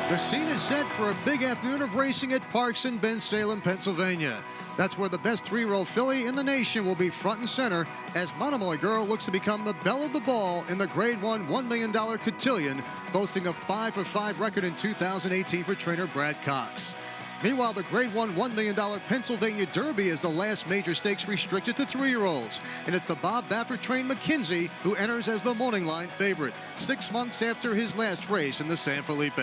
The scene is set for a big afternoon of racing at Parks in Bensalem, Pennsylvania. That's where the best 3-year-old filly in the nation will be front and center as Monomoy Girl looks to become the belle of the ball in the Grade 1 $1 million Cotillion, boasting a 5-for-5 record in 2018 for trainer Brad Cox. Meanwhile, the Grade 1 $1 million Pennsylvania Derby is the last major stakes restricted to 3-year-olds. And it's the Bob Baffert-trained McKinsey who enters as the morning line favorite, 6 months after his last race in the San Felipe.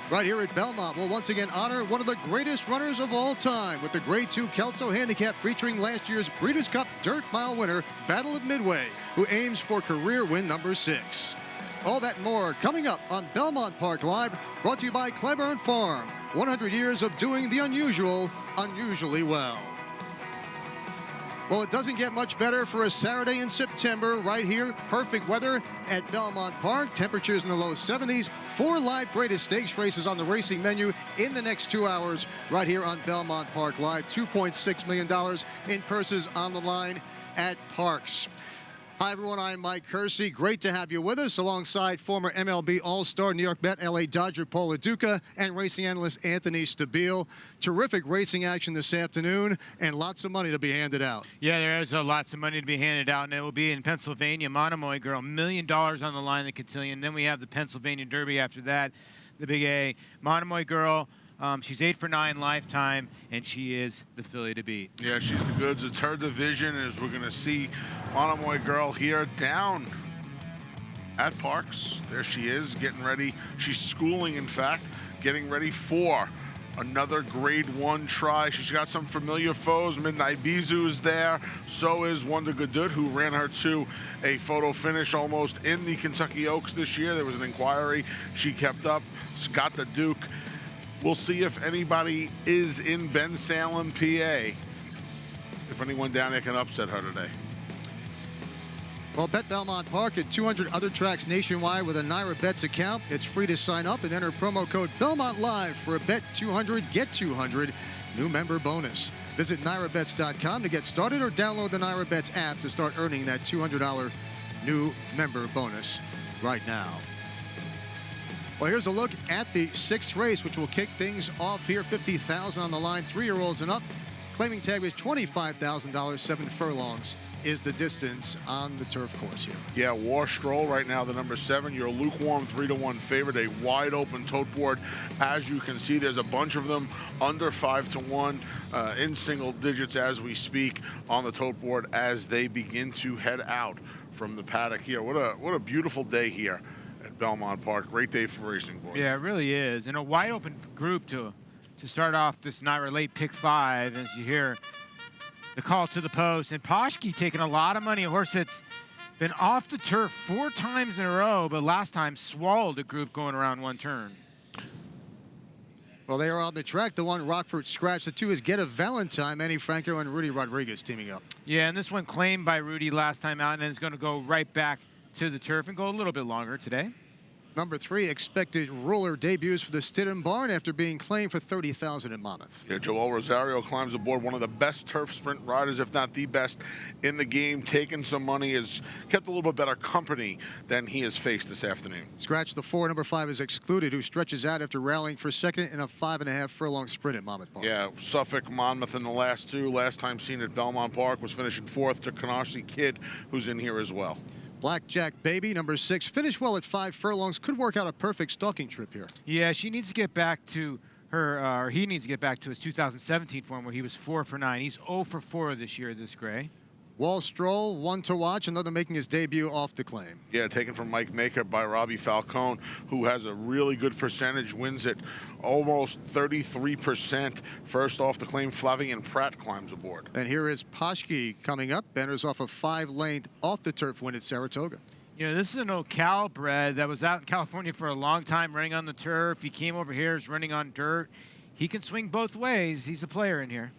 Right here at Belmont, we'll once again honor one of the greatest runners of all time with the Grade 2 Kelso handicap featuring last year's Breeders' Cup Dirt Mile winner, Battle of Midway, who aims for career win number 6. All that and more coming up on Belmont Park Live, brought to you by Cleburne Farm. 100 years of doing the unusual, unusually well. Well, it doesn't get much better for a Saturday in September right here. Perfect weather at Belmont Park. Temperatures in the low 70s. 4 live greatest stakes races on the racing menu in the next 2 hours right here on Belmont Park Live. $2.6 million in purses on the line at Parks. Hi, everyone. I'm Mike Kersey. Great to have you with us alongside former MLB All-Star, New York Met, LA Dodger Paul Lo Duca, and racing analyst Anthony Stabile. Terrific racing action this afternoon and lots of money to be handed out. Yeah, there is lots of money to be handed out, and it will be in Pennsylvania. Monomoy Girl, $1 million on the line, the Cotillion. Then we have the Pennsylvania Derby after that, the Big A. Monomoy Girl. She's 8 for 9 lifetime, and she is the filly to beat. Yeah, she's the goods. It's her division, as we're going to see Monomoy Girl here down at Parks. There she is, getting ready. She's schooling, in fact, getting ready for another Grade 1 try. She's got some familiar foes. Midnight Bizu is there. So is Wonder Gadut, who ran her to a photo finish almost in the Kentucky Oaks this year. There was an inquiry. She kept up, got the Duke. We'll see if anybody is in Bensalem, PA. If anyone down there can upset her today. Well, bet Belmont Park at 200 other tracks nationwide with a Naira Bets account. It's free to sign up and enter promo code Belmont Live for a Bet 200, Get 200 new member bonus. Visit NairaBets.com to get started or download the Naira Bets app to start earning that $200 new member bonus right now. Well, here's a look at the 6th race, which will kick things off here. $50,000 on the line, 3-year-olds and up. Claiming tag is $25,000, 7 furlongs is the distance on the turf course here. Yeah, War Stroll right now, the number 7. You're a lukewarm 3-to-1 favorite, a wide open tote board. As you can see, there's a bunch of them under 5-to-1 in single digits as we speak on the tote board as they begin to head out from the paddock here. What a beautiful day here at Belmont Park. Great day for racing, boys. Yeah, it really is. And a wide open group to start off this Naira late pick 5 as you hear the call to the post. And Poshki taking a lot of money, a horse that's been off the turf 4 times in a row, but last time swallowed a group going around one turn. Well, they are on the track. The one Rockford scratched. The 2 is Get a Valentine, Manny Franco and Rudy Rodriguez teaming up. Yeah, and this one claimed by Rudy last time out and is going to go right back to the turf and go a little bit longer today. Number 3, Expected Ruler debuts for the Stidham Barn after being claimed for $30,000 in Monmouth. Yeah, Joel Rosario climbs aboard, one of the best turf sprint riders, if not the best in the game. Taking some money, has kept a little bit better company than he has faced this afternoon. Scratch the 4, number 5 is Excluded, who stretches out after rallying for second in a 5.5 furlong sprint at Monmouth Park. Yeah, Suffolk, Monmouth in the last 2. Last time seen at Belmont Park was finishing 4th to Canarsie Kid, who's in here as well. Blackjack Baby, number 6, finished well at 5 furlongs. Could work out a perfect stalking trip here. Yeah, she needs to get back to her, or he needs to get back to his 2017 form where he was 4 for 9. He's 0 for 4 this year, this gray. Wall Stroll, one to watch, another making his debut off the claim. Yeah, taken from Mike Maker by Robbie Falcone, who has a really good percentage, wins it almost 33%. First off the claim, Flavian Pratt climbs aboard. And here is Poshki coming up. Banners off a 5-length off the turf win at Saratoga. You know, this is an Ocala bred that was out in California for a long time running on the turf. He came over here, is running on dirt. He can swing both ways. He's a player in here.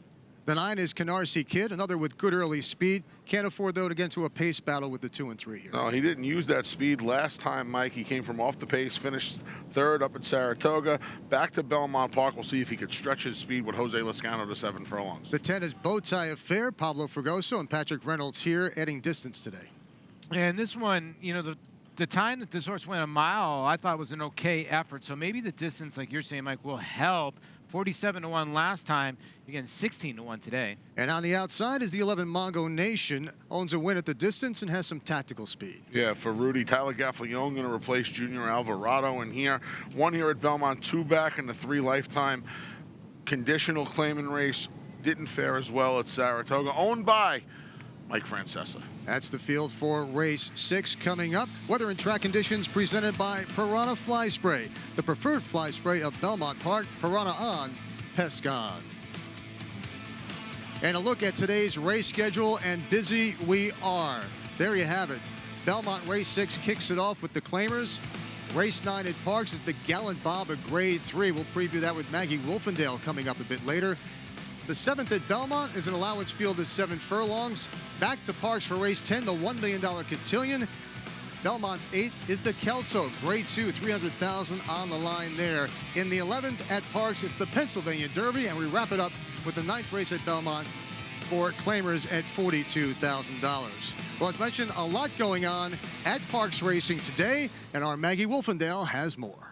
The 9 is Canarsie Kid, another with good early speed. Can't afford, though, to get into a pace battle with the 2 and 3 here. No, he didn't use that speed last time, Mike. He came from off the pace, finished 3rd up at Saratoga. Back to Belmont Park. We'll see if he could stretch his speed with Jose Lezcano to 7 furlongs. The 10 is Bowtie Affair. Pablo Fregoso and Patrick Reynolds here, adding distance today. And this one, you know, the time that this horse went a mile, I thought was an okay effort. So maybe the distance, like you're saying, Mike, will help. 47-1 last time. You're getting 16-1 today. And on the outside is the 11 Mongo Nation. Owns a win at the distance and has some tactical speed. Yeah, for Rudy, Tyler Gaffalione going to replace Junior Alvarado in here. 1 here at Belmont, 2 back in the 3 lifetime. Conditional claiming race. Didn't fare as well at Saratoga. Owned by Mike Francesa. That's the field for race 6 coming up. Weather and track conditions presented by Piranha Fly Spray, the preferred fly spray of Belmont Park. Piranha on, pest gone. And a look at today's race schedule, and busy we are. There you have it. Belmont race 6 kicks it off with the claimers. Race 9 at Parks is the Gallant Bob, a grade 3. We'll preview that with Maggie Wolfendale coming up a bit later. The 7th at Belmont is an allowance field of 7 furlongs. Back to Parks for race 10, the $1 million Cotillion. Belmont's 8th is the Kelso, grade 2, 300,000 on the line there. In the 11th at Parks, it's the Pennsylvania Derby, and we wrap it up with the 9th race at Belmont for claimers at $42,000. Well, as mentioned, a lot going on at Parks Racing today, and our Maggie Wolfendale has more.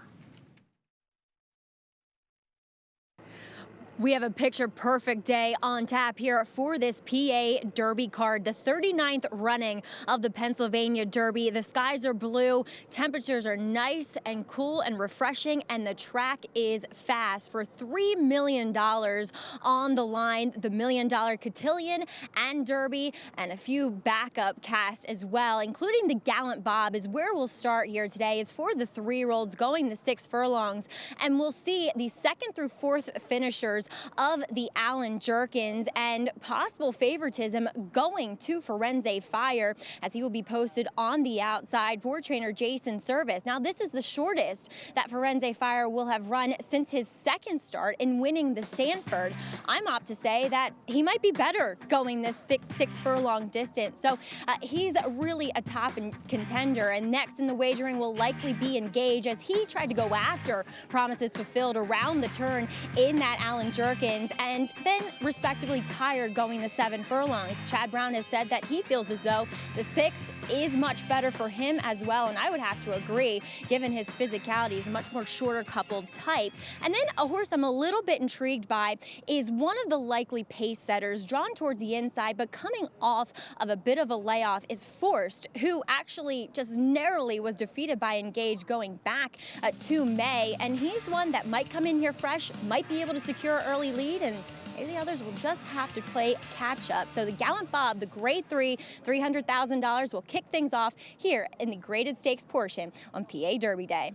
We have a picture-perfect day on tap here for this PA Derby card, the 39th running of the Pennsylvania Derby. The skies are blue, temperatures are nice and cool and refreshing, and the track is fast for $3 million on the line. The $1 million Cotillion and Derby, and a few backup cast as well, including the Gallant Bob is where we'll start here today. Is for the 3-year-olds going the 6 furlongs, and we'll see the 2nd through 4th finishers of the Allen Jerkins, and possible favoritism going to Firenze Fire, as he will be posted on the outside for trainer Jason Service. Now, this is the shortest that Firenze Fire will have run since his 2nd start in winning the Sanford. I'm apt to say that he might be better going this 6 furlong distance. So he's really a top contender, and next in the wagering will likely be Engage, as he tried to go after Promises Fulfilled around the turn in that Allen Jerkins, and then respectively tired going the 7 furlongs. Chad Brown has said that he feels as though the 6 is much better for him as well, and I would have to agree, given his physicality. He's a much more shorter coupled type. And then a horse I'm a little bit intrigued by is one of the likely pace setters, drawn towards the inside, but coming off of a bit of a layoff, is Forced, who actually just narrowly was defeated by Engage going back to May, and he's one that might come in here fresh, might be able to secure an early lead, and maybe the others will just have to play catch up. So the Gallant Bob, the grade 3, $300,000, will kick things off here in the graded stakes portion on PA Derby Day.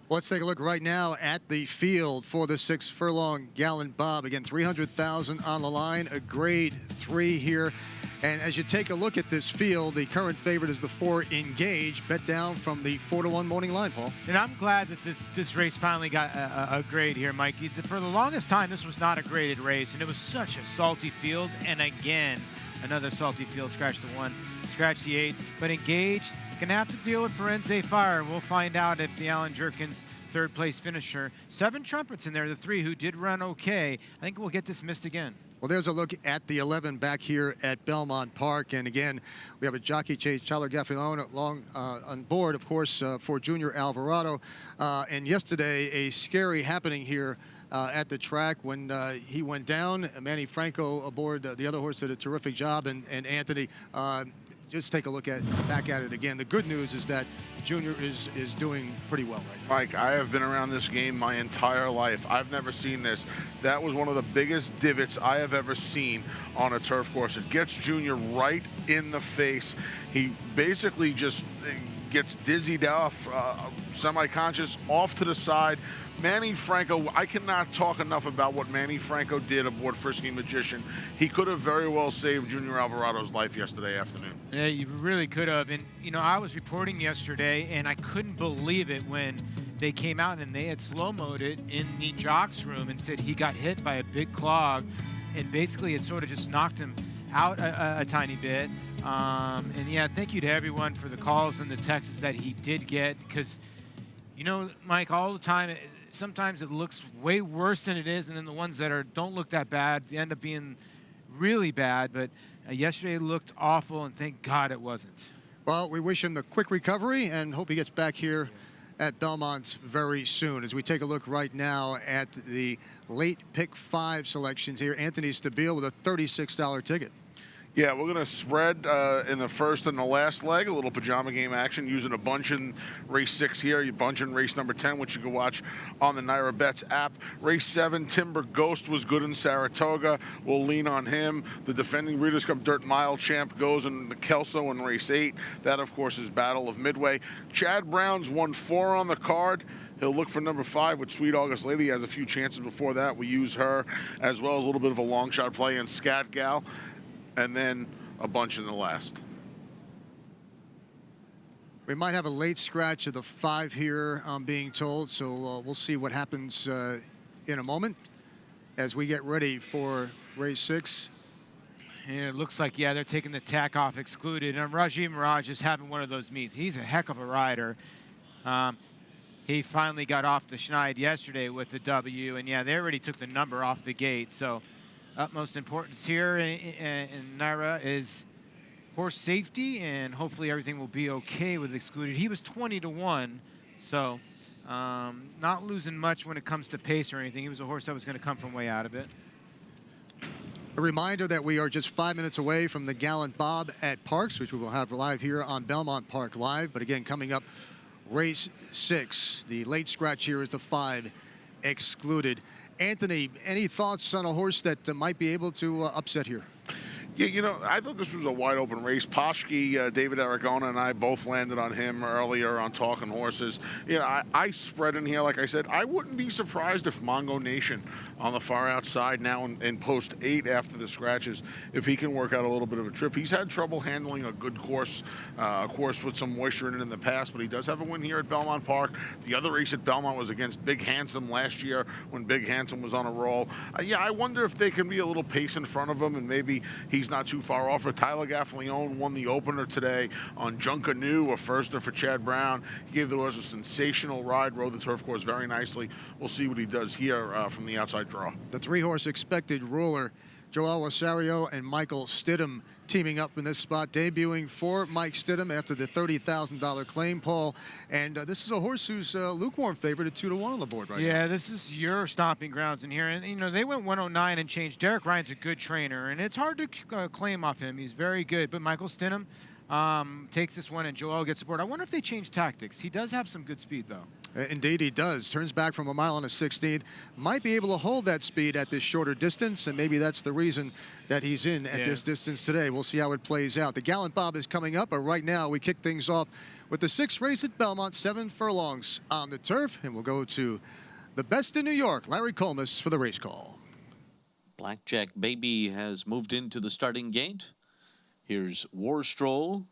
Let's take a look right now at the field for the 6 furlong Gallant Bob. Again, $300,000 on the line, a grade 3 here. And as you take a look at this field, the current favorite is the 4 Engage, bet down from the 4-1 morning line, Paul. And I'm glad that this race finally got a grade here, Mike. For the longest time, this was not a graded race, and it was such a salty field. And again, another salty field. Scratch the 1, scratch the 8. But Engage gonna have to deal with Firenze Fire. We'll find out if the Allen Jerkins 3rd place finisher. 7 trumpets in there, the 3 who did run okay. I think we'll get dismissed again. Well, there's a look at the 11 back here at Belmont Park. And again, we have a jockey chase, Tyler Gaffalione, along on board, of course, for Junior Alvarado. And yesterday, a scary happening here at the track when he went down. Manny Franco aboard the other horse did a terrific job. And Anthony, just take a look back at it again. The good news is that Junior is doing pretty well right now. Mike, I have been around this game my entire life. I've never seen this. That was one of the biggest divots I have ever seen on a turf course. It gets Junior right in the face. He basically just gets dizzied off, semi-conscious, off to the side. Manny Franco, I cannot talk enough about what Manny Franco did aboard Frisky Magician. He could have very well saved Junior Alvarado's life yesterday afternoon. Yeah, you really could have. And, you know, I was reporting yesterday, and I couldn't believe it when they came out and they had slow-moed it in the jocks room and said he got hit by a big clog, and basically it sort of just knocked him out a tiny bit. And, yeah, thank you to everyone for the calls and the texts that he did get, because, you know, Mike, all the time, sometimes it looks way worse than it is, and then the ones that don't look that bad end up being really bad. But yesterday it looked awful, and thank God it wasn't. Well, we wish him the quick recovery and hope he gets back here at Belmont very soon. As we take a look right now at the late pick 5 selections here, Anthony Stabile with a $36 ticket. Yeah, we're going to spread in the first and the last leg, a little pajama game action, using a bunch in race 6 here, a bunch in race number 10, which you can watch on the Naira Bets app. Race 7, Timber Ghost was good in Saratoga. We'll lean on him. The defending Breeders' Cup Dirt Mile champ goes in the Kelso in race 8. That, of course, is Battle of Midway. Chad Brown's won 4 on the card. He'll look for number 5 with Sweet August Lady. He has a few chances before that. We use her, as well as a little bit of a long shot play in Scat Gal. And then a bunch in the last. We might have a late scratch of the 5 here, I'm being told, so we'll see what happens in a moment as we get ready for race 6. And it looks like, yeah, they're taking the tack off excluded. And Raji Mirage is having one of those meets. He's a heck of a rider. He finally got off the schneid yesterday with the W, and yeah, they already took the number off the gate. So utmost importance here in Naira is horse safety, and hopefully everything will be okay with excluded. He was 20-1, so not losing much when it comes to pace or anything. He was a horse that was going to come from way out of it. A reminder that we are just 5 minutes away from the Gallant Bob at Parks, which we will have live here on Belmont Park Live. But again, coming up, race 6. The late scratch here is the 5 excluded. Anthony, any thoughts on a horse that might be able to upset here? Yeah, you know, I thought this was a wide open race. Poshke, David Aragona, and I both landed on him earlier on Talking Horses. You know, I spread in here, like I said. I wouldn't be surprised if Mongo Nation on the far outside now in post 8 after the scratches, if he can work out a little bit of a trip. He's had trouble handling a good course, a course with some moisture in it in the past, but he does have a win here at Belmont Park. The other race at Belmont was against Big Handsome last year when Big Handsome was on a roll. Yeah, I wonder if they can be a little pace in front of him, and maybe he's not too far off. Tyler Gaffalione won the opener today on Junkanoo, a firster for Chad Brown. He gave the horse a sensational ride, rode the turf course very nicely. We'll see what he does here from the outside draw. The 3-horse expected ruler, Joel Rosario and Michael Stidham teaming up in this spot, debuting for Mike Stidham after the $30,000 claim, Paul. And this is a horse who's lukewarm favorite at 2-1 on the board right now. Yeah, this is your stomping grounds in here. And, you know, they went 109 and changed. Derek Ryan's a good trainer, and it's hard to claim off him. He's very good. But Michael Stidham takes this one, and Joel gets aboard. I wonder if they change tactics. He does have some good speed, though. Indeed, he does. Turns back from a mile and a 16th. Might be able to hold that speed at this shorter distance, and maybe that's the reason that he's in at this distance today. We'll see how it plays out. The Gallant Bob is coming up, but right now we kick things off with the 6th race at Belmont, 7 furlongs on the turf, and we'll go to the best in New York, Larry Colmus, for the race call. Blackjack Baby has moved into the starting gate. Here's War Stroll,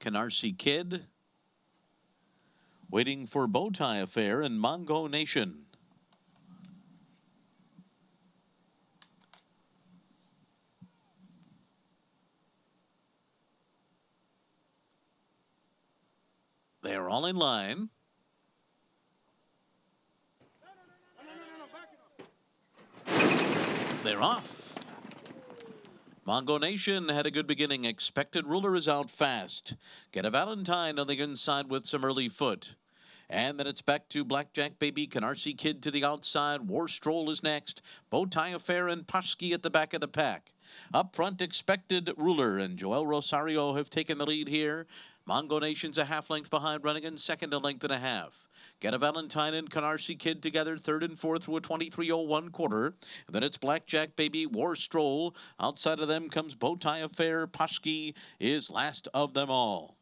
Canarsie Kid, waiting for Bowtie Affair and Mongo Nation. They're all in line. They're off. Mongo Nation had a good beginning. Expected Ruler is out fast. Get a Valentine on the inside with some early foot. And then it's back to Blackjack Baby, Canarsie Kid to the outside. War Stroll is next. Bowtie Affair and Poshke at the back of the pack. Up front, Expected Ruler and Joel Rosario have taken the lead here. Mongo Nation's a half length behind, running in second, a length and a half. Get a Valentine and Canarsie Kid together, third and fourth through a 23:01 quarter. And then it's Blackjack Baby, War Stroll. Outside of them comes Bowtie Affair. Poshke is last of them all.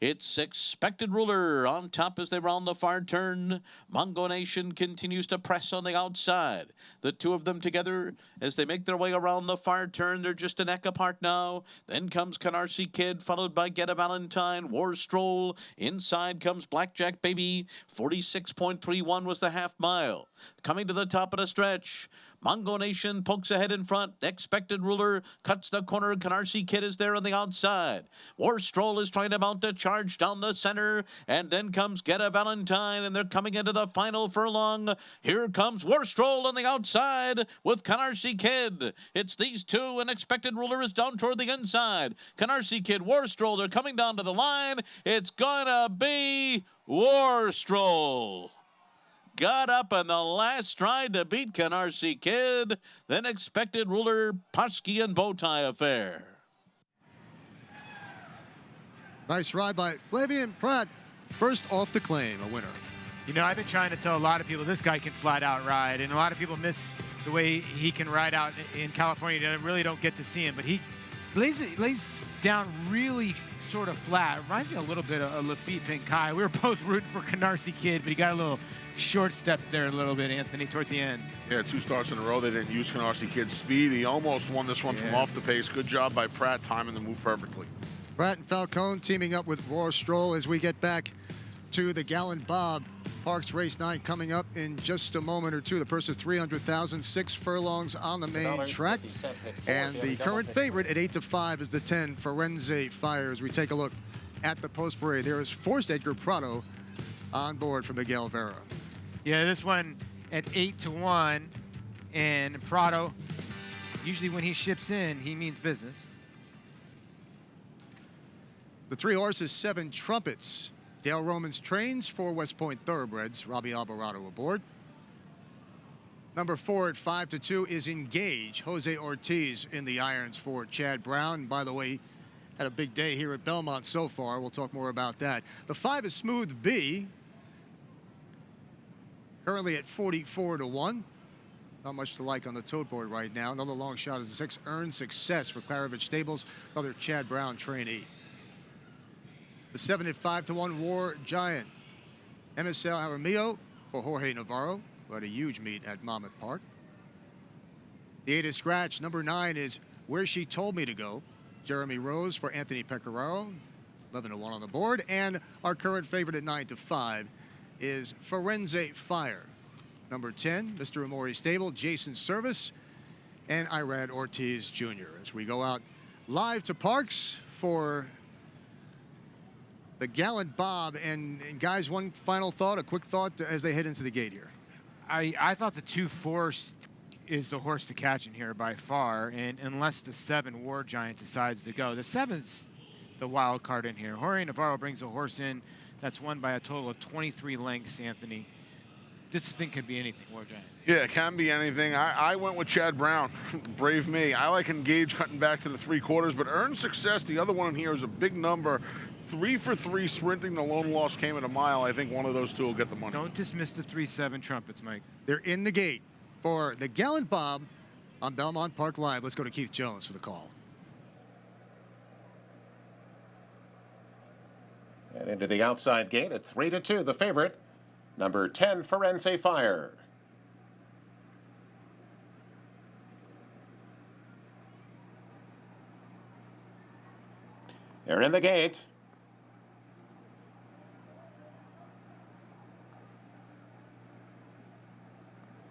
It's Expected Ruler on top as they round the far turn. Mongo Nation continues to press on the outside. The two of them together as they make their way around the far turn. They're just a neck apart now. Then comes Canarsie Kid, followed by Get a Valentine, War Stroll. Inside comes Blackjack Baby. 46.31 was the half mile. Coming to the top of the stretch. Mongo Nation pokes ahead in front. Expected Ruler cuts the corner. Canarsie Kid is there on the outside. War Stroll is trying to mount a charge down the center. And then comes Get a Valentine, and they're coming into the final furlong. Here comes War Stroll on the outside with Canarsie Kid. It's these two, and Expected Ruler is down toward the inside. Canarsie Kid, War Stroll, they're coming down to the line. It's gonna be War Stroll. Got up in the last stride to beat Canarsie Kid. Then Expected Ruler, Poshki, and Bowtie Affair. Nice ride by Flavien Prat. First off the claim, a winner. You know, I've been trying to tell a lot of people this guy can flat out ride, and a lot of people miss the way he can ride out in California. They really don't get to see him, but he lays down really sort of flat. Reminds me a little bit of Lafitte Pinkai. We were both rooting for Canarsie Kid, but he got a little short step there a little bit, Anthony, towards the end. Yeah, 2 starts in a row. They didn't use Canarsie Kid's speed. He almost won this one from off the pace. Good job by Pratt, timing the move perfectly. Pratt and Falcone teaming up with War Stroll as we get back to the Gallant Bob Parks Race 9 coming up in just a moment or two. The purse is $300,000, 6 furlongs on the main track. And the current favorite at 8-5 is the 10, Firenze Fire. As we take a look at the post parade, there is Forced Edgar Prado on board for Miguel Vera. Yeah, this one at 8-1, and Prado, usually when he ships in, he means business. The 3 horses, 7 Trumpets. Dale Romans trains, 4 West Point Thoroughbreds. Robbie Alvarado aboard. Number 4 at 5-2 is Engage. Jose Ortiz in the irons for Chad Brown. And by the way, had a big day here at Belmont so far. We'll talk more about that. The 5 is Smooth B. Currently at 44-1. Not much to like on the tote board right now. Another long shot is the 6, Earned Success for Clarovich Stables. Another Chad Brown trainee. The 7 at 5-1, War Giant. MSL Jaramillo for Jorge Navarro, who had a huge meet at Monmouth Park. The 8 is Scratch. Number 9 is Where She Told Me to Go. Jeremy Rose for Anthony Pecoraro. 11-1 on the board. And our current favorite at 9-5 is Firenze Fire. Number 10, Mr. Amori Stable, Jason Service, and Irad Ortiz Jr. As we go out live to Parks for the Gallant Bob. And guys, one final thought, a quick thought as they head into the gate here. I thought the 2 Force is the horse to catch in here by far, and unless the 7 War Giant decides to go. The 7's the wild card in here. Jorge Navarro brings a horse in that's won by a total of 23 lengths, Anthony. This thing could be anything, War Giant. Yeah, it can be anything. I went with Chad Brown. Brave me. I like Engage cutting back to the 3/4, but Earned Success, the other one in here, is a big number. 3 for 3 sprinting. The lone loss came at a mile. I think one of those 2 will get the money. Don't dismiss the 3-7 Trumpets, Mike. They're in the gate for the Gallant Bob on Belmont Park Live. Let's go to Keith Jones for the call. And into the outside gate at 3-2, the favorite, number 10, Firenze Fire. They're in the gate.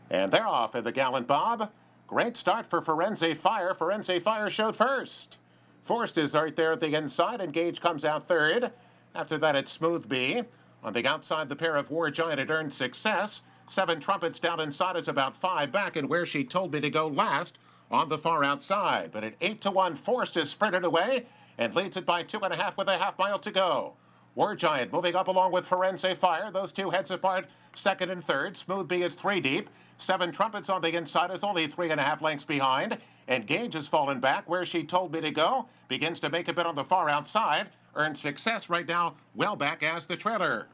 And they're off in the Gallant Bob. Great start for Firenze Fire. Firenze Fire showed first. Forced is right there at the inside. Engage comes out third. After that, it's Smooth B. On the outside, the pair of War Giant had Earned Success. 7 Trumpets down inside is about 5 back, and Where She Told Me to Go last on the far outside. But at 8-1, Forced is sprinted away and leads it by 2.5 with a half mile to go. War Giant moving up along with Firenze Fire. Those 2 heads apart, second and third. Smooth B is 3 deep. 7 Trumpets on the inside is only 3.5 lengths behind. Engage has fallen back. Where She Told Me to Go begins to make a bit on the far outside. Earned Success right now well back as the trailer.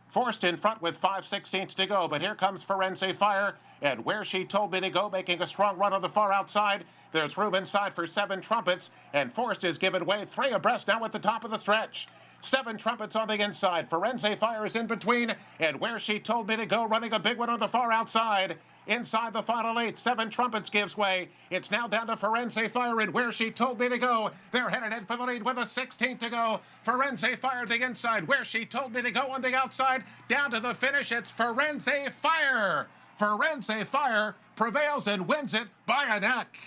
Forced in front with 5/16 to go, but here comes Firenze Fire, and Where She Told Me to Go making a strong run on the far outside. There's room inside for 7 Trumpets, and Forced is giving way 3 abreast now at the top of the stretch. 7 Trumpets on the inside. Firenze Fire is in between, and Where She Told Me to Go running a big one on the far outside. Inside the final 8, 7 Trumpets gives way. It's now down to Firenze Fire and Where She Told Me to Go. They're headed in for the lead with a 16 to go. Firenze Fire the inside. Where She Told Me to Go on the outside. Down to the finish, it's Firenze Fire. Firenze Fire prevails and wins it by a neck.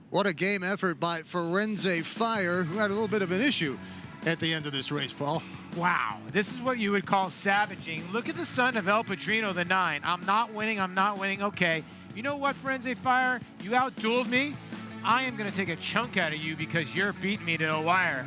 What a game effort by Firenze Fire, who had a little bit of an issue at the end of this race, Paul. Wow, this is what you would call savaging. Look at the son of El Padrino, the 9. I'm not winning, I'm not winning. Okay, you know what, Firenze Fire? You outdueled me. I am going to take a chunk out of you because you're beating me to the wire.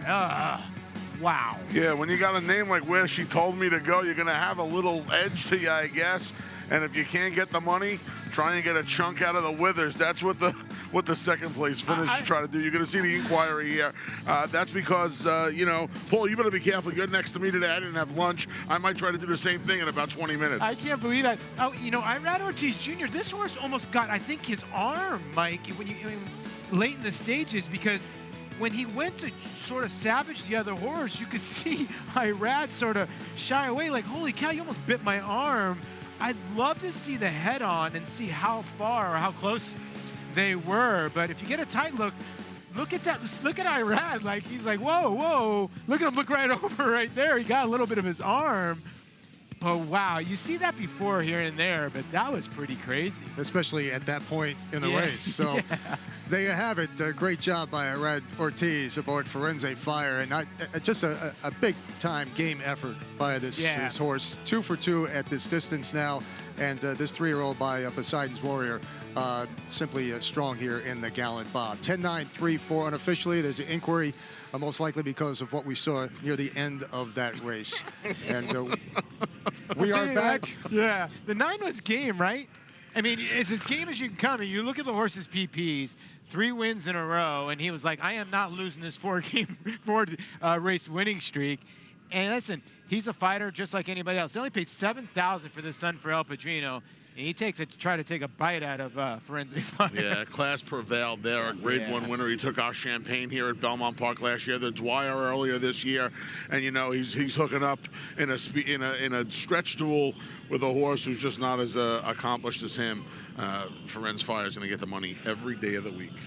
Wow. Yeah, when you got a name like Where She Told Me to Go, you're going to have a little edge to you, I guess. And if you can't get the money, try and get a chunk out of the withers. That's what the second place finish try to do. You're going to see the inquiry here. That's because, you know, Paul, you better be careful. You're next to me today. I didn't have lunch. I might try to do the same thing in about 20 minutes. I can't believe that. Oh, you know, Irad Ortiz Jr., this horse almost got, I think, his arm, Mike, when late in the stages, because when he went to sort of savage the other horse, you could see Irad sort of shy away, like, holy cow, you almost bit my arm. I'd love to see the head on and see how far or how close they were. But if you get a tight look at that. Look at Irad. Like, he's like, whoa, whoa. Look at him look right over right there. He got a little bit of his arm. But wow, you see that before here and there, but that was pretty crazy. Especially at that point in the race. So there you have it. Great job by Irad Ortiz aboard Firenze Fire. And just a big-time game effort by this horse. 2 for 2 at this distance now. And this 3-year-old by Poseidon's Warrior simply strong here in the Gallant Bob. 10-9, 3-4 unofficially. There's an inquiry, most likely because of what we saw near the end of that race. And we are back. Yeah, the 9 was game, right? I mean, it's as game as you can come. And you look at the horse's PPs, 3 wins in a row, and he was like, I am not losing this 4-race winning streak. And listen, he's a fighter just like anybody else. They only paid $7,000 for this son for El Padrino. And he try to take a bite out of Firenze Fire. Yeah, class prevailed there. A Grade 1 winner. He took our champagne here at Belmont Park last year. The Dwyer earlier this year, and you know he's hooking up in a stretch duel with a horse who's just not as accomplished as him. Firenze Fire is going to get the money every day of the week.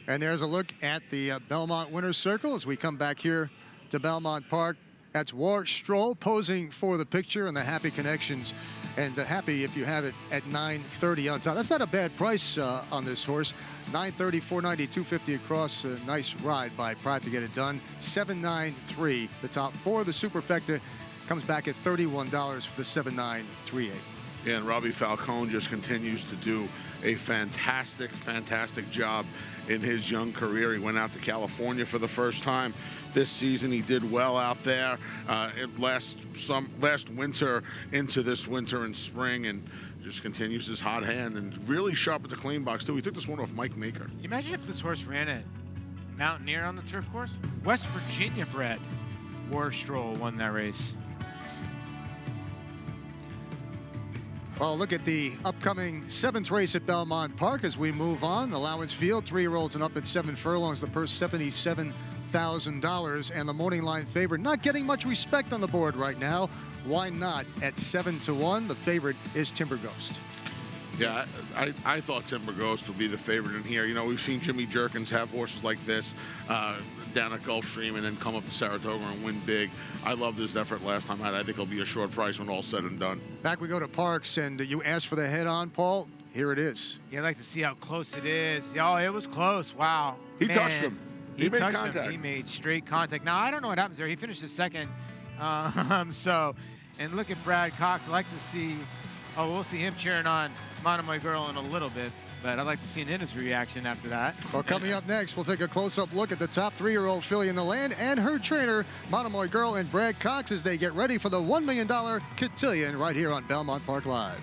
And there's a look at the Belmont Winners Circle as we come back here to Belmont Park. That's War Stroll posing for the picture and the Happy Connections. And Happy, if you have it at $930 on top. That's not a bad price on this horse. $930, $490, $250 across. A nice ride by Pratt to get it done. $793, the top 4. The Superfecta comes back at $31 for the 7938. Yeah, and Robbie Falcone just continues to do a fantastic, fantastic job in his young career. He went out to California for the first time this season. He did well out there last winter into this winter and spring, and just continues his hot hand and really sharp at the clean box too. He took this one off Mike Maker. Imagine if this horse ran at Mountaineer on the turf course. West Virginia bred War Stroll won that race. Well, look at the upcoming 7th race at Belmont Park as we move on. Allowance field, 3-year-olds and up at 7 furlongs. The purse $77,000, and the morning line favorite not getting much respect on the board right now. Why not? At 7-1, the favorite is Timber Ghost. Yeah, I thought Timber Ghost would be the favorite in here. You know, we've seen Jimmy Jerkins have horses like this down at Gulfstream and then come up to Saratoga and win big. I loved his effort last time out. I think it'll be a short price when all's said and done. Back we go to Parks, and you asked for the head-on, Paul. Here it is. Yeah, I'd like to see how close it is. Oh, it was close. Wow. He touched him. He made contact. He made straight contact. Now, I don't know what happens there. He finished his second. And look at Brad Cox. I'd like to see, we'll see him cheering on Monomoy Girl in a little bit, but I'd like to see an industry reaction after that. Well, coming up next, we'll take a close-up look at the top 3-year-old filly in the land and her trainer, Monomoy Girl and Brad Cox, as they get ready for the $1 million cotillion right here on Belmont Park Live.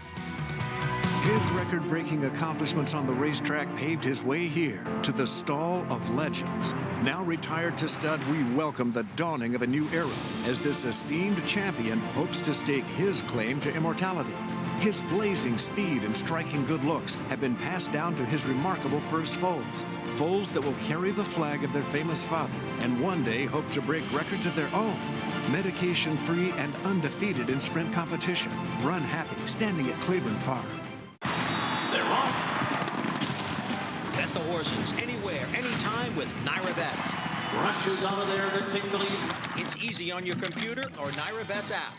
His record-breaking accomplishments on the racetrack paved his way here to the Stall of Legends. Now retired to stud, we welcome the dawning of a new era as this esteemed champion hopes to stake his claim to immortality. His blazing speed and striking good looks have been passed down to his remarkable first foals. Foals that will carry the flag of their famous father and one day hope to break records of their own. Medication-free and undefeated in sprint competition. Run happy, standing at Claiborne Farm. They're off. Bet the horses anywhere, anytime with Naira Bets. Rushes out of there to take the lead. It's easy on your computer or NyraBets app.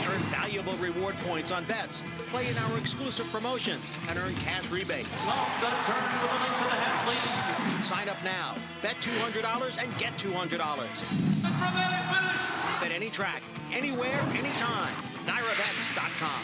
Earn valuable reward points on bets, play in our exclusive promotions, and earn cash rebates. Off the turn with a link to the half lead. Sign up now. Bet $200 and get $200. Bet any track, anywhere, anytime. NyraBets.com.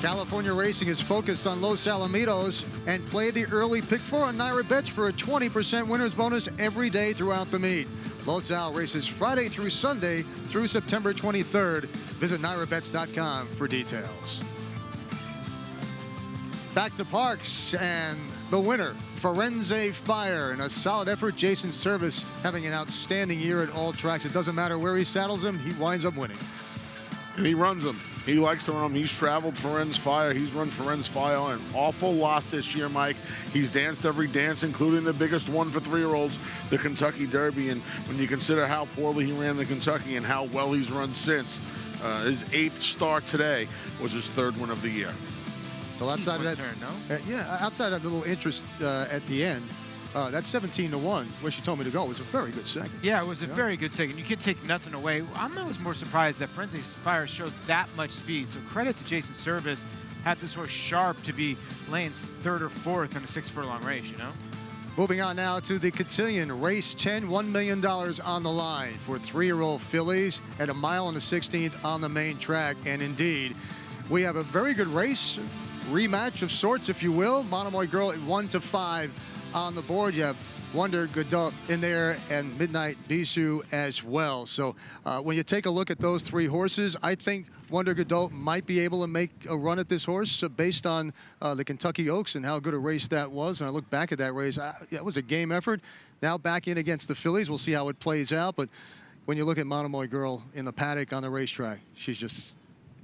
California Racing is focused on Los Alamitos and play the early pick 4 on NyraBets for a 20% winner's bonus every day throughout the meet. Los Al races Friday through Sunday through September 23rd. Visit NyraBets.com for details. Back to Parks and the winner, Firenze Fire, in a solid effort. Jason Service having an outstanding year at all tracks. It doesn't matter where he saddles him, he winds up winning. And he runs them. He likes to run them. He's traveled Firenze Fire. He's run Firenze Fire an awful lot this year, Mike. He's danced every dance, including the biggest one for 3-year-olds, the Kentucky Derby. And when you consider how poorly he ran the Kentucky and how well he's run since, his 8th start today was his 3rd win of the year. Well, outside of that, turn, no? yeah, outside of the little interest at the end, that 17-1, where she told me to go, was a very good second. Yeah, it was a very good second. You could take nothing away. I was more surprised that Firenze Fire showed that much speed. So credit to Jason Service, had this horse sharp to be laying 3rd or 4th in a 6-furlong race, you know? Moving on now to the Cotillion, race 10, $1 million on the line for 3-year-old fillies at 1 mile and a 16th on the main track. And indeed, we have a very good race, rematch of sorts, if you will. Monomoy Girl at 1-5 on the board. You have Wonder Godot in there and Midnight Bisou as well. So when you take a look at those 3 horses, I think Wonder Godot might be able to make a run at this horse based on the Kentucky Oaks and how good a race that was. And I look back at that race, it was a game effort. Now back in against the fillies. We'll see how it plays out. But when you look at Monomoy Girl in the paddock on the racetrack, she's just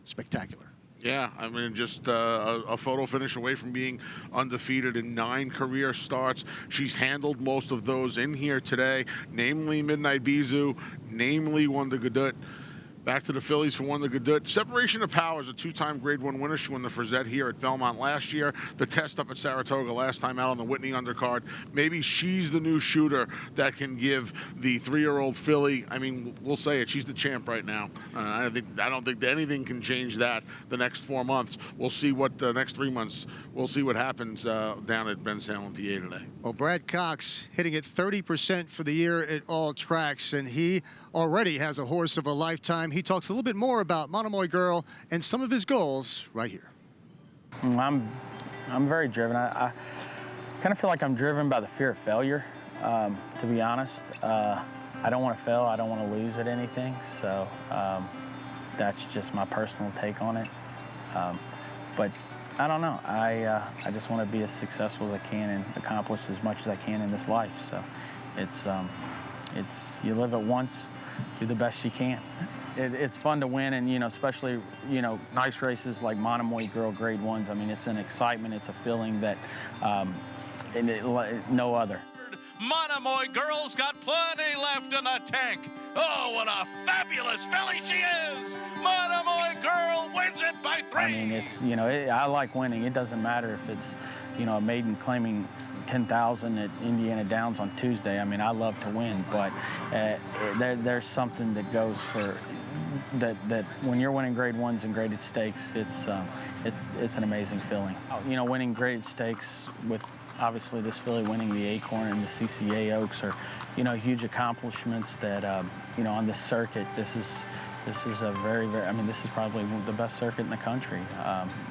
spectacular. Yeah, I mean, just a photo finish away from being undefeated in 9 career starts. She's handled most of those in here today, namely Midnight Bisou, namely Wonder Godot. Back to the fillies for Wonder Godot. Separation of Powers, a 2-time Grade 1 winner. She won the Frizette here at Belmont last year. The test up at Saratoga last time out on the Whitney undercard. Maybe she's the new shooter that can give the 3-year-old filly. I mean, we'll say it. She's the champ right now. I don't think that anything can change that the next 4 months. We'll see what the next 3 months. We'll see what happens down at Bensalem, PA today. Well, Brad Cox hitting it 30% for the year at all tracks, and he already has a horse of a lifetime. He talks a little bit more about Monomoy Girl and some of his goals right here. I'm very driven. I kind of feel like I'm driven by the fear of failure, to be honest. I don't want to fail. I don't want to lose at anything. So that's just my personal take on it. But I don't know. I just want to be as successful as I can and accomplish as much as I can in this life. So it's you live it once, do the best you can. It's fun to win, and especially nice races like Monomoy Girl Grade 1s. I mean, it's an excitement, it's a feeling that no other. Monomoy Girl's got plenty left in the tank. Oh, what a fabulous filly she is! Monomoy Girl wins it by 3. I mean, I like winning. It doesn't matter if it's, a maiden claiming 10,000 at Indiana Downs on Tuesday. I mean, I love to win, but there's something that goes for that when you're winning Grade 1s and graded stakes, it's an amazing feeling. You know, winning graded stakes with obviously this filly winning the Acorn and the CCA Oaks are, you know, huge accomplishments that, you know, on this circuit, this is a very, I mean, this is probably the best circuit in the country.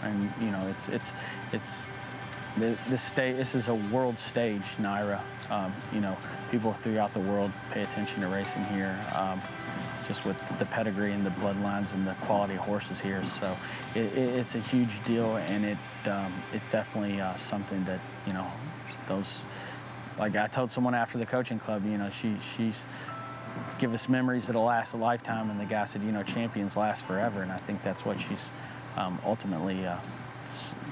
And, you know, this is a world stage, Naira. You know, people throughout the world pay attention to racing here, just with the pedigree and the bloodlines and the quality of horses here. So it's a huge deal, and it's definitely something that, you know, like I told someone after the coaching club, you know, she's give us memories that'll last a lifetime, and the guy said, you know, champions last forever, and I think that's what she's ultimately,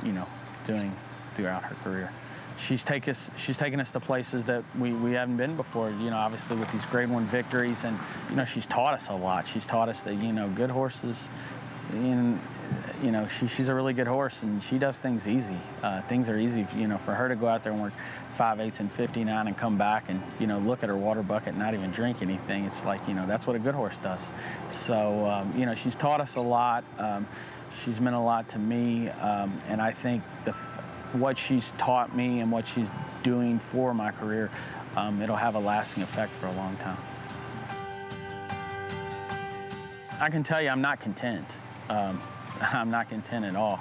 you know, doing throughout her career. She's taken us to places that we haven't been before, you know, obviously with these Grade 1 victories, and, you know, she's taught us a lot. She's taught us that, you know, good horses, you know, she's a really good horse, and she does things easy. Things are easy, you know, for her to go out there and work 5/8 and 59 and come back and, you know, look at her water bucket and not even drink anything. It's like, you know, that's what a good horse does. So, you know, she's taught us a lot. She's meant a lot to me, and I think what she's taught me and what she's doing for my career, it'll have a lasting effect for a long time. I can tell you I'm not content. I'm not content at all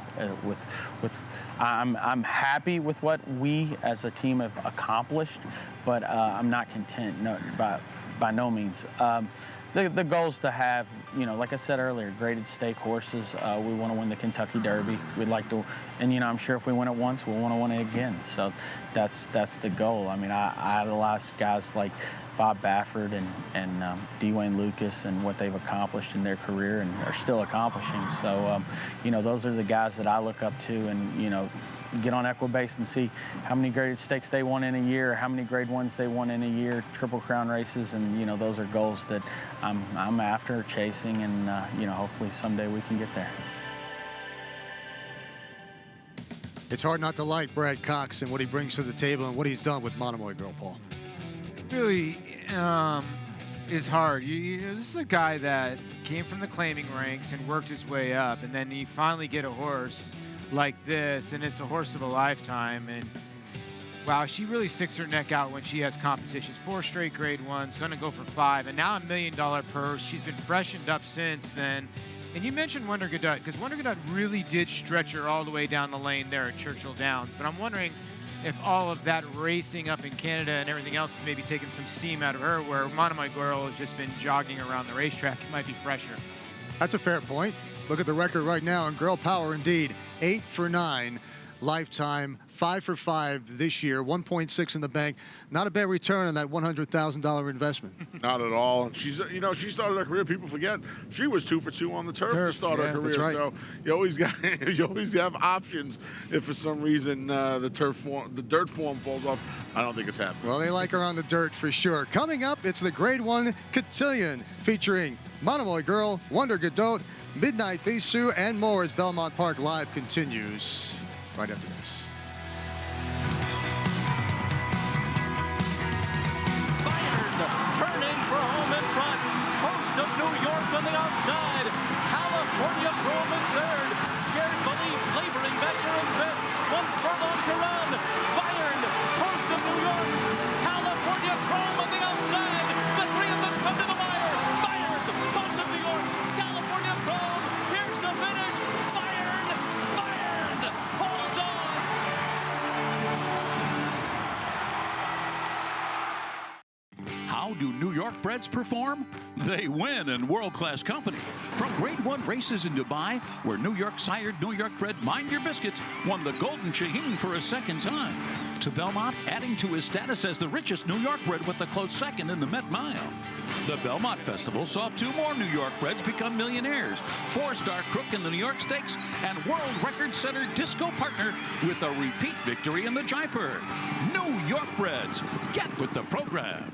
I'm happy with what we as a team have accomplished, but I'm not content, no, by no means. The goal is to have, you know, like I said earlier, graded stake horses. We want to win the Kentucky Derby. We'd like to, and, you know, I'm sure if we win it once, we'll want to win it again. So that's the goal. I mean, I idolize guys like Bob Baffert and Dwayne Lucas and what they've accomplished in their career and are still accomplishing. So, you know, those are the guys that I look up to, and, you know, get on Equibase and see how many graded stakes they won in a year, how many grade 1s they won in a year, Triple Crown races, and, you know, those are goals that I'm after, chasing, and, you know, hopefully someday we can get there. It's hard not to like Brad Cox and what he brings to the table and what he's done with Monomoy Girl, Paul. Really is hard. You know, this is a guy that came from the claiming ranks and worked his way up, and then you finally get a horse like this, and it's a horse of a lifetime. And wow, she really sticks her neck out when she has competitions. 4 straight grade 1s, gonna go for 5, and now $1 million purse. She's been freshened up since then. And you mentioned Wonder Gadot, because Wonder Gadot really did stretch her all the way down the lane there at Churchill Downs. But I'm wondering if all of that racing up in Canada and everything else is maybe taking some steam out of her, where Monomoy Girl has just been jogging around the racetrack. It might be fresher. That's a fair point. Look at the record right now in Girl Power, indeed. 8 for 9 lifetime, 5 for 5 this year, 1.6 in the bank. Not a bad return on that $100,000 investment. Not at all. She's, you know, she started her career. People forget she was 2 for 2 on the turf to start her career. That's right. So you always have options. If for some reason the dirt form falls off, I don't think it's happening. Well, they like her on the dirt for sure. Coming up, it's the Grade 1 Cotillion featuring Monomoy Girl, Wonder Gadot, Midnight Bisou, and more as Belmont Park Live continues right after this. Turning for home in front. Post of New York on the outside. California Chrome is third. Shared Belief laboring back there in fifth. 1 furlong to run. Bayern, Post of New York. California Chrome on the outside. The 3 of them come to the wire. Bayern, Post of New York. California Chrome. Here's the finish. Bayern holds on. How do New York breds perform? They win in world-class company. From Grade 1 races in Dubai, where New York-sired, New York bred Mind Your Biscuits won the Golden Shaheen for a second time, to Belmont adding to his status as the richest New York bred with a close second in the Met Mile. The Belmont Festival saw 2 more New York breds become millionaires, 4-star Crook in the New York Stakes, and world record-setter Disco Partner with a repeat victory in the Jaipur. New York breds, get with the program.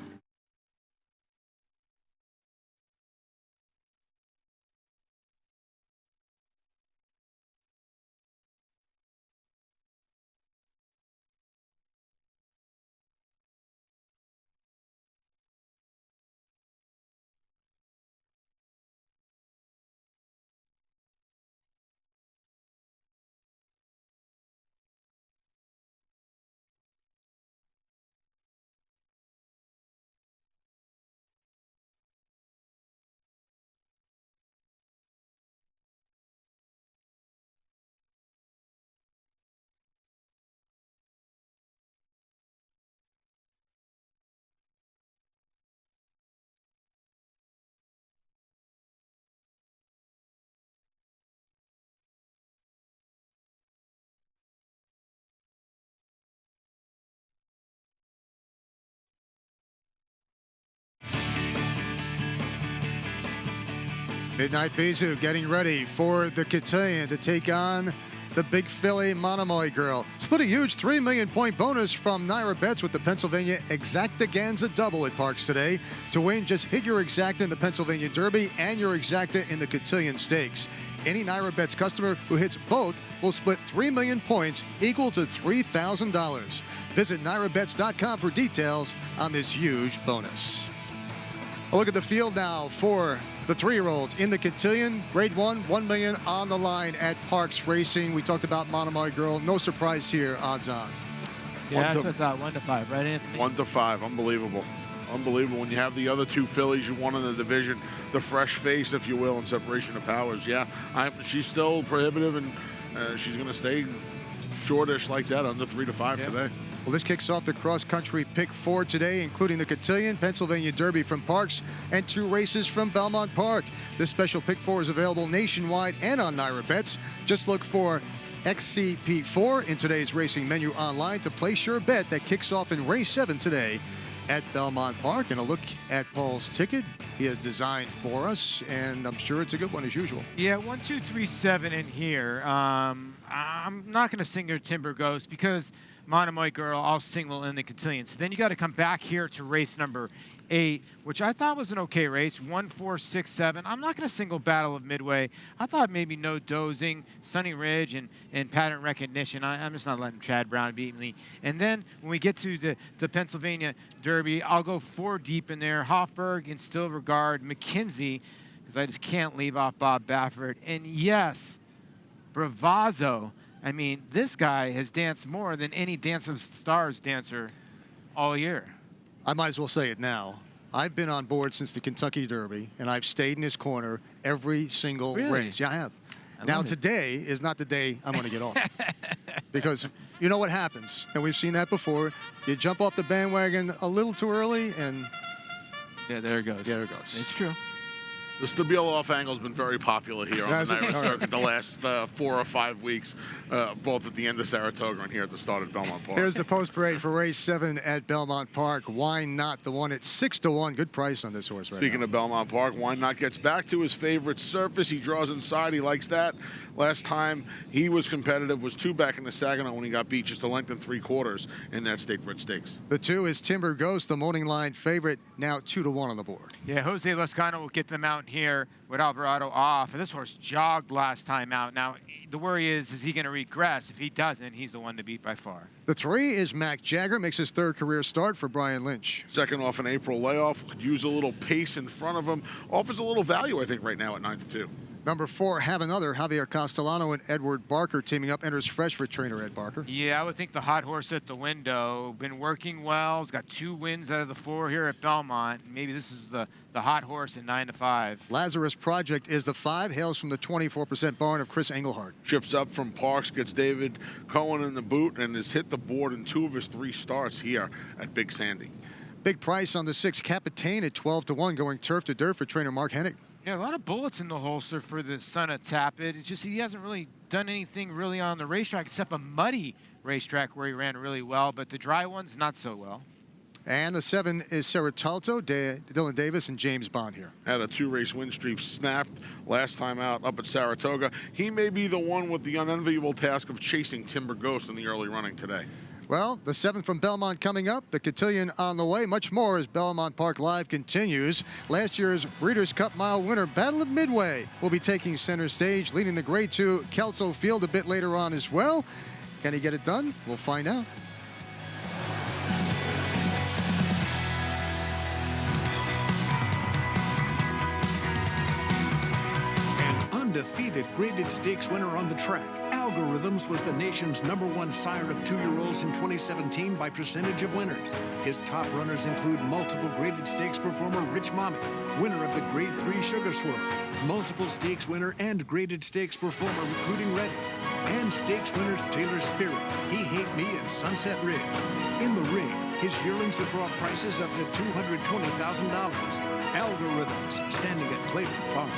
Midnight Bijou getting ready for the Cotillion to take on the big filly Monomoy Girl. Split a huge 3 million point bonus from Naira Bets with the Pennsylvania Exactaganza double at Parks today. To win, just hit your exacta in the Pennsylvania Derby and your exacta in the Cotillion Stakes. Any Naira Bets customer who hits both will split 3 million points equal to $3,000. Visit NairaBets.com for details on this huge bonus. A look at the field now for the 3-year-olds in the Cotillion. Grade 1, $1 million on the line at Parks Racing. We talked about Monomoy Girl. No surprise here, odds on. Yeah, that's what I thought. 1 to 5, right, Anthony? 1 to 5. Unbelievable. Unbelievable. When you have the other two fillies you won in the division, the fresh face, if you will, in separation of powers. Yeah, she's still prohibitive, and she's going to stay shortish like that, under 3 to 5 today. Well, this kicks off the cross-country pick 4 today, including the Cotillion, Pennsylvania Derby from Parks, and 2 races from Belmont Park. This special pick 4 is available nationwide and on Naira Bets. Just look for XCP4 in today's racing menu online to place your bet that kicks off in race 7 today at Belmont Park. And a look at Paul's ticket he has designed for us, and I'm sure it's a good one as usual. Yeah, 1, 2, 3, 7 in here. I'm not going to sing your Timber Ghost because Monomoy Girl, I'll single in the Cotillion. So then you got to come back here to race number 8, which I thought was an okay race. 1, 4, 6, 7. I'm not going to single Battle of Midway. I thought maybe No Dozing, Sunny Ridge, and Pattern Recognition. I'm just not letting Chad Brown beat me. And then when we get to the Pennsylvania Derby, I'll go 4 deep in there. Hofburg and Still Regard, McKinsey, because I just can't leave off Bob Baffert. And yes, Bravazzo. I mean, this guy has danced more than any Dance of Stars dancer all year. I might as well say it now. I've been on board since the Kentucky Derby, and I've stayed in his corner every single race. Yeah, I have. Now, today is not the day I'm going to get off. Because you know what happens, and we've seen that before. You jump off the bandwagon a little too early, and... yeah, there it goes. There it goes. It's true. The Stabilo off angle has been very popular here on the Naira circuit the last 4 or 5 weeks, both at the end of Saratoga and here at the start at Belmont Park. Here's the post parade for race 7 at Belmont Park. Why Not, the one at 6 to 1. Good price on this horse right Speaking of Belmont Park, Why Not gets back to his favorite surface. He draws inside. He likes that. Last time he was competitive was 2 back in the Saginaw when he got beat just a length and 3/4 in that State Bred Stakes. The 2 is Timber Ghost, the morning line favorite, now 2 to 1 on the board. Yeah, Jose Lascano will get them out here with Alvarado off. And this horse jogged last time out. Now, the worry is he going to regress? If he doesn't, he's the one to beat by far. The 3 is Mac Jagger, makes his 3rd career start for Brian Lynch. Second off an April layoff, could use a little pace in front of him. Offers a little value, I think, right now at 9 to 2. Number 4, Have Another, Javier Castellano and Edward Barker teaming up, enters fresh for trainer Ed Barker. Yeah, I would think the hot horse at the window. Been working well. He's got 2 wins out of the 4 here at Belmont. Maybe this is the hot horse at 9 to 5. Lazarus Project is the 5, hails from the 24% barn of Chris Englehart. Chips up from Parks, gets David Cohen in the boot, and has hit the board in 2 of his 3 starts here at Big Sandy. Big price on the 6, Capitaine at 12 to 1, going turf to dirt for trainer Mark Hennig. Yeah, a lot of bullets in the holster for the son of Tappet. It's just he hasn't really done anything really on the racetrack except a muddy racetrack where he ran really well, but the dry ones, not so well. And the 7 is Serratalto, Dylan Davis, and James Bond here. Had a 2-race win streak snapped last time out up at Saratoga. He may be the one with the unenviable task of chasing Timber Ghost in the early running today. Well, the 7 from Belmont coming up, the Cotillion on the way. Much more as Belmont Park Live continues. Last year's Breeders' Cup Mile winner, Battle of Midway, will be taking center stage, leading the Grade 2 Kelso field a bit later on as well. Can he get it done? We'll find out. Undefeated graded stakes winner on the track. Algorithms was the nation's #1 sire of 2-year-olds in 2017 by percentage of winners. His top runners include multiple graded stakes performer Rich Mommy, winner of the Grade 3 Sugar Swirl, multiple stakes winner and graded stakes performer Recruiting Ready, and stakes winners Taylor Spirit, He Hate Me, and Sunset Ridge. In the ring, his yearlings have brought prices up to $220,000. Algorithms, standing at Clayton Farm.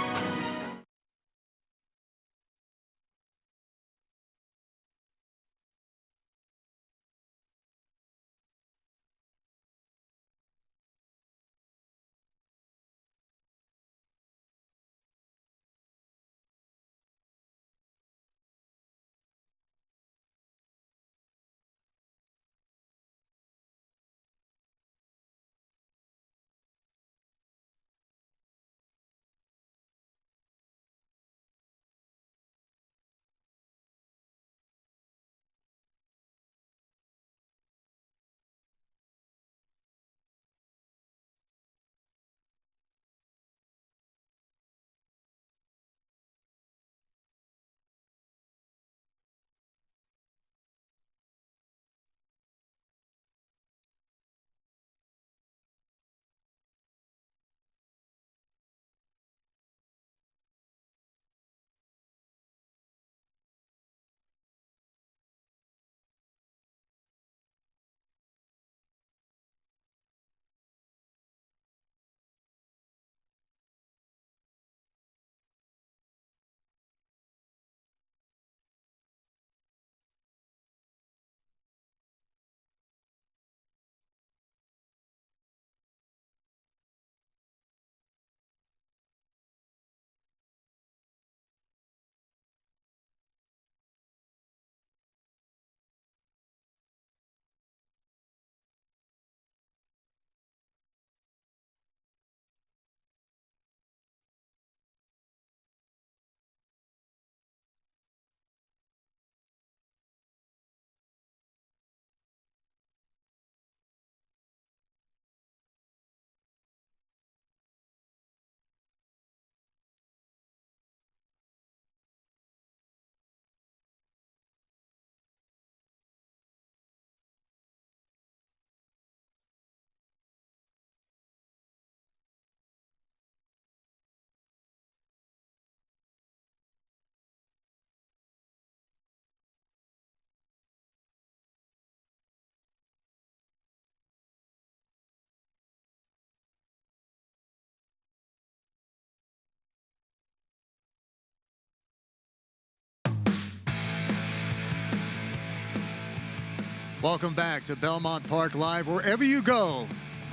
Welcome back to Belmont Park Live. Wherever you go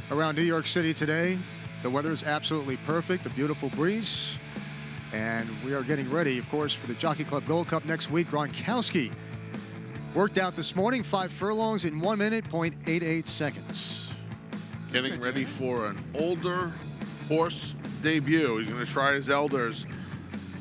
around New York City today, the weather is absolutely perfect, a beautiful breeze. And we are getting ready, of course, for the Jockey Club Gold Cup next week. Gronkowski worked out this morning, 5 furlongs in 1 minute, 0.88 seconds. Getting ready for an older horse debut. He's going to try his elders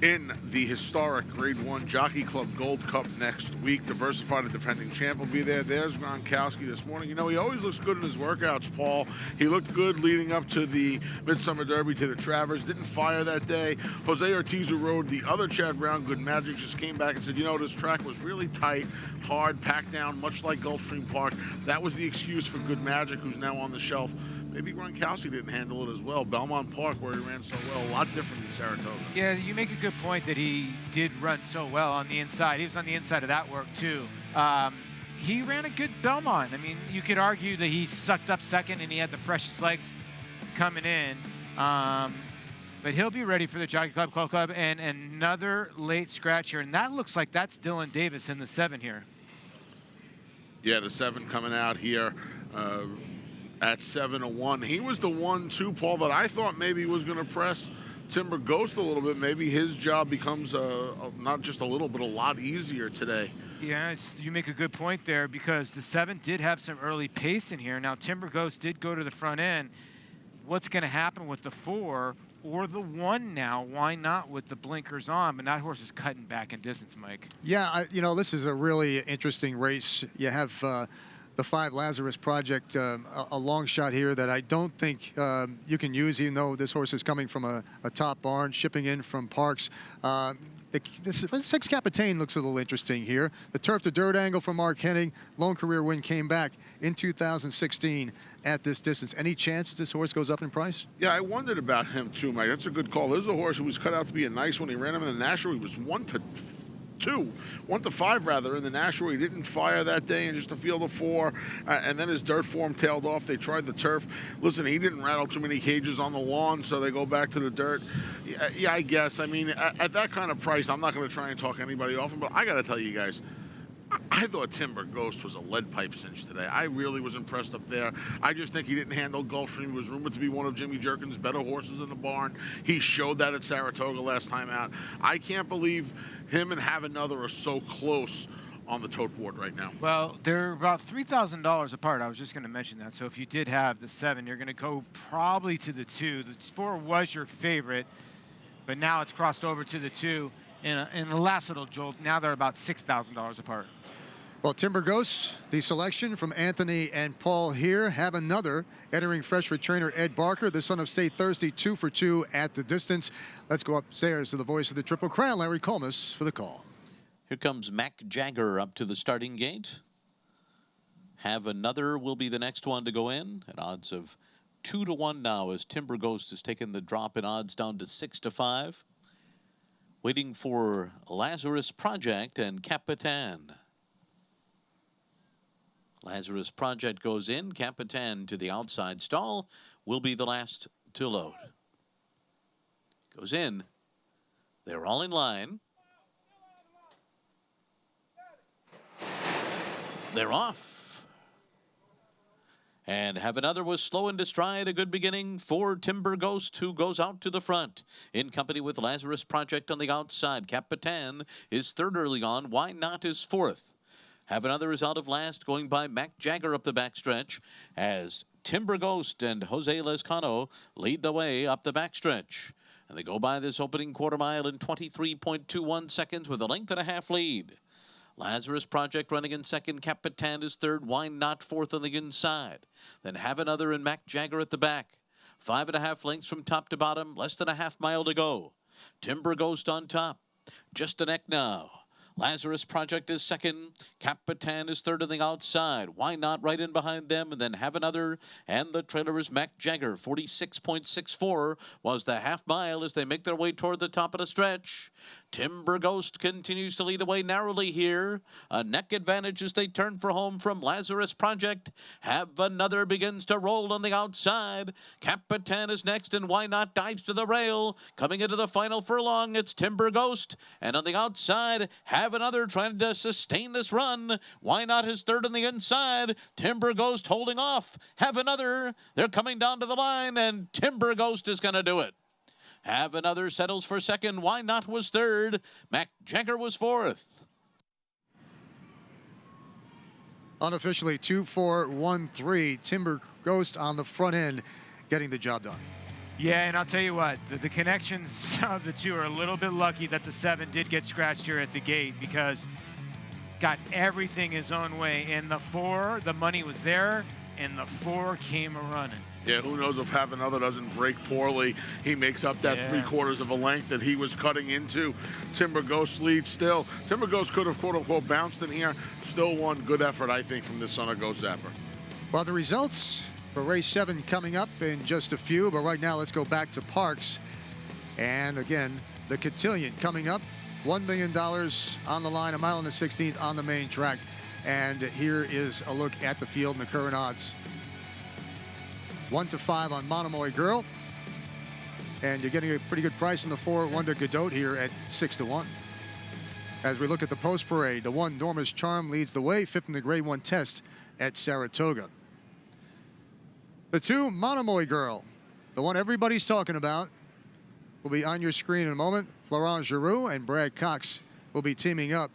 in the historic Grade 1 Jockey Club Gold Cup next week. Diversified, the defending champ, will be there. There's Gronkowski this morning. You know, he always looks good in his workouts, Paul. He looked good leading up to the Midsummer Derby, to the Travers. Didn't fire that day. Jose Ortiz, who rode the other Chad Brown, Good Magic, just came back and said, you know, this track was really tight, hard, packed down, much like Gulfstream Park. That was the excuse for Good Magic, who's now on the shelf. Maybe Gronkowski didn't handle it as well. Belmont Park, where he ran so well, a lot different than Saratoga. Yeah, you make a good point that he did run so well on the inside. He was on the inside of that work, too. He ran a good Belmont. I mean, you could argue that he sucked up second and he had the freshest legs coming in. But he'll be ready for the Jockey Club Gold Club. And another late scratch here. And that looks like that's Dylan Davis in the 7 here. Yeah, the 7 coming out here. At 7-1. He was the 1-2, Paul, that I thought maybe was going to press Timber Ghost a little bit. Maybe his job becomes not just a little, but a lot easier today. Yeah, you make a good point there, because the 7 did have some early pace in here. Now, Timber Ghost did go to the front end. What's going to happen with the 4 or the 1 now? Why not with the blinkers on? But that horse is cutting back in distance, Mike. Yeah, you know, this is a really interesting race. You have the 5 Lazarus Project, a long shot here that I don't think you can use, even though this horse is coming from a top barn, shipping in from Parks. This 6 Capitaine looks a little interesting here. The turf to dirt angle from Mark Hennig. Lone career win came back in 2016 at this distance. Any chance this horse goes up in price? Yeah, I wondered about him too, Mike. That's a good call. This is a horse who was cut out to be a nice one. He ran him in the National. He was 1-5 rather in the National. He didn't fire that day, and just to field of 4, and then his dirt form tailed off. They tried the turf. Listen, he didn't rattle too many cages on the lawn, so they go back to the dirt. Yeah, I guess. I mean, at that kind of price, I'm not going to try and talk anybody off him, but I got to tell you guys, I thought Timber Ghost was a lead pipe cinch today. I really was impressed up there. I just think he didn't handle Gulfstream. He was rumored to be one of Jimmy Jerkin's better horses in the barn. He showed that at Saratoga last time out. I can't believe him and Have Another are so close on the tote board right now. Well, they're about $3,000 apart. I was just going to mention that. So if you did have the 7, you're going to go probably to the 2. The 4 was your favorite, but now it's crossed over to the 2. In the last little jolt, now they're about $6,000 apart. Well, Timber Ghost, the selection from Anthony and Paul here. Have Another entering fresh for trainer Ed Barker, the son of State Thursday, 2 for 2 at the distance. Let's go upstairs to the voice of the Triple Crown, Larry Colmus, for the call. Here comes Mac Jagger up to the starting gate. Have Another will be the next one to go in. At odds of 2-1 now, as Timber Ghost has taken the drop in odds down to 6-5. Waiting for Lazarus Project and Capitan. Lazarus Project goes in. Capitan to the outside stall will be the last to load. Goes in. They're all in line. They're off. And Have Another was slow into stride. A good beginning for Timber Ghost, who goes out to the front in company with Lazarus Project on the outside. Capitan is 3rd early on. Why Not is 4th. Have Another is out of last, going by Mac Jagger up the backstretch, as Timber Ghost and Jose Lescano lead the way up the backstretch. And they go by this opening quarter mile in 23.21 seconds with a 1.5 lead. Lazarus Project running in 2nd. Capitan is 3rd. Why Not 4th on the inside. Then Have Another and Mac Jagger at the back. 5.5 lengths from top to bottom. Less than a half mile to go. Timber Ghost on top. Just a neck now. Lazarus Project is 2nd. Capitan is 3rd on the outside. Why Not right in behind them, and then Have Another. And the trailer is Mac Jagger. 46.64 was the half mile as they make their way toward the top of the stretch. Timber Ghost continues to lead the way narrowly here. A neck advantage as they turn for home from Lazarus Project. Have Another begins to roll on the outside. Capitan is next, and Why Not dives to the rail. Coming into the final furlong, it's Timber Ghost. And on the outside, Have Have Another trying to sustain this run. Why Not his third on the inside. Timber Ghost holding off. Have Another. They're coming down to the line, and Timber Ghost is going to do it. Have Another settles for second. Why Not was third. Mac Jagger was fourth. Unofficially 2-4-1-3. Timber Ghost on the front end, getting the job done. Yeah, and I'll tell you what, the connections of the two are a little bit lucky that the 7 did get scratched here at the gate, because got everything his own way. In the 4, the money was there, and the 4 came a-running. Yeah, who knows if Have Another doesn't break poorly. He makes up that 3/4 of a length that he was cutting into. Timber Ghost leads still. Timber Ghost could have, quote-unquote, bounced in here. Still one good effort, I think, from this Son of Ghost effort. Well, the results for race 7 coming up in just a few, but right now let's go back to Parks. And again, the Cotillion coming up. $1 million on the line, 1 mile and a 16th on the main track. And here is a look at the field and the current odds. 1-5 on Monomoy Girl. And you're getting a pretty good price in the 4, Wonder Godot here at 6-1. As we look at the post parade, the 1 Norma's Charm leads the way, 5th in the Grade 1 test at Saratoga. The 2 Monomoy Girl, the one everybody's talking about, will be on your screen in a moment. Florent Giroux and Brad Cox will be teaming up.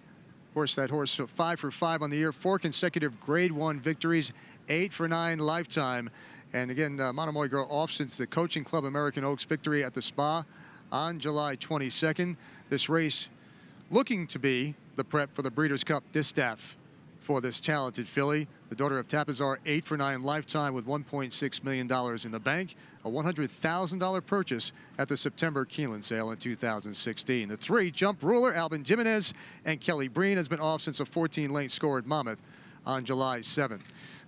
Of course, that horse 5 for 5 on the year, 4 consecutive Grade 1 victories, 8 for 9 lifetime. And again, Monomoy Girl off since the Coaching Club American Oaks victory at the Spa on July 22nd. This race looking to be the prep for the Breeders' Cup Distaff for this talented filly. The daughter of Tapizar, 8 for 9 lifetime with $1.6 million in the bank. A $100,000 purchase at the September Keeneland sale in 2016. The 3 Jump Ruler, Alvin Jimenez and Kelly Breen, has been off since a 14-lane score at Monmouth on July 7th.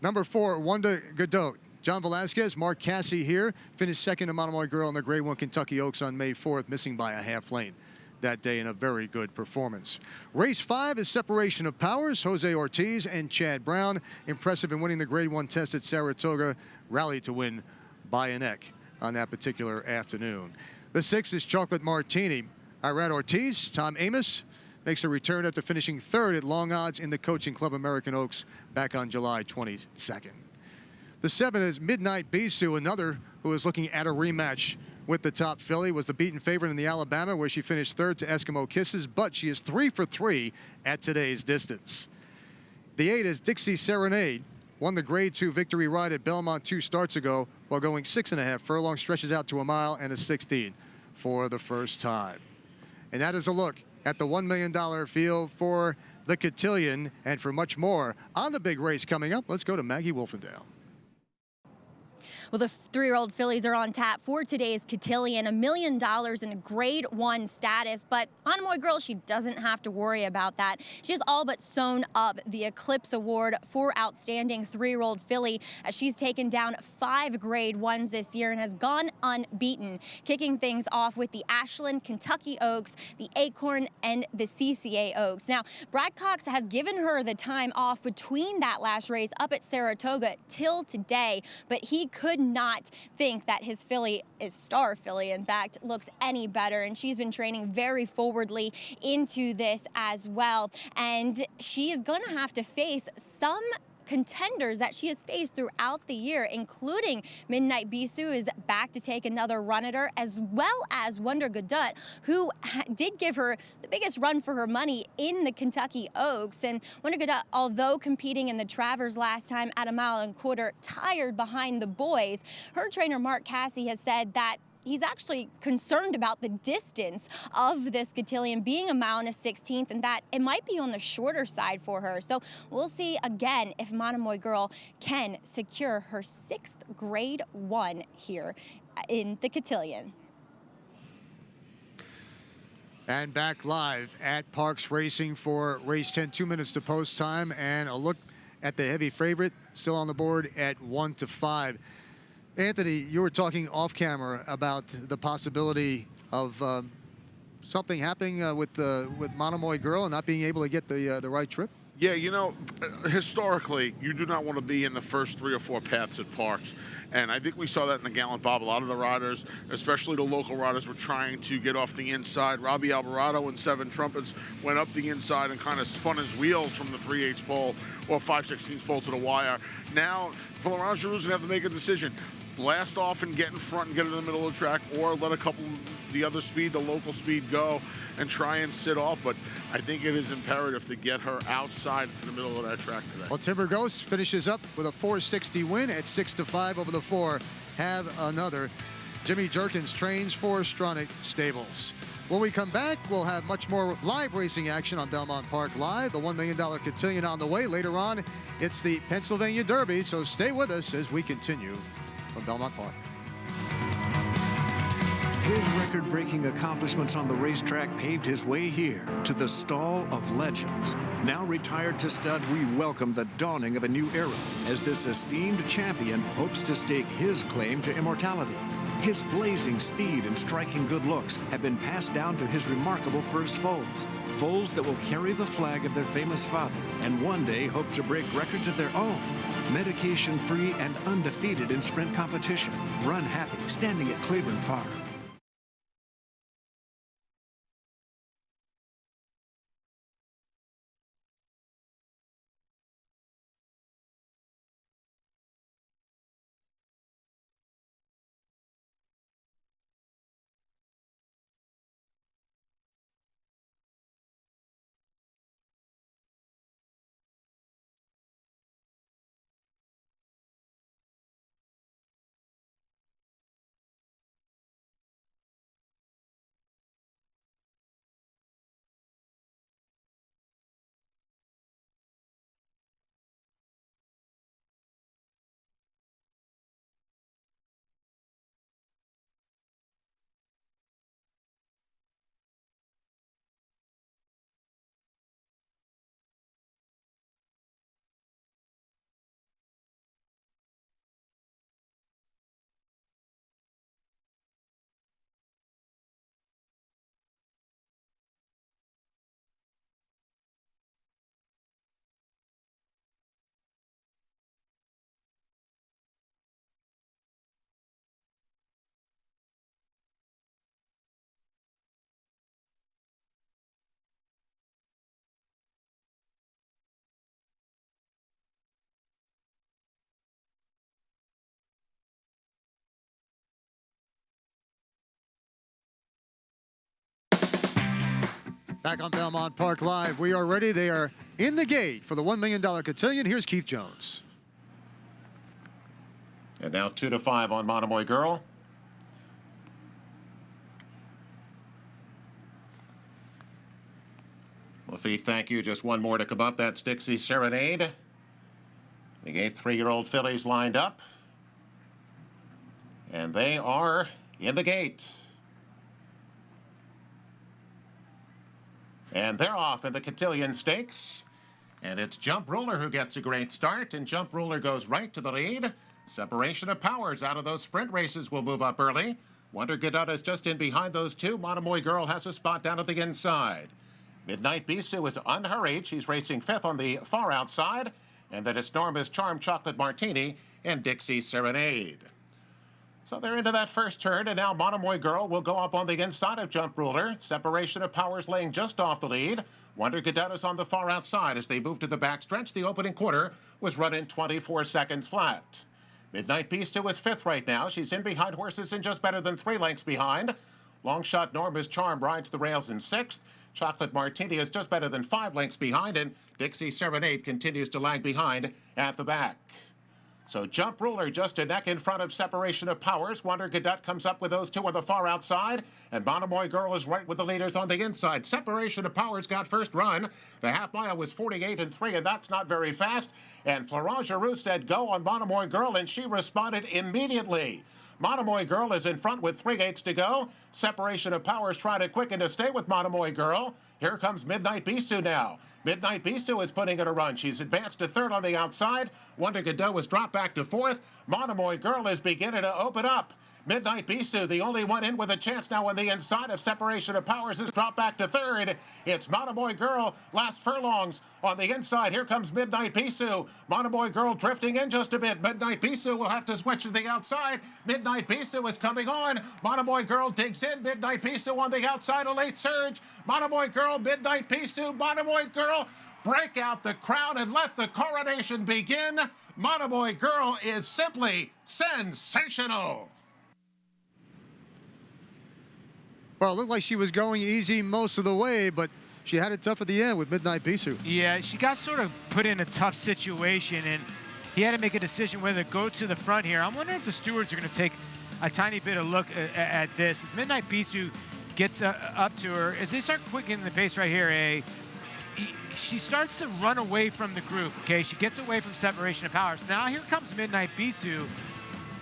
Number 4, Wonder Godot. John Velasquez, Mark Cassey here, finished second to Monomoy Girl in the Grade 1 Kentucky Oaks on May 4th, missing by a half lane that day in a very good performance. Race 5 is Separation of Powers. Jose Ortiz and Chad Brown, impressive in winning the Grade 1 test at Saratoga, rallied to win by a neck on that particular afternoon. The 6 is Chocolate Martini. Irad Ortiz, Tom Amos, makes a return after finishing 3rd at long odds in the Coaching Club American Oaks back on July 22nd. The 7 is Midnight Bisou, another who is looking at a rematch with the top filly, was the beaten favorite in the Alabama, where she finished 3rd to Eskimo Kisses, but she is 3 for 3 at today's distance. The 8 is Dixie Serenade, won the Grade 2 victory ride at Belmont 2 starts ago while going 6.5 furlongs, stretches out to 1 mile and a 16 for the first time. And that is a look at the $1 million field for the Cotillion, and for much more on the big race coming up, let's go to Maggie Wolfendale. Well, the 3-year-old fillies are on tap for today's Cotillion, $1 million in Grade 1 status. But Monomoy Girl, she doesn't have to worry about that. She has all but sewn up the Eclipse Award for Outstanding 3-year-old filly, as she's taken down 5 Grade 1s this year and has gone unbeaten, kicking things off with the Ashland, Kentucky Oaks, the Acorn, and the CCA Oaks. Now, Brad Cox has given her the time off between that last race up at Saratoga till today, but he could not think that his filly, his star filly, in fact, looks any better. And she's been training very forwardly into this as well. And she is going to have to face some contenders that she has faced throughout the year, including Midnight Bisou is back to take another run at her, as well as Wonder Godot, who did give her the biggest run for her money in the Kentucky Oaks. And Wonder Godot, although competing in the Travers last time at 1.25 miles, tired behind the boys, her trainer Mark Cassey has said that he's actually concerned about the distance of this Cotillion being 1 mile and a 16th, and that it might be on the shorter side for her. So we'll see again if Monomoy Girl can secure her 6th Grade 1 here in the Cotillion. And back live at Parks Racing for race 10, 2 minutes to post time, and a look at the heavy favorite, still on the board at 1-5. Anthony, you were talking off camera about the possibility of something happening with Monomoy Girl and not being able to get the right trip. Yeah, you know, historically, you do not want to be in the first 3 or 4 paths at Parks. And I think we saw that in the Gallant Bob. A lot of the riders, especially the local riders, were trying to get off the inside. Robbie Alvarado and 7 Trumpets went up the inside and kind of spun his wheels from the 3/8 pole or 5/16 pole to the wire. Now, Florent Giroux's going to have to make a decision. Blast off and get in front and get in the middle of the track, or let a couple, the other speed, the local speed, go and try and sit off. But I think it is imperative to get her outside into the middle of that track today. Well, Timber Ghost finishes up with a 460 win at 6-5 over the 4. Have another. Jimmy Jerkins trains for Stronach Stables. When we come back, we'll have much more live racing action on Belmont Park Live. The $1 million Cotillion on the way. Later on, it's the Pennsylvania Derby, so stay with us as we continue from Belmont Park. His record-breaking accomplishments on the racetrack paved his way here to the Stall of Legends. Now retired to stud, we welcome the dawning of a new era as this esteemed champion hopes to stake his claim to immortality. His blazing speed and striking good looks have been passed down to his remarkable first foals. Foals that will carry the flag of their famous father and one day hope to break records of their own. Medication-free and undefeated in sprint competition. Run happy, standing at Claiborne Farm. Back on Belmont Park Live, we are ready. They are in the gate for the $1 million Cotillion. Here's Keith Jones. And now 2-5 on Monomoy Girl. Lafitte, thank you. Just one more to come up. That's Dixie Serenade. The gate 3-year-old fillies lined up. And they are in the gate. And they're off in the Cotillion Stakes. And it's Jump Ruler who gets a great start. And Jump Ruler goes right to the lead. Separation of powers out of those sprint races will move up early. Wonder Godot is just in behind those two. Monomoy Girl has a spot down at the inside. Midnight Bisou is unhurried. She's racing 5th on the far outside. And then it's Norma's Charm Chocolate Martini and Dixie Serenade. So they're into that first turn, and now Monomoy Girl will go up on the inside of Jump Ruler. Separation of powers laying just off the lead. Wonder Godot is on the far outside as they move to the backstretch. The opening quarter was run in 24 seconds flat. Midnight Bisou is 5th right now. She's in behind horses and just better than 3 lengths behind. Long shot Norma's Charm rides the rails in 6th. Chocolate Martini is just better than 5 lengths behind, and Dixie Serenade continues to lag behind at the back. So Jump Ruler just a neck in front of Separation of Powers. Wonder Godot comes up with those two on the far outside. And Monomoy Girl is right with the leaders on the inside. Separation of Powers got first run. The half mile was 48-3, and that's not very fast. And Florent Giroux said go on Monomoy Girl, and she responded immediately. Monomoy Girl is in front with 3/8 to go. Separation of Powers trying to quicken to stay with Monomoy Girl. Here comes Midnight Bisou now. Midnight Bisou is putting in a run. She's advanced to 3rd on the outside. Wonder Godot was dropped back to 4th. Monomoy Girl is beginning to open up. Midnight Bisu, the only one in with a chance now on the inside of Separation of Powers, is dropped back to third. It's Monomoy Girl, last furlongs on the inside. Here comes Midnight Bisu. Monomoy Girl drifting in just a bit. Midnight Bisu will have to switch to the outside. Midnight Bisu is coming on. Monomoy Girl digs in. Midnight Bisu on the outside, a late surge. Monomoy Girl, Midnight Bisu, Monomoy Girl. Break out the crowd and let the coronation begin. Monomoy Girl is simply sensational. Well, it looked like she was going easy most of the way, but she had it tough at the end with Midnight Bisu. Yeah, she got sort of put in a tough situation, and he had to make a decision whether to go to the front here. I'm wondering if the stewards are going to take a tiny bit of look at this. As Midnight Bisu gets up to her, as they start quickening the pace right here, she starts to run away from the group, okay? She gets away from Separation of Powers. Now here comes Midnight Bisu.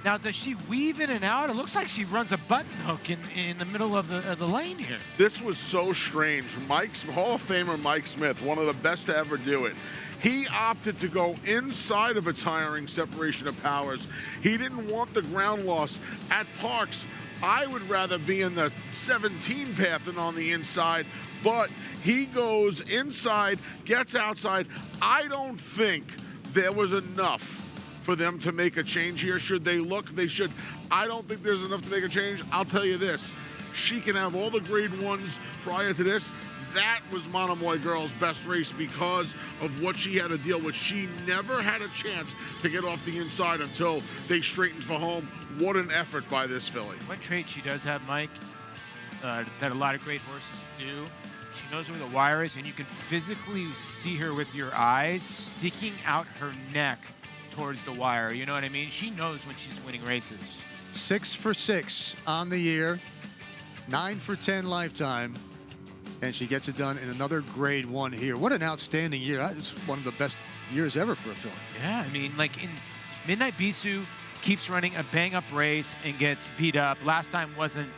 Now, does she weave in and out? It looks like she runs a button hook in the middle of the lane here. This was so strange. Hall of Famer Mike Smith, one of the best to ever do it. He opted to go inside of a tiring Separation of Powers. He didn't want the ground loss. At Parks, I would rather be in the 17 path than on the inside, but he goes inside, gets outside. I don't think there was enough for them to make a change here. Should they look? They should. I don't think there's enough to make a change. I'll tell you this. She can have all the grade ones prior to this. That was Monomoy Girl's best race because of what she had to deal with. She never had a chance to get off the inside until they straightened for home. What an effort by this filly. One trait she does have, Mike, that a lot of great horses do, she knows where the wire is, and you can physically see her with your eyes sticking out her neck towards the wire. You know what I mean? She knows when she's winning races. 6 for 6 on the year, 9 for 10 lifetime, and she gets it done in another grade 1 here. What an outstanding year. That's one of the best years ever for a filly. Yeah, I mean, like in Midnight Bisu keeps running a bang-up race and gets beat up. Last time wasn't,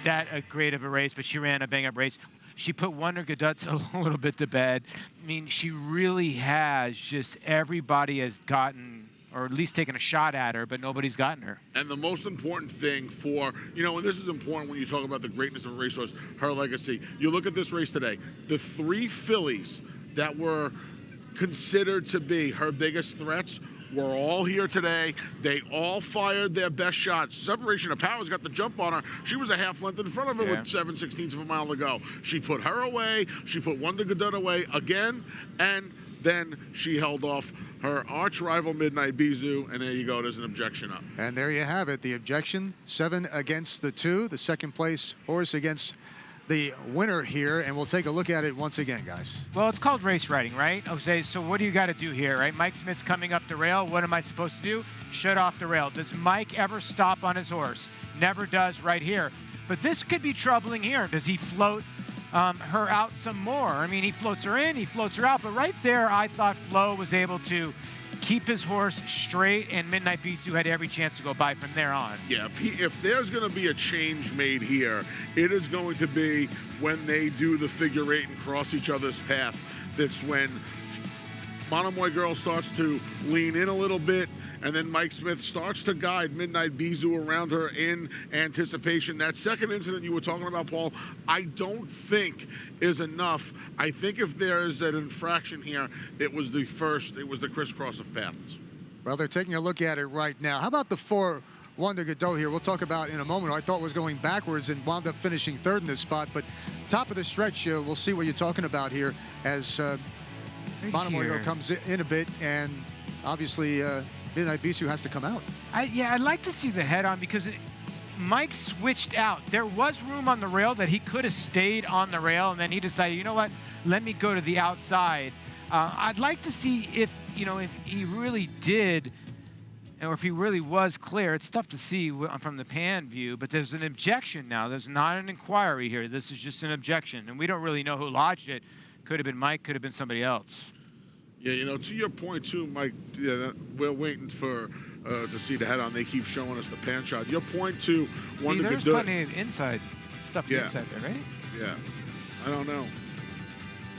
that great of a race, but she ran a bang-up race. She put Wonder Gadut's a little bit to bed. I mean, she really has just everybody has gotten, or at least taken a shot at her, but nobody's gotten her. And the most important thing for, and this is important when you talk about the greatness of a racehorse, her legacy. You look at this race today, the 3 fillies that were considered to be her biggest threats were all here today. They all fired their best shots. Separation of Powers got the jump on her. She was a half length in front of her with 7/16 of a mile to go. She put her away. She put Wonder Gadut away again. And then she held off her arch rival Midnight Bisu. And there you go. There's an objection up. And there you have it. The objection, 7 against the 2. The second place horse against the winner here, and we'll take a look at it once again, guys. Well, it's called race riding, right? Jose, so what do you got to do here, right? Mike Smith's coming up the rail. What am I supposed to do? Shut off the rail. Does Mike ever stop on his horse? Never does right here. But this could be troubling here. Does he float her out some more? I mean, he floats her in, he floats her out, but right there, I thought Flo was able to keep his horse straight, and Midnight Bisu had every chance to go by from there on. Yeah, if there's going to be a change made here, it is going to be when they do the figure 8 and cross each other's path. That's when Monomoy Girl starts to lean in a little bit, and then Mike Smith starts to guide Midnight Bisu around her in anticipation. That second incident you were talking about, Paul, I don't think is enough. I think if there is an infraction here, it was the crisscross of paths. Well, they're taking a look at it right now. How about the 4 Wonder Gadot here? We'll talk about in a moment. I thought was going backwards and wound up finishing 3rd in this spot, but top of the stretch, we'll see what you're talking about here as Monomoy Girl comes in a bit, and obviously Midnight Bisu has to come out. I'd like to see the head-on because Mike switched out. There was room on the rail that he could have stayed on the rail, and then he decided, you know what, let me go to the outside. I'd like to see if he really did, or if he really was clear. It's tough to see from the pan view, but there's an objection now. There's not an inquiry here. This is just an objection, and we don't really know who lodged it. Could have been Mike, could have been somebody else. Yeah, to your point too, Mike, we're waiting for to see the head-on. They keep showing us the pan shot. Your point to Wonder Gadut. There's plenty of inside stuff inside there, right? Yeah. I don't know.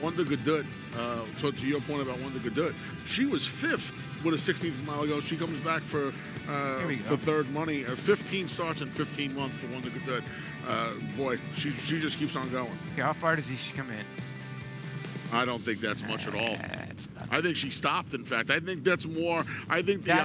Wonder Gadut to your point about Wonder Gadut, she was 5th with a 16th of a mile ago. She comes back for third money. 15 starts in 15 months for Wonder Gadut. Boy, she just keeps on going. Okay, how far does she come in? I don't think that's much at all. I think she stopped, in fact. I think that's more. I think the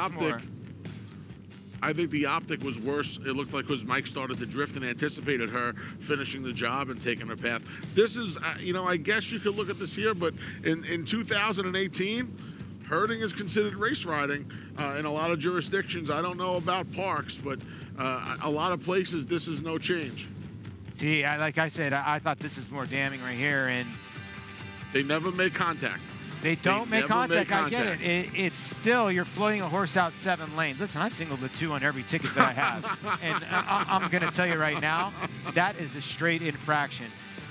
optic was worse. It looked like because Mike started to drift and anticipated her finishing the job and taking her path. This is, I guess you could look at this here, but in 2018, herding is considered race riding in a lot of jurisdictions. I don't know about parks, but a lot of places, this is no change. See, like I said, I thought this is more damning right here, and they never make contact. They don't make contact. I get it. It's still, you're floating a horse out 7 lanes. Listen, I singled the 2 on every ticket that I have. And I'm going to tell you right now, that is a straight infraction.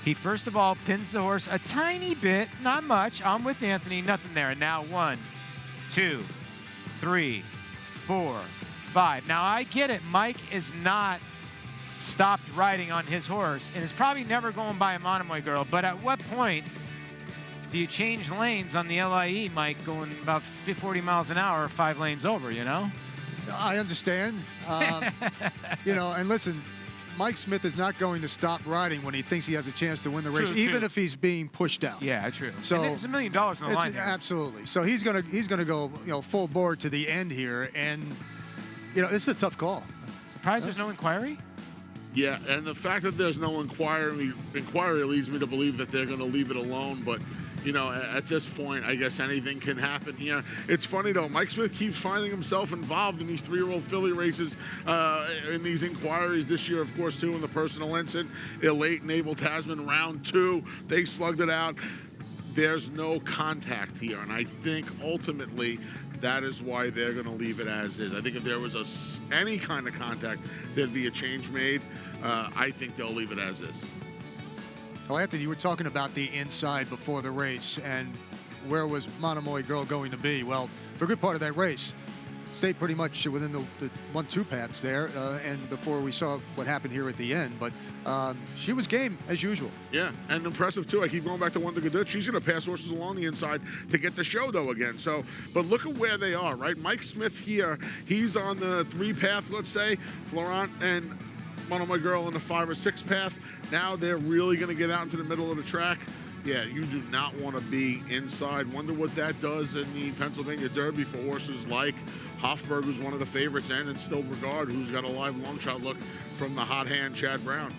He, first of all, pins the horse a tiny bit, not much. I'm with Anthony, nothing there. And now 1, 2, 3, 4, 5. Now, I get it. Mike is not stopped riding on his horse and is probably never going by a Monomoy Girl. But at what point do you change lanes on the LIE, Mike, going about 40 miles an hour, 5 lanes over, you know? I understand. And listen, Mike Smith is not going to stop riding when he thinks he has a chance to win the race, even if he's being pushed out. Yeah, true. So and there's $1 million on the line there. Absolutely. So he's gonna go full board to the end here, and this is a tough call. Surprised there's no inquiry? Yeah, and the fact that there's no inquiry leads me to believe that they're going to leave it alone, but at this point, I guess anything can happen here. It's funny, though. Mike Smith keeps finding himself involved in these 3-year-old filly races, in these inquiries this year, of course, too, in the personal ensign. Elate and Abel Tasman, round 2. They slugged it out. There's no contact here, and I think ultimately that is why they're going to leave it as is. I think if there was any kind of contact, there'd be a change made. I think they'll leave it as is. Well, Anthony, you were talking about the inside before the race, and where was Monomoy Girl going to be? Well, for a good part of that race, stayed pretty much within the 1-2 paths there, and before we saw what happened here at the end. But she was game, as usual. Yeah, and impressive, too. I keep going back to Wonder Gadut. She's going to pass horses along the inside to get the show, though, again. So, but look at where they are, right? Mike Smith here, he's on the 3 path, let's say. Florent and Monomoy Girl in the 5 or 6 path. Now they're really going to get out into the middle of the track. Yeah, you do not want to be inside. Wonder what that does in the Pennsylvania Derby for horses like Hofberg, who's one of the favorites, and in Still Regard, who's got a live long shot look from the hot hand Chad Brown.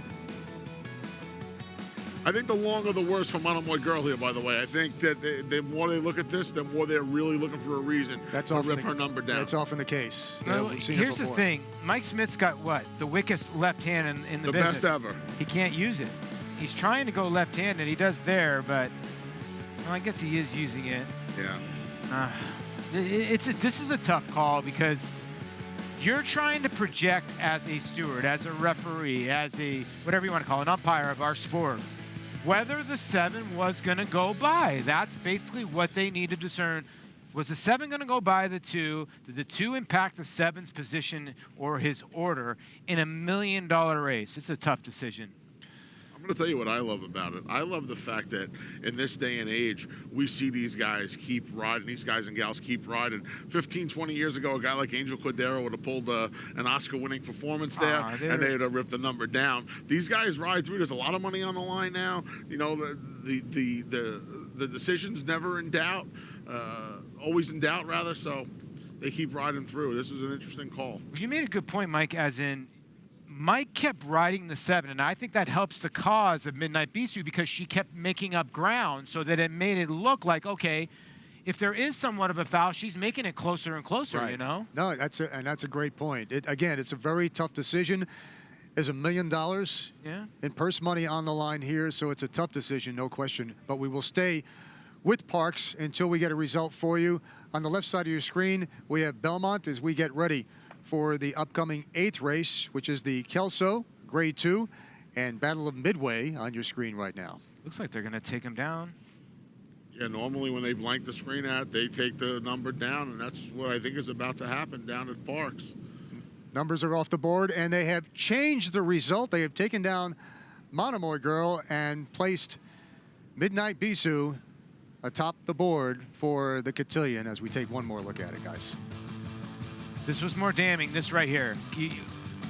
I think the longer the worse for Monomoy Girl here, by the way. I think that the more they look at this, the more they're really looking for a reason to rip her number down. That's often the case. Here's the thing. Mike Smith's got what? The weakest left hand in the business. The best ever. He can't use it. He's trying to go left-handed. He does there, but I guess he is using it. Yeah. This is a tough call because you're trying to project as a steward, as a referee, as a whatever you want to call it, an umpire of our sport, whether the 7 was going to go by. That's basically what they need to discern. Was the 7 going to go by the 2? Did the 2 impact the 7's position or his order in $1 million race? It's a tough decision. I'm going to tell you what I love about it. I love the fact that in this day and age, we see these guys keep riding, these guys and gals keep riding. 15, 20 years ago, a guy like Angel Cordero would have pulled an Oscar-winning performance there, and they'd have ripped the number down. These guys ride through. There's a lot of money on the line now. The decision's never in doubt, always in doubt, rather, so they keep riding through. This is an interesting call. You made a good point, Mike, as in Mike kept riding the 7, and I think that helps the cause of Midnight Bisou because she kept making up ground so that it made it look like, okay, if there is somewhat of a foul, she's making it closer and closer, right. No, that's a great point. Again, it's a very tough decision. There's $1 million in purse money on the line here, so it's a tough decision, no question. But we will stay with Parks until we get a result for you. On the left side of your screen, we have Belmont as we get ready for the upcoming 8th race, which is the Kelso Grade 2 and Battle of Midway on your screen right now. Looks like they're going to take him down. Yeah, normally when they blank the screen out, they take the number down, and that's what I think is about to happen down at Parks. Numbers are off the board, and they have changed the result. They have taken down Monomoy Girl and placed Midnight Bisou atop the board for the Cotillion as we take one more look at it, guys. This was more damning, this right here.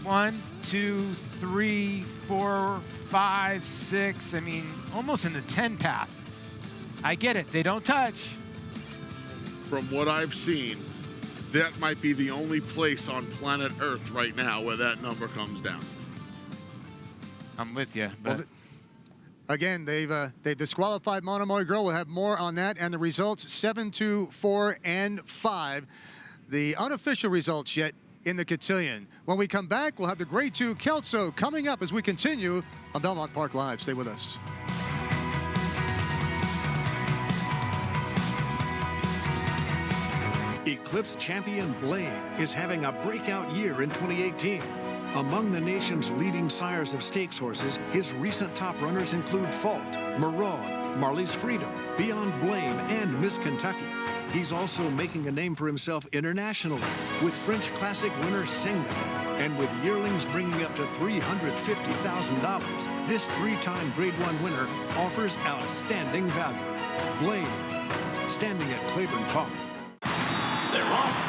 1, 2, 3, 4, 5, 6. I mean, almost in the 10 path. I get it, they don't touch. From what I've seen, that might be the only place on planet Earth right now where that number comes down. I'm with you, but... Well, again, they've disqualified Monomoy Girl. We'll have more on that and the results, 7, 2, 4, and 5. The unofficial results yet in the Cotillion. When we come back, we'll have the Grade 2 Kelso coming up as we continue on Belmont Park Live. Stay with us. Eclipse champion Blade is having a breakout year in 2018. Among the nation's leading sires of stakes horses, his recent top runners include Fault, Maraud, Marley's Freedom, Beyond Blame, and Miss Kentucky. He's also making a name for himself internationally with French Classic winner Singh. And with yearlings bringing up to $350,000, this three-time Grade 1 winner offers outstanding value. Blade, standing at Claiborne Farm. They're off.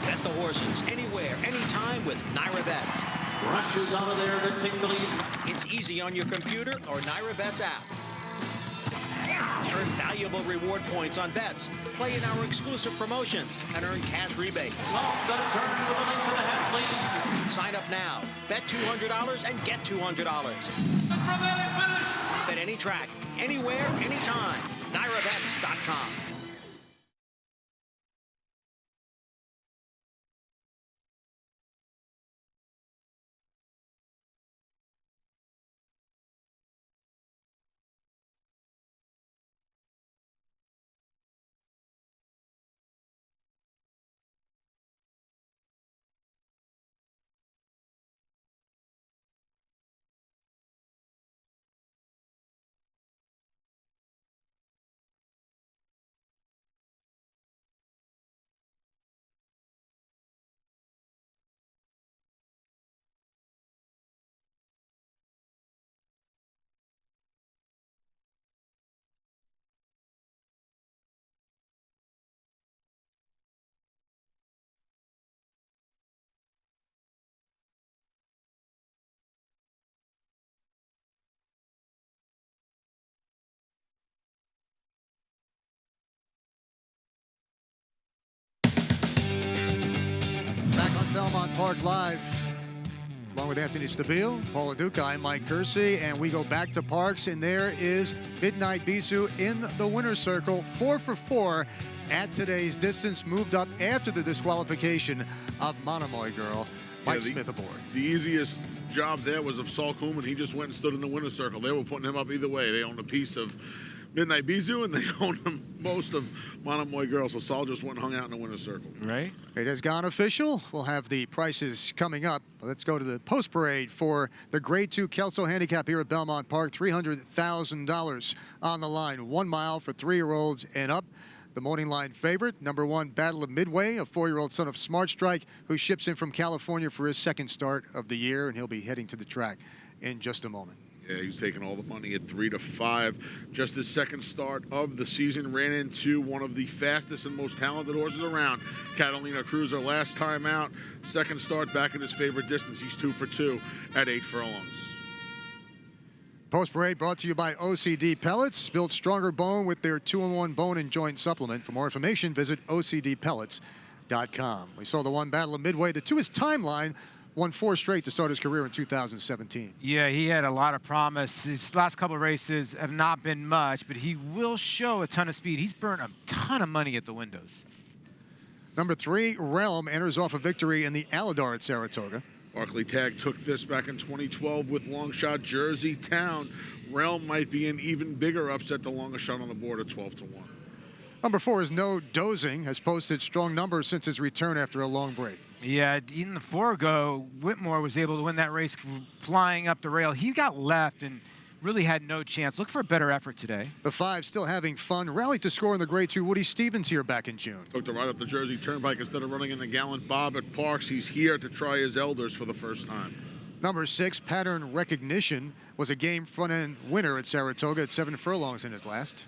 Bet the horses anywhere, anytime with Naira Bets. Rushes out of there to take the lead. It's easy on your computer or Naira Bets app. Earn valuable reward points on bets. Play in our exclusive promotions and earn cash rebates. Off the turn with a link to the half lead. Sign up now. Bet $200 and get $200. Bet any track, anywhere, anytime. NairaBets.com. Belmont Park Live, along with Anthony Stabile, Paula Duca, I'm Mike Kersey, and we go back to Parks, and there is Midnight Bisou in the winner's circle, 4 for 4 at today's distance, moved up after the disqualification of Monomoy Girl. Mike Smith aboard. The easiest job there was of Saul Kuhlman. He just went and stood in the winner's circle. They were putting him up either way. They owned a piece of Midnight Bisou, and they owned most of Monomoy Girl, so Saul just went and hung out in the winner's circle. Right. It has gone official. We'll have the prices coming up. Let's go to the post parade for the Grade 2 Kelso handicap here at Belmont Park. $300,000 on the line. 1 mile for 3-year-olds and up. The morning line favorite, number 1, Battle of Midway, a 4-year-old son of Smart Strike, who ships in from California for his second start of the year, and he'll be heading to the track in just a moment. Yeah, he's taking all the money at 3 to 5. Just his second start of the season, ran into one of the fastest and most talented horses around, Catalina Cruiser, last time out. Second start back at his favorite distance. He's 2 for 2 at 8 furlongs. Post parade brought to you by OCD Pellets. Build stronger bone with their 2-in-1 bone and joint supplement. For more information, visit OCDpellets.com. We saw the 1 Battle of Midway. The 2 is Timeline. Won 4 straight to start his career in 2017. Yeah, he had a lot of promise. His last couple of races have not been much, but he will show a ton of speed. He's burned a ton of money at the windows. Number 3, Realm, enters off a victory in the Aladar at Saratoga. Barclay Tagg took this back in 2012 with long shot Jersey Town. Realm might be an even bigger upset, the longest shot on the board at 12 to 1. Number 4 is No Dozing, has posted strong numbers since his return after a long break. Yeah, in the four-go, Whitmore was able to win that race flying up the rail. He got left and really had no chance. Look for a better effort today. The 5 still having fun. Rallied to score in the Grade 2 Woody Stevens here back in June. Took the ride up the Jersey Turnpike instead of running in the Gallant Bob at Parks. He's here to try his elders for the first time. Number 6, Pattern Recognition, was a game front-end winner at Saratoga at 7 furlongs in his last.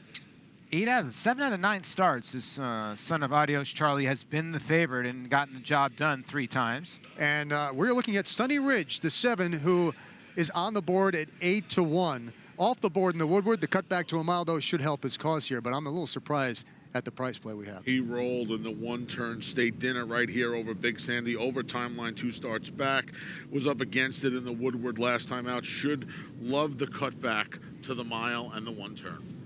7 out of 9 starts, this son of Adios Charlie has been the favorite and gotten the job done 3 times. And we're looking at Sunny Ridge, the 7, who is on the board at 8-1. Off the board in the Woodward, the cutback to a mile, though, should help his cause here, but I'm a little surprised at the price play we have. He rolled in the one-turn state dinner right here over Big Sandy. Overtime line 2 starts back. Was up against it in the Woodward last time out. Should love the cutback to the mile and the 1-turn.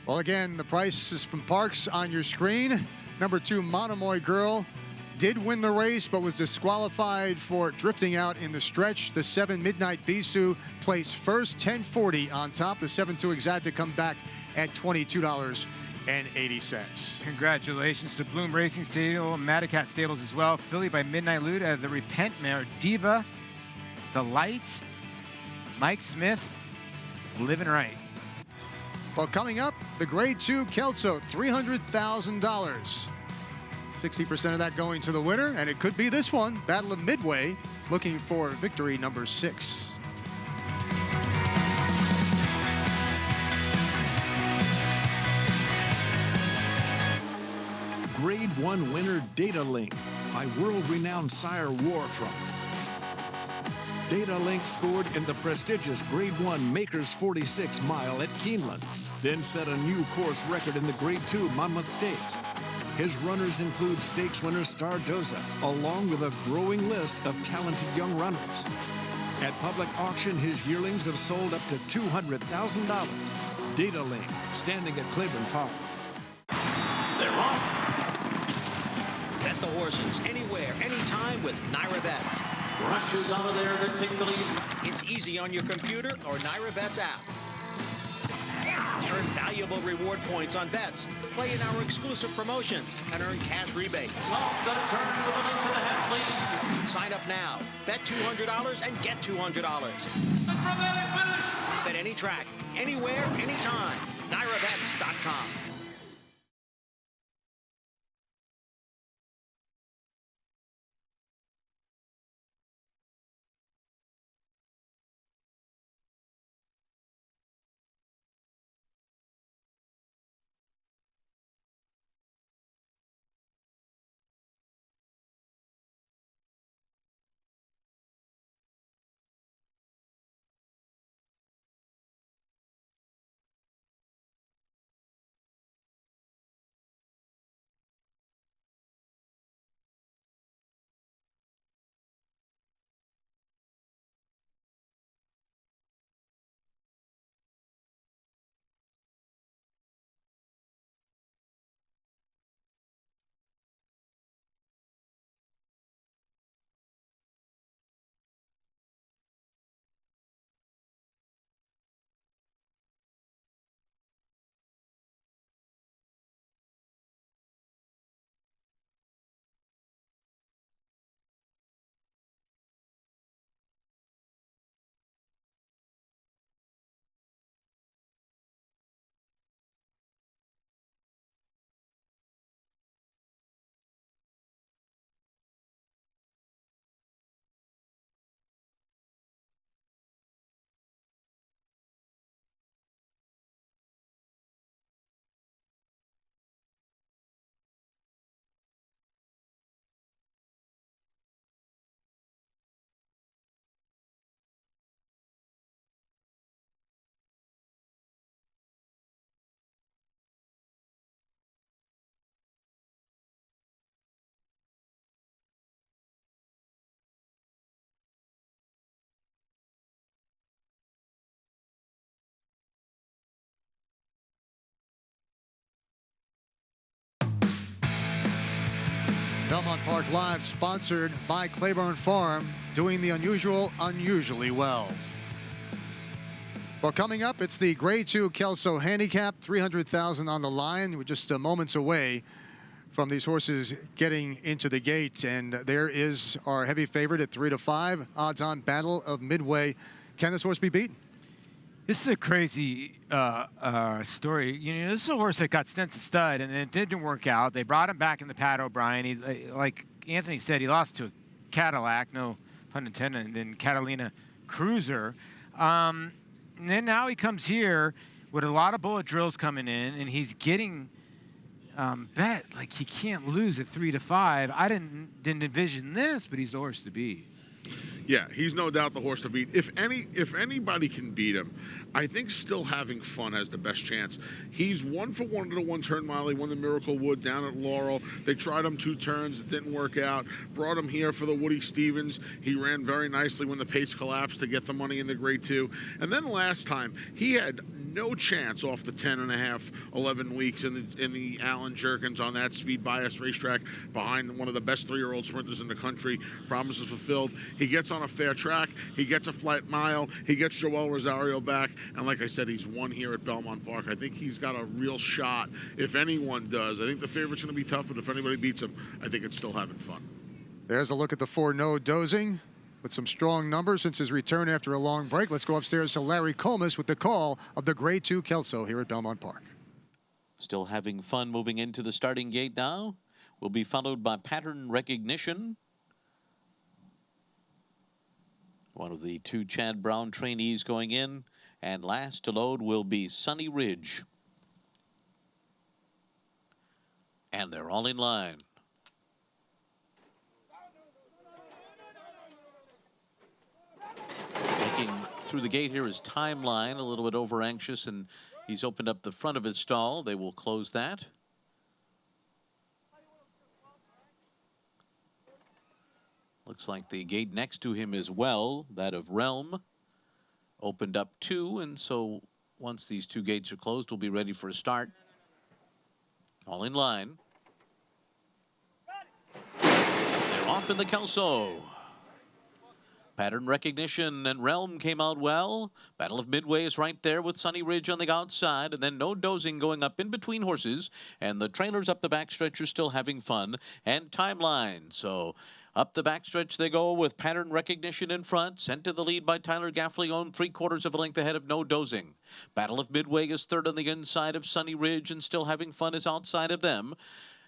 Well, again, the price is from Parks on your screen. Number 2, Monomoy Girl, did win the race, but was disqualified for drifting out in the stretch. The 7, Midnight Bisou, placed first, 10.40 on top. The 7-2 Exacta come back at $22.80. Congratulations to Bloom Racing Stable, Madacat Stables as well. Filly by Midnight Lute as the Repent Mare, Diva, Delight, Mike Smith, Living Right. Well, coming up, the Grade 2 Kelso, $300,000. 60% of that going to the winner, and it could be this one, Battle of Midway, looking for victory number 6. Grade 1 winner Data Link by world-renowned sire Warfront. Data Link scored in the prestigious Grade 1 Makers 46 mile at Keeneland, then set a new course record in the Grade 2 Monmouth Stakes. His runners include stakes winner Stardoza, along with a growing list of talented young runners. At public auction, his yearlings have sold up to $200,000. Data Link, standing at Claiborne Park. They're off. Bet the horses anywhere, anytime with Naira Bets. Rushes out of there to take the lead. It's easy on your computer or Naira Bets app. Earn valuable reward points on bets. Play in our exclusive promotions and earn cash rebates. Sign up now. Bet $200 and get $200. Bet any track, anywhere, anytime. NairaBets.com. Belmont Park Live, sponsored by Claiborne Farm, doing the unusual unusually well. Well, coming up, it's the Grade 2 Kelso handicap, $300,000 on the line. We're just moments away from these horses getting into the gate, and there is our heavy favorite at 3-5, odds-on Battle of Midway. Can this horse be beat? This is a crazy story. You know, this is a horse that got sent to stud, and it didn't work out. They brought him back in the Pat O'Brien. He, like Anthony said, he lost to a Cadillac, no pun intended, and Catalina Cruiser. And then now he comes here with a lot of bullet drills coming in, and he's getting bet like he can't lose at 3-5. I didn't envision this, but he's the horse to beat. Yeah, he's no doubt the horse to beat. If anybody can beat him, I think Still Having Fun has the best chance. He's 1 for 1 to the 1-turn mile. He won the Miracle Wood down at Laurel. They tried him 2 turns. It didn't work out. Brought him here for the Woody Stevens. He ran very nicely when the pace collapsed to get the money in the Grade 2. And then last time, he had no chance off the 10.5, 11 weeks in the Allen Jerkins on that speed bias racetrack behind one of the best 3-year-old sprinters in the country. Promises fulfilled. He gets on a fair track. He gets a flight mile. He gets Joel Rosario back. And like I said, he's won here at Belmont Park. I think he's got a real shot if anyone does. I think the favorite's going to be tough, but if anybody beats him, I think it's Still Having Fun. There's a look at the 4 No Dozing with some strong numbers since his return after a long break. Let's go upstairs to Larry Colmus with the call of the Grade 2 Kelso here at Belmont Park. Still Having Fun moving into the starting gate now. Will be followed by Pattern Recognition. One of the 2 Chad Brown trainees going in. And last to load will be Sunny Ridge. And they're all in line. Looking through the gate here is Timeline, a little bit over anxious, and he's opened up the front of his stall. They will close that. Looks like the gate next to him as well, that of Realm, opened up too, and so once these 2 gates are closed, we'll be ready for a start. All in line. They're off in the Kelso. Pattern Recognition and Realm came out well. Battle of Midway is right there with Sunny Ridge on the outside, and then No Dozing going up in between horses, and the trailers up the backstretch are Still Having Fun, and Timeline. So up the backstretch they go with Pattern Recognition in front, sent to the lead by Tyler Gaffalione, 3/4 of a length ahead of No Dozing. Battle of Midway is third on the inside of Sunny Ridge, and Still Having Fun is outside of them.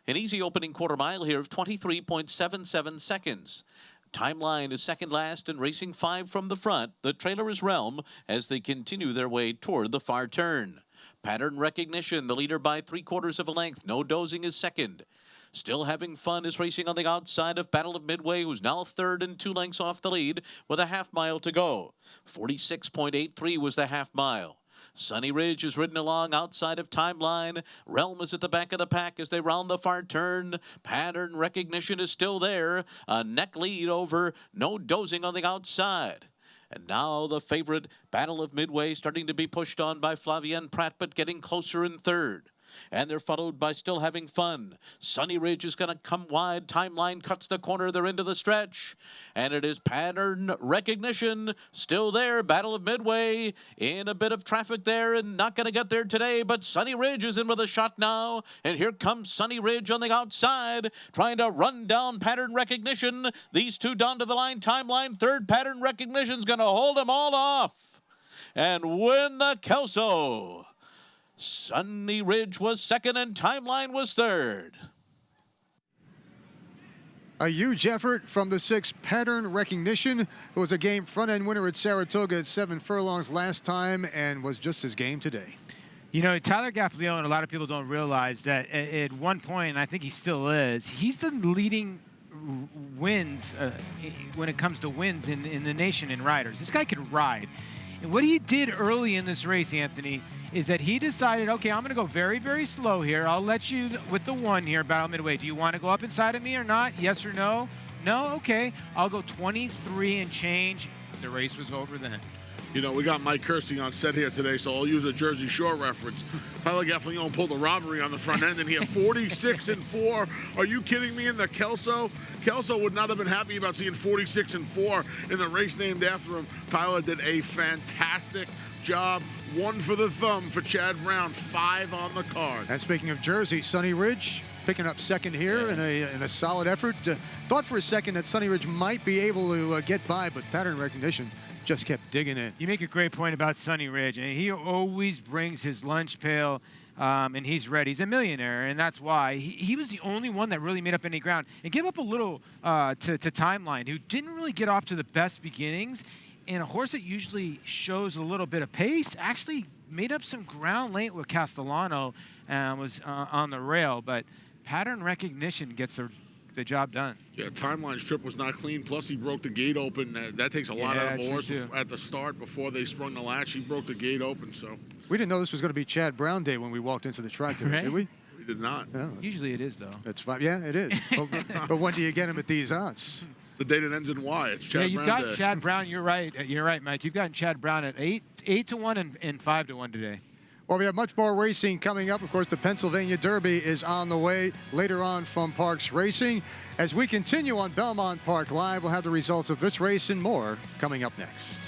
An easy opening quarter mile here of 23.77 seconds. Timeline is second last and racing 5 from the front. The trailer is Realm as they continue their way toward the far turn. Pattern Recognition, the leader by 3/4 of a length. No Dozing is second. Still Having Fun is racing on the outside of Battle of Midway, who's now third and 2 lengths off the lead with a half mile to go. 46.83 was the half mile. Sunny Ridge is ridden along outside of Timeline. Realm is at the back of the pack as they round the far turn. Pattern Recognition is still there. A neck lead over No Dozing on the outside. And now the favorite, Battle of Midway, starting to be pushed on by Flavien Prat, but getting closer in third. And they're followed by Still Having Fun. Sunny Ridge is going to come wide. Timeline cuts the corner. They're into the stretch. And it is Pattern Recognition still there. Battle of Midway in a bit of traffic there and not going to get there today. But Sunny Ridge is in with a shot now. And here comes Sunny Ridge on the outside trying to run down Pattern Recognition. These 2 down to the line. Timeline third. Pattern Recognition is going to hold them all off and win the Kelso. Sunny Ridge was second and Timeline was third. A huge effort from the 6 Pattern Recognition. It was a game front-end winner at Saratoga at 7 furlongs last time and was just as game today. You know, Tyler Gaffalione, a lot of people don't realize that at one point, and I think he still is, he's the leading wins when it comes to wins in the nation in riders. This guy can ride. And what he did early in this race, Anthony, is that he decided, okay, I'm going to go very, very slow here. I'll let you with the 1 here, Battle Midway. Do you want to go up inside of me or not? Yes or no? No? Okay. I'll go 23 and change. The race was over then. You know, we got Mike Kersey on set here today, so I'll use a Jersey Shore reference. Tyler Gaffalione pulled a robbery on the front end, and he had 46 and 4. Are you kidding me? In the Kelso? Kelso would not have been happy about seeing 46 and 4 in the race named after him. Tyler did a fantastic job. 1 for the thumb for Chad Brown, 5 on the card. And speaking of Jersey, Sunny Ridge picking up second here in a solid effort. Thought for a second that Sunny Ridge might be able to get by, but Pattern Recognition just kept digging in. You make a great point about Sunny Ridge, and he always brings his lunch pail, and he's ready. He's a millionaire, and that's why. He was the only one that really made up any ground and gave up a little to Timeline, who didn't really get off to the best beginnings. And a horse that usually shows a little bit of pace actually made up some ground late with Castellano and was on the rail, but pattern recognition gets the job done. Yeah, timeline strip was not clean. Plus, he broke the gate open. That takes a lot out of a horse at the start before they sprung the latch. He broke the gate open. So we didn't know this was going to be Chad Brown Day when we walked into the track today, did we? We did not. No. Usually it is, though. That's fine. Yeah, it is. but when do you get him at these odds? The day that ends in Y. It's Chad Brown. Yeah, you've got Chad Brown. You're right. You're right, Mike. You've gotten Chad Brown at 8-1 and 5-1 today. Well, we have much more racing coming up. Of course, the Pennsylvania Derby is on the way later on from Parks Racing. As we continue on Belmont Park Live, we'll have the results of this race and more coming up next.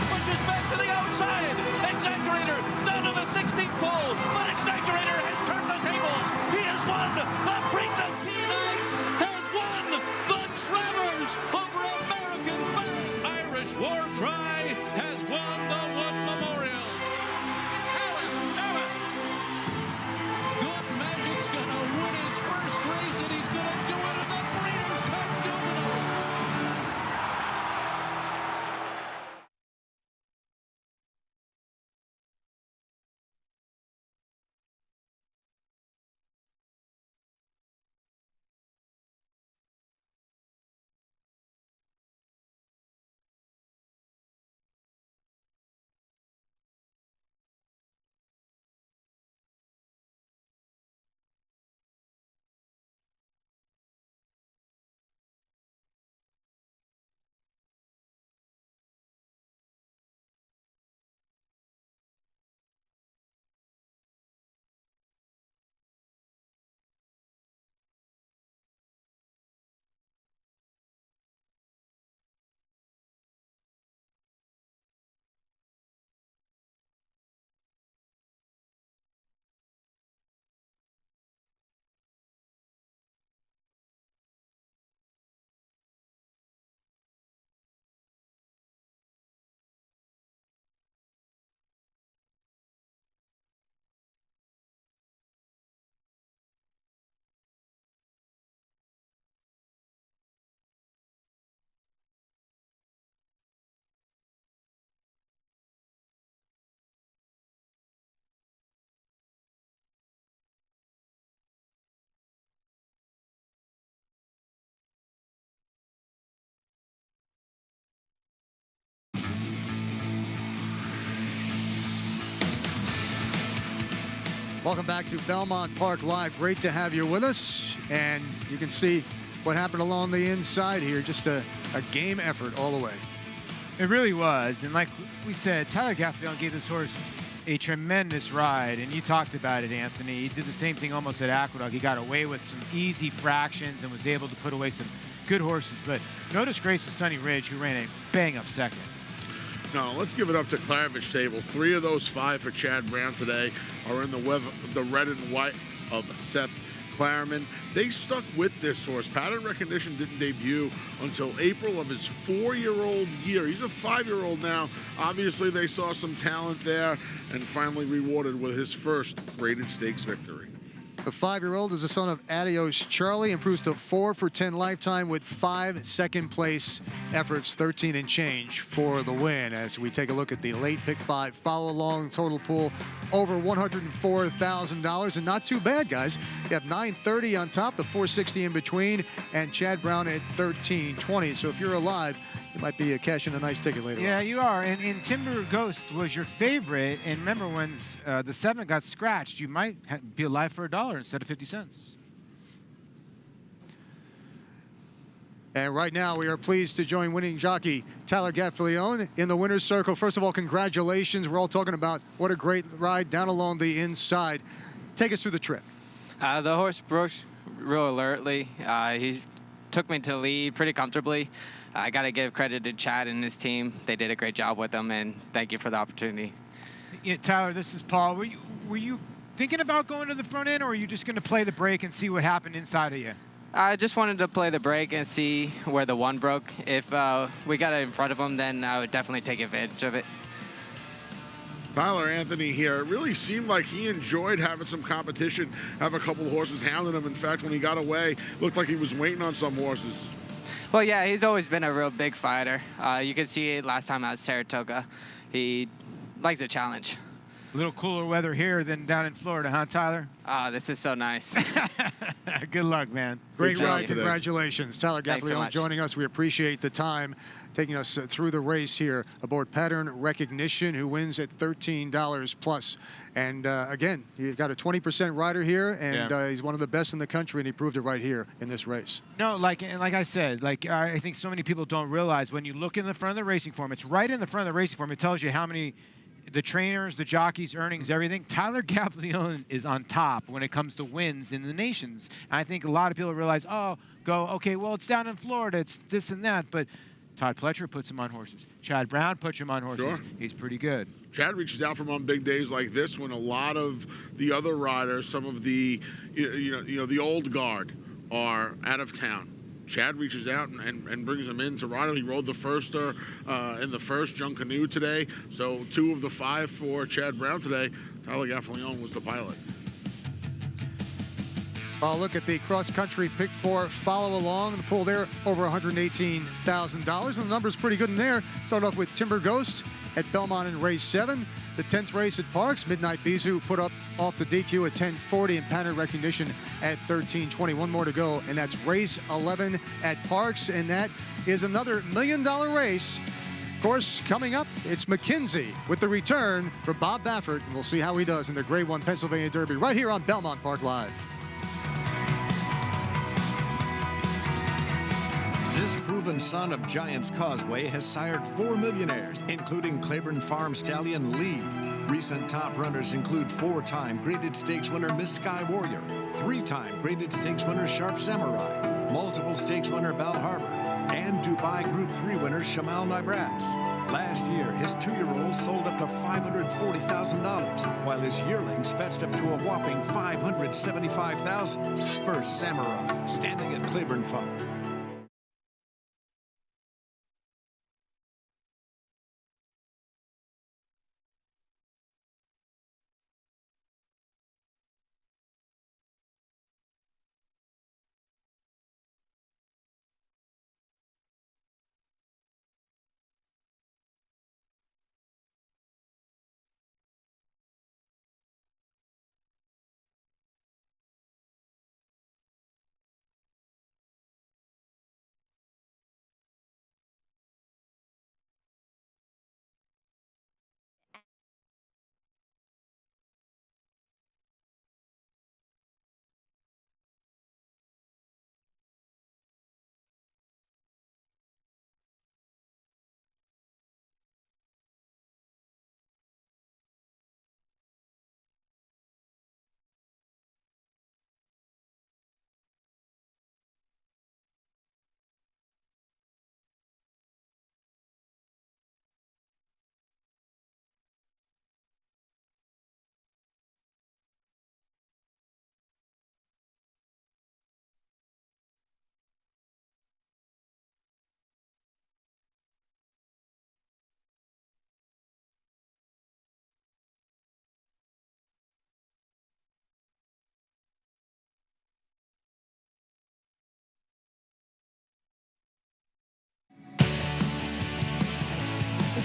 Pushes back to the outside. Exaggerator down to the 16th pole. But Exaggerator has turned the tables. He has won the Preakness. Phoenix has won the Travers over American Flag. Irish War Cry has won the Wood Memorial. Alice. Good Magic's gonna win his first race, and he's gonna do it in the Breeders' Cup Juvenile. Welcome back to Belmont Park Live. Great to have you with us. And you can see what happened along the inside here. Just a game effort all the way. It really was. And like we said, Tyler Gaffalione gave this horse a tremendous ride. And you talked about it, Anthony. He did the same thing almost at Aqueduct. He got away with some easy fractions and was able to put away some good horses. But notice Grace of Sunny Ridge, who ran a bang-up second. No, let's give it up to Claravich Stable. 3 of those 5 for Chad Brown today are in the red and white of Seth Clareman. They stuck with this horse. Pattern recognition didn't debut until April of his 4-year-old year. He's a 5-year-old now. Obviously, they saw some talent there and finally rewarded with his first graded stakes victory. The 5-year-old is the son of Adios Charlie, improves to 4 for 10 lifetime with 5 second-place efforts, 13 and change for the win. As we take a look at the late pick 5 follow-along total pool, over $104,000, and not too bad, guys. You have $930 on top, the $460 in between, and Chad Brown at $1320. So if you're alive, you might be cashing a nice ticket later on. Yeah, you are. And Timber Ghost was your favorite. And remember, when the 7 got scratched, you might be alive for $1 instead of 50 cents. And right now, we are pleased to join winning jockey Tyler Gaffalione in the winner's circle. First of all, congratulations. We're all talking about what a great ride down along the inside. Take us through the trip. The horse broke real alertly. He took me to the lead pretty comfortably. I got to give credit to Chad and his team. They did a great job with him, and thank you for the opportunity. Yeah, Tyler, this is Paul. Were you thinking about going to the front end, or were you just going to play the break and see what happened inside of you? I just wanted to play the break and see where the 1 broke. If we got it in front of him, then I would definitely take advantage of it. Tyler Anthony here. It really seemed like he enjoyed having some competition, have a couple of horses hounding him. In fact, when he got away, looked like he was waiting on some horses. Well, yeah, he's always been a real big fighter. You could see it last time at Saratoga. He likes a challenge. A little cooler weather here than down in Florida, huh, Tyler? This is so nice. Good luck, man. Great ride. Congratulations. Tyler Thanks so Gaffalione much. joining us. We appreciate the time taking us through the race here aboard Pattern Recognition, who wins at $13 plus. And again, you've got a 20% rider here, and he's one of the best in the country, and he proved it right here in this race. No, like I said, I think so many people don't realize when you look in the front of the racing form, it's right in the front of the racing form. It tells you how many the trainers, the jockeys, earnings, everything. Tyler Gaffalione is on top when it comes to wins in the nations. And I think a lot of people realize, okay, well, it's down in Florida, it's this and that, but Todd Pletcher puts him on horses. Chad Brown puts him on horses. Sure. He's pretty good. Chad reaches out from on big days like this when a lot of the other riders, some of the the old guard, are out of town. Chad reaches out and brings him in to ride him. He rode the firster in the first junk canoe today. So 2 of the 5 for Chad Brown today. Tyler Gaffalione was the pilot. I'll look at the cross-country pick 4 follow along. The pool there over $118,000, and the number's pretty good in there. Start off with Timber Ghost at Belmont in race 7. The 10th race at Parks, Midnight Bisou put up off the DQ at 10:40 and Pattern Recognition at 13:20. One more to go, and that's race 11 at Parks, and that is another $1 million race. Of course, coming up, it's McKenzie with the return for Bob Baffert. We'll see how he does in the Grade 1 Pennsylvania Derby right here on Belmont Park Live. This proven son of Giants Causeway has sired 4 millionaires, including Claiborne Farm stallion Lee. Recent top runners include 4-time graded stakes winner Miss Sky Warrior, 3-time graded stakes winner Sharp Samurai, multiple stakes winner Bal Harbor, and Dubai Group 3 winner Shamal Nibras. Last year, his 2-year-old sold up to $540,000, while his yearlings fetched up to a whopping $575,000. First Samurai, standing at Claiborne Farm.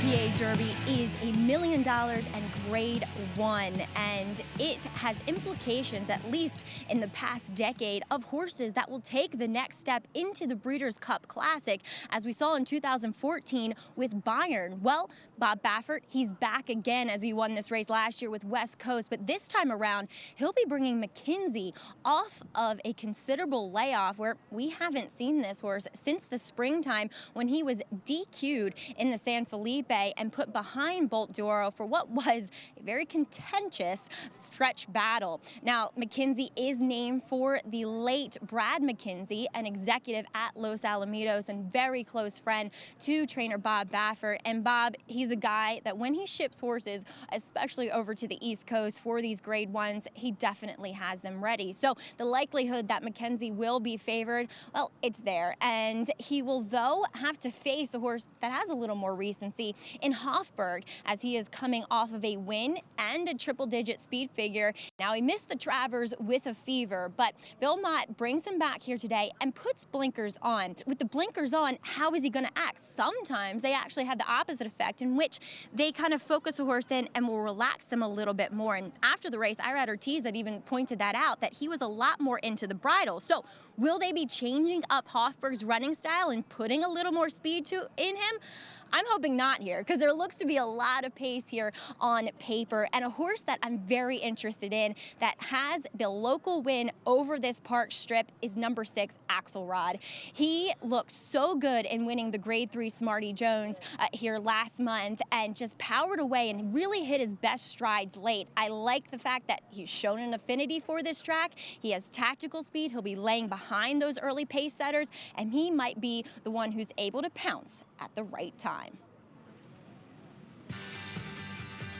PA Derby is $1 million and Grade 1, and it has implications, at least in the past decade, of horses that will take the next step into the Breeders' Cup Classic, as we saw in 2014 with Bayern. Well, Bob Baffert, he's back again as he won this race last year with West Coast, but this time around, he'll be bringing McKenzie off of a considerable layoff where we haven't seen this horse since the springtime when he was DQ'd in the San Felipe and put behind Bolt d'Oro for what was a very contentious stretch battle. Now, McKenzie is named for the late Brad McKenzie, an executive at Los Alamitos and very close friend to trainer Bob Baffert. And Bob, he's a guy that when he ships horses, especially over to the East Coast for these Grade 1s, he definitely has them ready. So the likelihood that McKenzie will be favored, well, it's there. And he will, though, have to face a horse that has a little more recency in Hofburg, as he is coming off of a win and a triple-digit speed figure. Now, he missed the Travers with a fever, but Belmont brings him back here today and puts blinkers on. With the blinkers on, how is he going to act? Sometimes they actually have the opposite effect, in which they kind of focus a horse in and will relax them a little bit more. And after the race, Irad Ortiz had even pointed that out, that he was a lot more into the bridle. So will they be changing up Hofburg's running style and putting a little more speed in him? I'm hoping not here, because there looks to be a lot of pace here on paper, and a horse that I'm very interested in that has the local win over this Park Strip is number 6, Axelrod. He looked so good in winning the Grade 3 Smarty Jones here last month, and just powered away and really hit his best strides late. I like the fact that he's shown an affinity for this track. He has tactical speed. He'll be laying behind those early pace setters, and he might be the one who's able to pounce at the right time.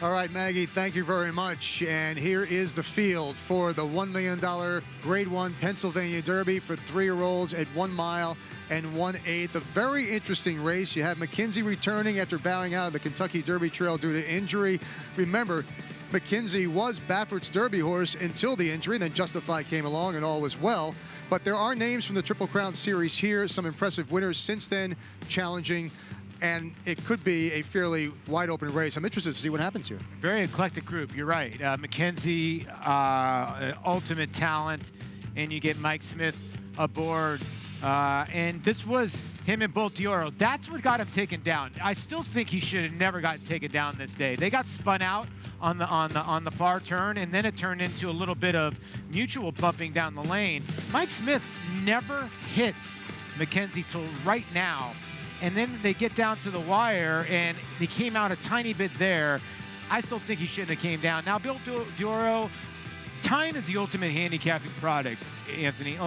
All right, Maggie, thank you very much. And here is the field for the $1 million Grade 1 Pennsylvania Derby for 3-year-olds at 1 mile and 1/8. A very interesting race. You have McKenzie returning after bowing out of the Kentucky Derby Trail due to injury. Remember, McKenzie was Baffert's Derby horse until the injury, then Justify came along and all was well. But there are names from the Triple Crown Series here, some impressive winners since then challenging, and it could be a fairly wide open race. I'm interested to see what happens here. Very eclectic group, you're right. McKenzie, ultimate talent, and you get Mike Smith aboard. And this was him and Bolt D'Oro. That's what got him taken down. I still think he should have never gotten taken down this day. They got spun out on the far turn, and then it turned into a little bit of mutual bumping down the lane. Mike Smith never hits McKenzie till right now. And then they get down to the wire, and they came out a tiny bit there. I still think he shouldn't have came down. Now, Bill D'Oro, time is the ultimate handicapping product, Anthony.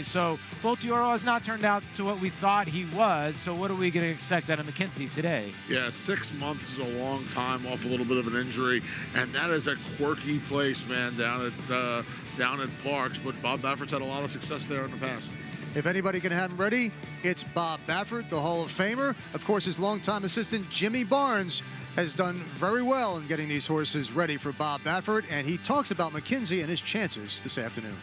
So Bolt D'Oro has not turned out to what we thought he was. So what are we going to expect out of McKenzie today? Yeah, 6 months is a long time off a little bit of an injury, and that is a quirky place, man, down at Parks. But Bob Baffert's had a lot of success there in the past. If anybody can have him ready, it's Bob Baffert, the Hall of Famer. Of course, his longtime assistant, Jimmy Barnes, has done very well in getting these horses ready for Bob Baffert, and he talks about McKenzie and his chances this afternoon.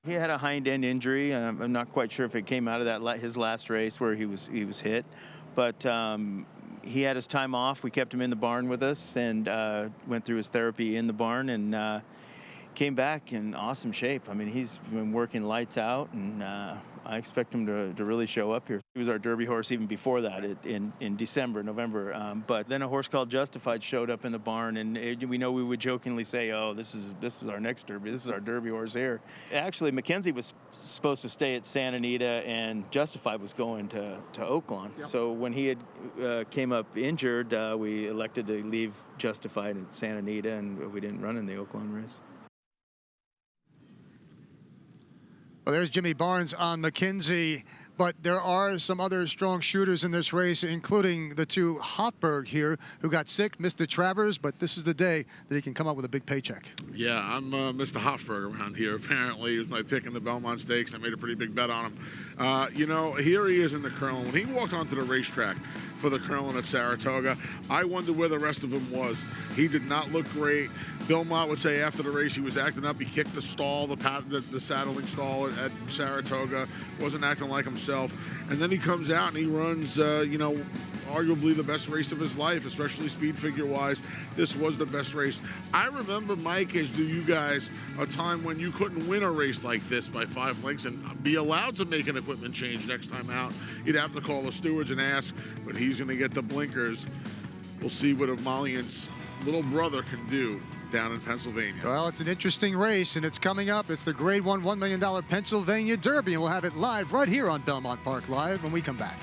He had a hind end injury. I'm not quite sure if it came out of that his last race where he was hit, but he had his time off. We kept him in the barn with us and went through his therapy in the barn, and came back in awesome shape. I mean, he's been working lights out, and I expect him to really show up here. He was our Derby horse even before that in December, November. But then a horse called Justified showed up in the barn, and we know we would jokingly say, "Oh, this is our next Derby. This is our Derby horse here." Actually, McKenzie was supposed to stay at Santa Anita, and Justified was going to Oaklawn. Yep. So when he had came up injured, we elected to leave Justified at Santa Anita, and we didn't run in the Oaklawn race. Well, there's Jimmy Barnes on McKenzie, but there are some other strong shooters in this race, including the 2 Hofburg here, who got sick, missed the Travers, but this is the day that he can come up with a big paycheck. Yeah, I'm Mr. Hofburg around here, apparently. He was my pick in the Belmont Stakes. I made a pretty big bet on him. You know, here he is in the Curlin. When he walked onto the racetrack for the Curlin at Saratoga, I wondered where the rest of him was. He did not look great. Belmont would say after the race he was acting up. He kicked the stall, the saddling stall at Saratoga. Wasn't acting like himself. And then he comes out and he runs, you know, arguably the best race of his life, especially speed figure-wise. This was the best race. I remember, Mike, as do you guys, a time when you couldn't win a race like this by 5 lengths and be allowed to make an equipment change next time out. You'd have to call the stewards and ask, but he's going to get the blinkers. We'll see what Emollient's little brother can do down in Pennsylvania. Well, it's an interesting race, and it's coming up. It's the Grade 1 $1 million Pennsylvania Derby, and we'll have it live right here on Belmont Park Live when we come back.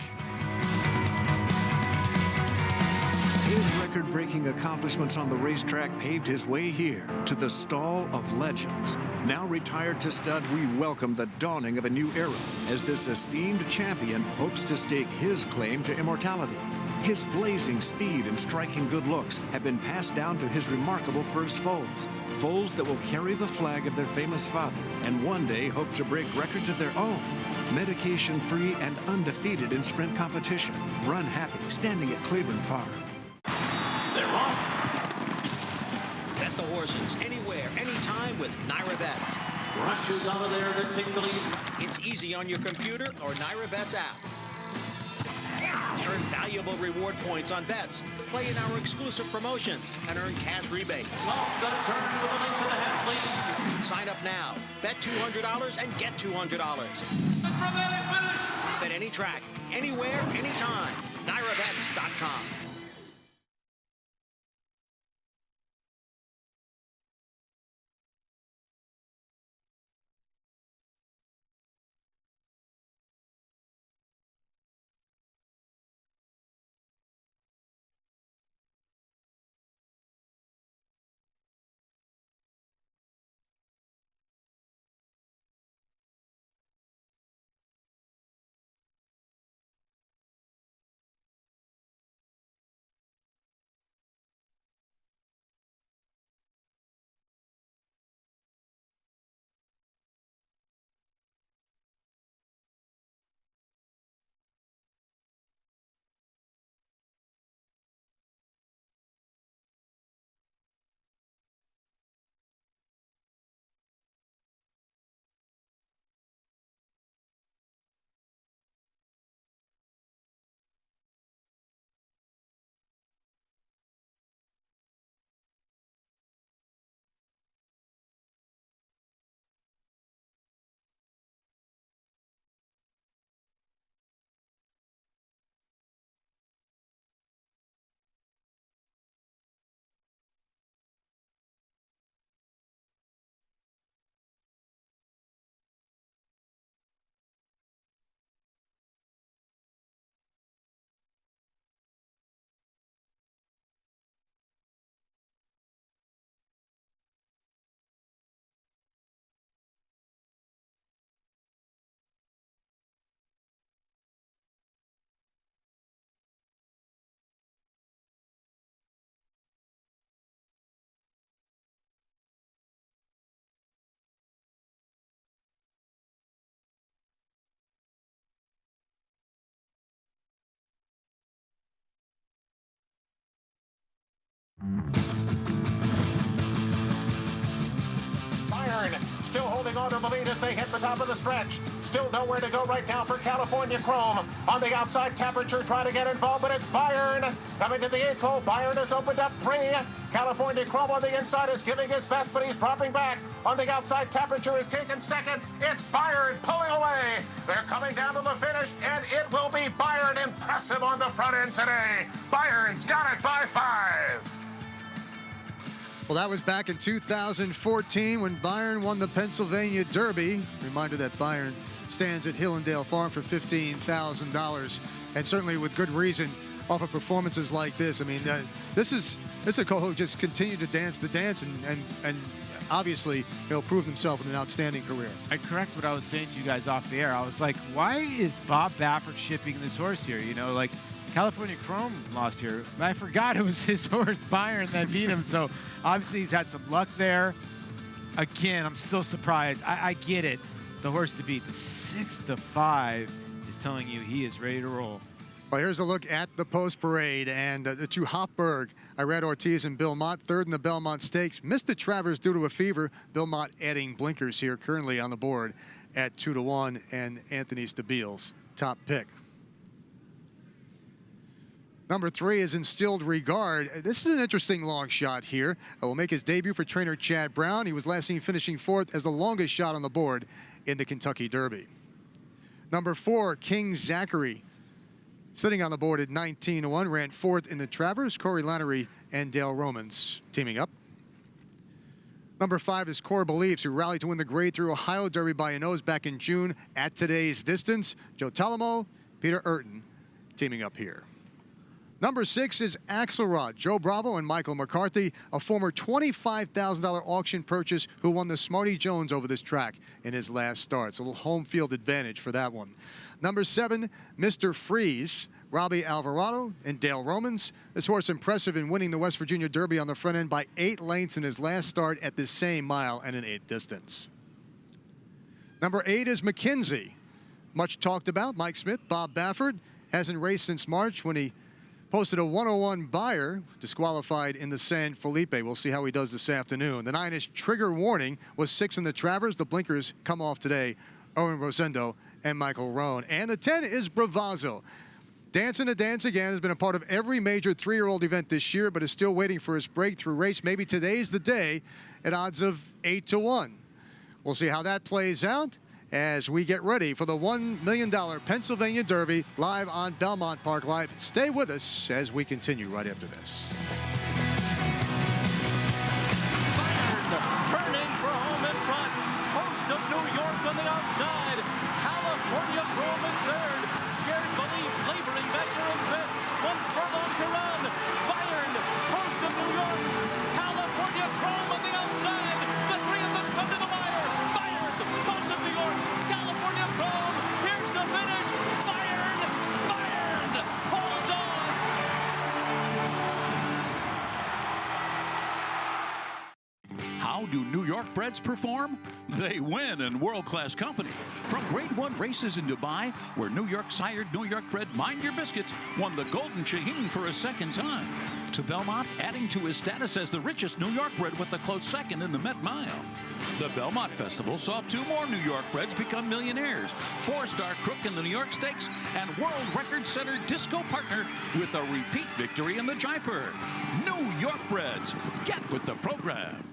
His record-breaking accomplishments on the racetrack paved his way here to the Stall of Legends. Now retired to stud, we welcome the dawning of a new era as this esteemed champion hopes to stake his claim to immortality. His blazing speed and striking good looks have been passed down to his remarkable first foals. Foals that will carry the flag of their famous father and one day hope to break records of their own. Medication-free and undefeated in sprint competition. Run happy, standing at Claiborne Farm. They're off. Bet the horses anywhere, anytime with Naira Bets. Rushes out of there to take the lead. It's easy on your computer or Naira Bets app. Earn valuable reward points on bets. Play in our exclusive promotions and earn cash rebates. Off the turn with a link to the half lead. Sign up now. Bet $200 and get $200. Bet any track, anywhere, anytime. NairaBets.com. Byron still holding on to the lead as they hit the top of the stretch. Still nowhere to go right now for California Chrome. On the outside, Temperature trying to get involved, but it's Byron coming to the 8 hole. Byron has opened up 3. California Chrome on the inside is giving his best, but he's dropping back. On the outside, Temperature is taken second. It's Byron pulling away. They're coming down to the finish, and it will be Byron. Impressive on the front end today. Byron's got it by 5. Well, that was back in 2014 when Byron won the Pennsylvania Derby. Reminder that Byron stands at Hillendale Farm for $15,000, and certainly with good reason off of performances like this. I mean, this is a colt who just continued to dance the dance and obviously he'll prove himself with an outstanding career. I correct what I was saying to you guys off the air. I was like, why is Bob Baffert shipping this horse here? You know, like California Chrome lost here. I forgot it was his horse, Byron, that beat him. So obviously he's had some luck there. Again, I'm still surprised. I get it. The horse to beat, the 6-5, is telling you he is ready to roll. Well, here's a look at the post parade, and to Hofberg, Irad Ortiz and Belmont, third in the Belmont Stakes. Missed the Travers due to a fever. Belmont adding blinkers here, currently on the board at 2-1, and Anthony Stabile's top pick. Number 3 is Instilled Regard. This is an interesting long shot here. Will make his debut for trainer Chad Brown. He was last seen finishing 4th as the longest shot on the board in the Kentucky Derby. Number 4, King Zachary, sitting on the board at 19-1, ran 4th in the Travers. Corey Lannery and Dale Romans teaming up. Number 5 is Core Beliefs, who rallied to win the Grade 3 Ohio Derby by a nose back in June at today's distance. Joe Talamo, Peter Urton teaming up here. Number 6 is Axelrod, Joe Bravo and Michael McCarthy, a former $25,000 auction purchase who won the Smarty Jones over this track in his last start. It's a little home field advantage for that one. Number 7, Mr. Freeze, Robbie Alvarado and Dale Romans. This horse impressive in winning the West Virginia Derby on the front end by 8 lengths in his last start at the same mile and an 8 distance. Number 8 is McKinsey, much talked about, Mike Smith, Bob Baffert, hasn't raced since March when he posted a 101 Beyer, disqualified in the San Felipe. We'll see how he does this afternoon. The 9 is Trigger Warning was 6 in the Travers. The blinkers come off today, Owen Rosendo and Michael Roan. And the 10 is Bravazzo. Dancing to Dance Again has been a part of every major 3-year-old event this year, but is still waiting for his breakthrough race. Maybe today's the day at odds of 8-1. We'll see how that plays out as we get ready for the $1 million Pennsylvania Derby live on Belmont Park Live. Stay with us as we continue right after this. Turning for home in front. Post of New York on the outside. California Chrome is third. Shared Belief laboring back to in fifth. 1 furlong to run. Bayern, Post of New York. California Chrome on the outside. The 3 of them come to the wire. Bayern, Post of New York. California Chrome. Here's the finish. Bayern holds on. How do New York breds perform? They win in world-class company. From Grade 1 races in Dubai, where New York-sired, New York bred Mind Your Biscuits won the Golden Shaheen for a second time, to Belmont adding to his status as the richest New York bred with a close second in the Met Mile. The Belmont Festival saw 2 more New York breds become millionaires. 4-star Crook in the New York Stakes and world record-setter Disco Partner with a repeat victory in the Jaipur. New York breds, get with the program.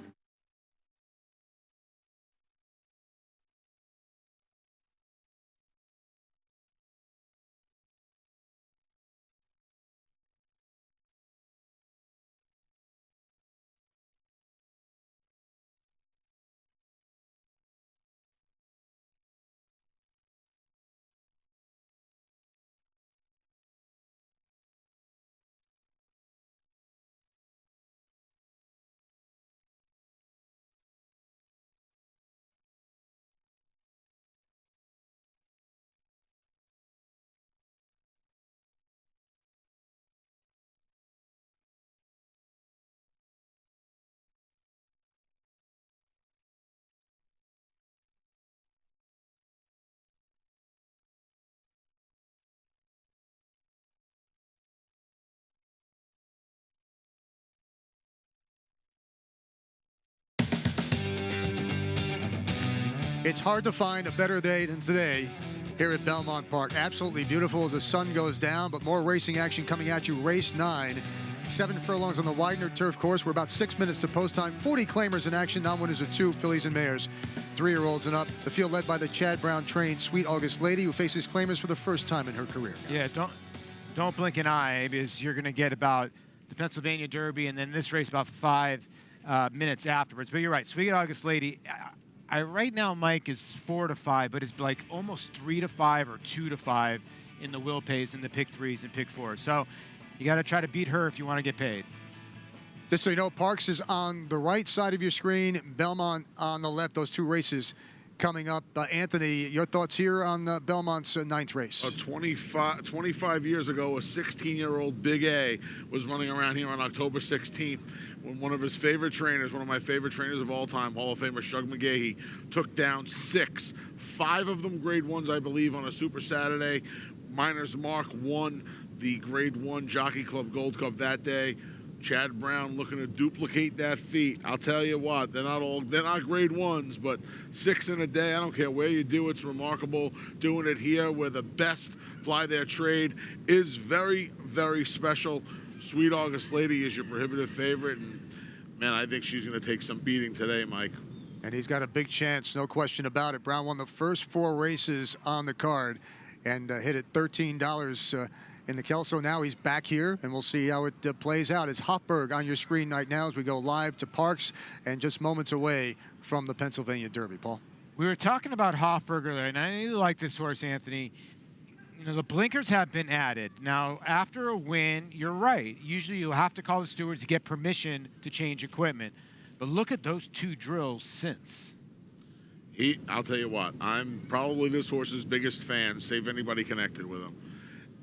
It's hard to find a better day than today here at Belmont Park. Absolutely beautiful as the sun goes down, but more racing action coming at you. Race 9, 7 furlongs on the Widener turf course. We're about 6 minutes to post time. 40 claimers in action. Non-winners are 2 fillies and mares, 3-year-olds and up. The field led by the Chad Brown trained Sweet August Lady, who faces claimers for the first time in her career. Yeah, don't blink an eye, because you're going to get about the Pennsylvania Derby and then this race about 5 minutes afterwards. But you're right, Sweet August Lady. Right now, Mike, is 4-5, but it's like almost 3-5 or 2-5 in the will pays and the pick 3s and pick 4s. So you got to try to beat her if you want to get paid. Just so you know, Parks is on the right side of your screen, Belmont on the left. Those 2 races coming up. Anthony, your thoughts here on Belmont's 9th race? 25 years ago, a 16-year-old Big A was running around here on October 16th when one of his favorite trainers, one of my favorite trainers of all time, Hall of Famer Shug McGahee, took down 6. 5 of them Grade 1s, I believe, on a Super Saturday. Miner's Mark won the Grade 1 Jockey Club Gold Cup that day. Chad Brown looking to duplicate that feat. I'll tell you what, they're not Grade 1s, but 6 in a day. I don't care where you do, it's remarkable. Doing it here where the best ply their trade is very, very special. Sweet August Lady is your prohibitive favorite, and man, I think she's going to take some beating today, Mike. And he's got a big chance, no question about it. Brown won the first 4 races on the card and hit at $13 in the Kelso. Now he's back here, and we'll see how it plays out. It's Hofburg on your screen right now as we go live to Parks and just moments away from the Pennsylvania Derby. Paul? We were talking about Hofburg earlier, and I really like this horse, Anthony. You know, the blinkers have been added. Now, after a win, you're right. Usually you have to call the stewards to get permission to change equipment. But look at those 2 drills since. I'll tell you what, I'm probably this horse's biggest fan, save anybody connected with him.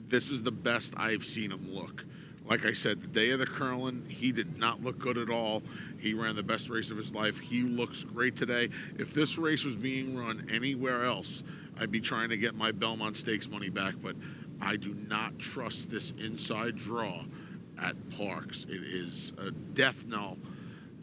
This is the best I've seen him look. Like I said, the day of the Curlin, he did not look good at all. He ran the best race of his life. He looks great today. If this race was being run anywhere else, I'd be trying to get my Belmont Stakes money back, but I do not trust this inside draw at Parks. It is a death knell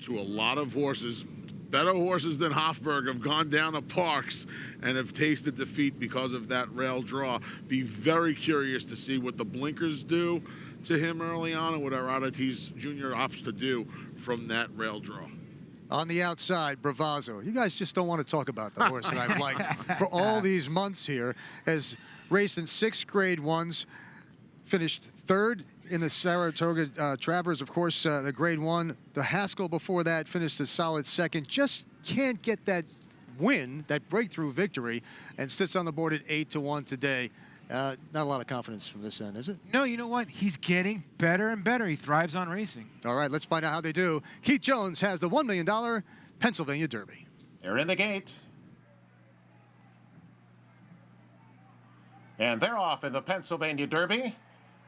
to a lot of horses. Better horses than Hofburg have gone down to Parks and have tasted defeat because of that rail draw. Be very curious to see what the blinkers do to him early on and what Herodotes Jr. opts to do from that rail draw. On the outside, Bravazzo. You guys just don't want to talk about the horse that I've liked for all these months here. Has raced in 6 Grade 1s, finished 3rd in the Saratoga Travers, of course, the Grade 1. The Haskell before that finished a solid 2nd. Just can't get that win, that breakthrough victory, and sits on the board at 8-1 today. Not a lot of confidence from this end, is it? No, you know what? He's getting better and better. He thrives on racing. All right, let's find out how they do. Keith Jones has the $1 million Pennsylvania Derby. They're in the gate. And they're off in the Pennsylvania Derby.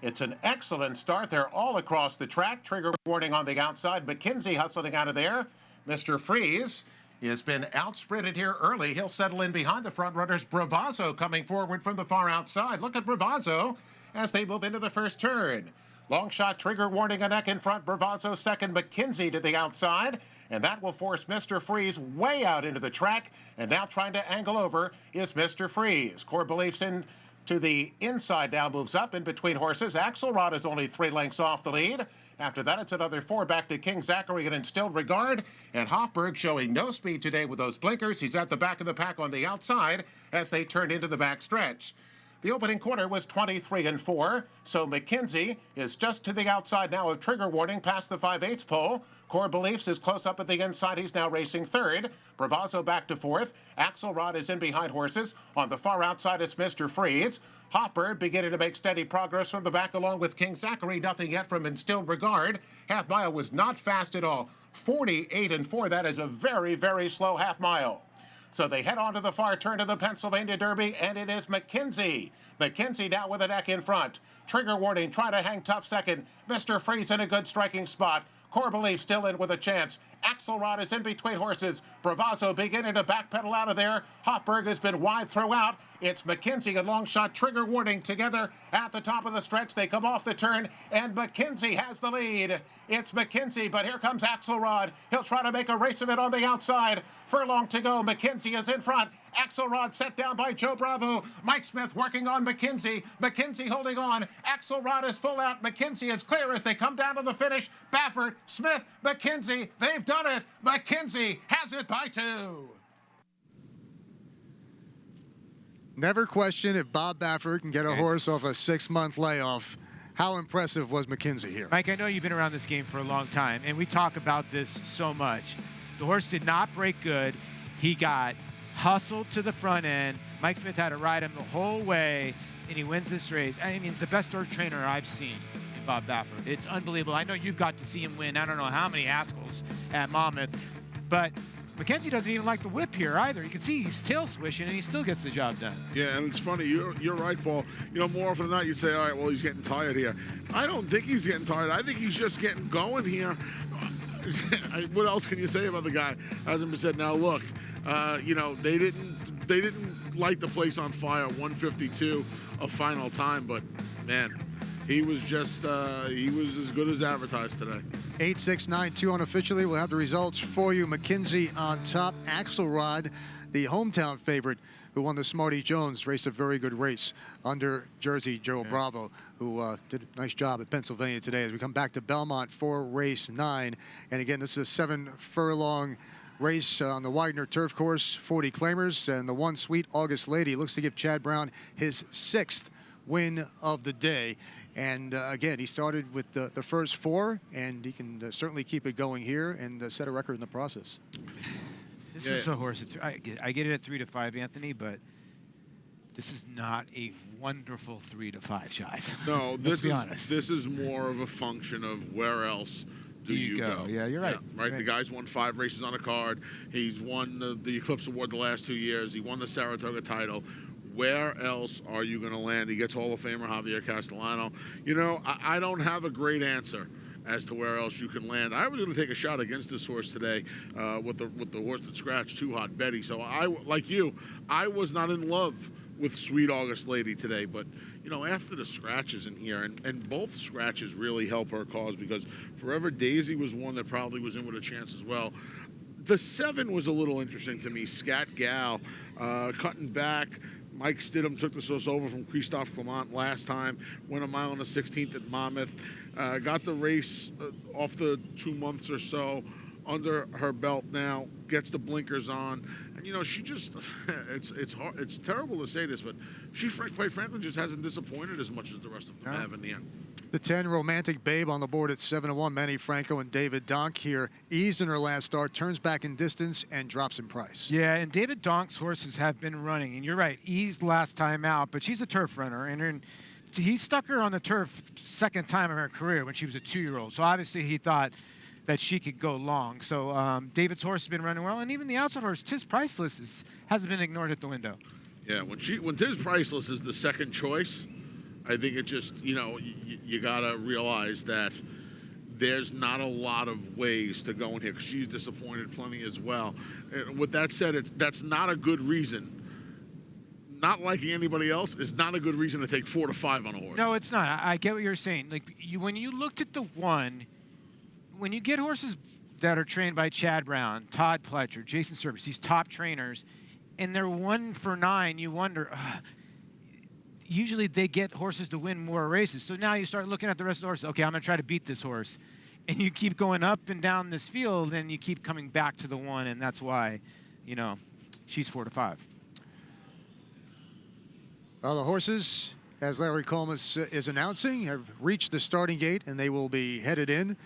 It's an excellent start. They're all across the track. Trigger warning on the outside. McKenzie hustling out of there. Mr. Freeze has been outsprinted here early. He'll settle in behind the front runners. Bravazzo coming forward from the far outside. Look at Bravazzo as they move into the first turn. Long shot, Trigger warning a neck in front. Bravazzo second, McKenzie to the outside. And that will force Mr. Freeze way out into the track. And now trying to angle over is Mr. Freeze. Core Beliefs in to the inside now, moves up in between horses. Axelrod is only 3 lengths off the lead. After that, it's another 4 back to King Zachary and Instilled Regard. And Hofburg showing no speed today with those blinkers. He's at the back of the pack on the outside as they turn into the back stretch. The opening quarter was 23-4, so McKenzie is just to the outside now of Trigger Warning past the 5/8 pole. Core Beliefs is close up at the inside. He's now racing 3rd. Bravazzo back to 4th. Axelrod is in behind horses. On the far outside, it's Mr. Freeze. Hotbird beginning to make steady progress from the back along with King Zachary. Nothing yet from Instilled Regard. Half mile was not fast at all. 48-4. That is a very, very slow half mile. So they head on to the far turn of the Pennsylvania Derby, and it is McKenzie. McKenzie now with a neck in front. Trigger Warning trying to hang tough second. Mr. Freeze in a good striking spot. Core Belief still in with a chance. Axelrod is in between horses. Bravazzo beginning to backpedal out of there. Hofburg has been wide throughout. It's McKenzie and Long Shot Trigger Warning together at the top of the stretch. They come off the turn, and McKenzie has the lead. It's McKenzie, but here comes Axelrod. He'll try to make a race of it on the outside. Furlong to go. McKenzie is in front. Axelrod set down by Joe Bravo. Mike Smith working on McKenzie. McKenzie holding on. Axelrod is full out. McKenzie is clear as they come down to the finish. Baffert, Smith, McKenzie. They've done it. McKenzie has it by 2. Never question if Bob Baffert can get a horse off a 6-month layoff. How impressive was McKenzie here? Mike, I know you've been around this game for a long time, and we talk about this so much. The horse did not break good. He got hustled to the front end. Mike Smith had to ride him the whole way, and he wins this race. I mean, it's the best dirt trainer I've seen in Bob Baffert. It's unbelievable. I know you've got to see him win I don't know how many Haskells at Monmouth, but McKenzie doesn't even like the whip here either. You can see he's tail swishing, and he still gets the job done. Yeah, and it's funny. You're right, Paul. You know, more often than not, you'd say, all right, well, he's getting tired here. I don't think he's getting tired. I think he's just getting going here. What else can you say about the guy? Hasn't been said. Now, look, you know, they didn't light the place on fire. 152 a final time, but man, he was just he was as good as advertised today. 8-6-9-2 unofficially. We'll have the results for you. McKenzie on top. Axelrod, the hometown favorite, who won the Smarty Jones, raced a very good race under Jersey Joe Bravo, who did a nice job at Pennsylvania today. As we come back to Belmont for race 9. And again, this is a 7-furlong race on the Widener turf course, 40 claimers, and the one Sweet August Lady looks to give Chad Brown his 6th win of the day. And again, he started with the first 4, and he can certainly keep it going here and set a record in the process. This is a horse. I get it at 3-5, Anthony, but this is not a wonderful 3-5 shot. No, this is more of a function of where else do you go. Yeah, you're right. Yeah, right. The guy's won 5 races on a card. He's won the Eclipse Award the last 2 years. He won the Saratoga title. Where else are you going to land? He gets Hall of Famer Javier Castellano. You know, I don't have a great answer as to where else you can land. I was going to take a shot against this horse today with the horse that scratched Too Hot Betty. So like you, I was not in love with Sweet August Lady today, but you know, after the scratches in here, and both scratches really help her cause, because Forever Daisy was one that probably was in with a chance as well. The 7 was a little interesting to me. Scat Gal cutting back. Mike Stidham took this horse over from Christophe Clement last time, went a mile on the 16th at Monmouth, got the race off the 2 months or so under her belt now, gets the blinkers on, and you know, she just, it's hard, it's terrible to say this, but she quite frankly just hasn't disappointed as much as the rest of them have in the end. The 10, Romantic Babe, on the board at 7-1. Manny Franco and David Donk here. Eased in her last start, turns back in distance, and drops in price. Yeah, and David Donk's horses have been running, and you're right, eased last time out, but she's a turf runner, and he stuck her on the turf second time in her career when she was a 2-year-old. So obviously he thought that she could go long. So David's horse has been running well, and even the outside horse, Tiz Priceless, hasn't been ignored at the window. Yeah, when Tiz Priceless is the second choice, I think it just, you know, you got to realize that there's not a lot of ways to go in here, because she's disappointed plenty as well. And with that said, that's not a good reason. Not liking anybody else is not a good reason to take 4 to 5 on a horse. No, it's not. I get what you're saying. Like, when you looked at the one, when you get horses that are trained by Chad Brown, Todd Pletcher, Jason Service, these top trainers, and they're 1 for 9, you wonder, usually they get horses to win more races. So now you start looking at the rest of the horses. Okay, I'm going to try to beat this horse. And you keep going up and down this field, and you keep coming back to the one, and that's why, you know, she's 4 to 5. Well, the horses, as Larry Colmus is announcing, have reached the starting gate, and they will be headed in.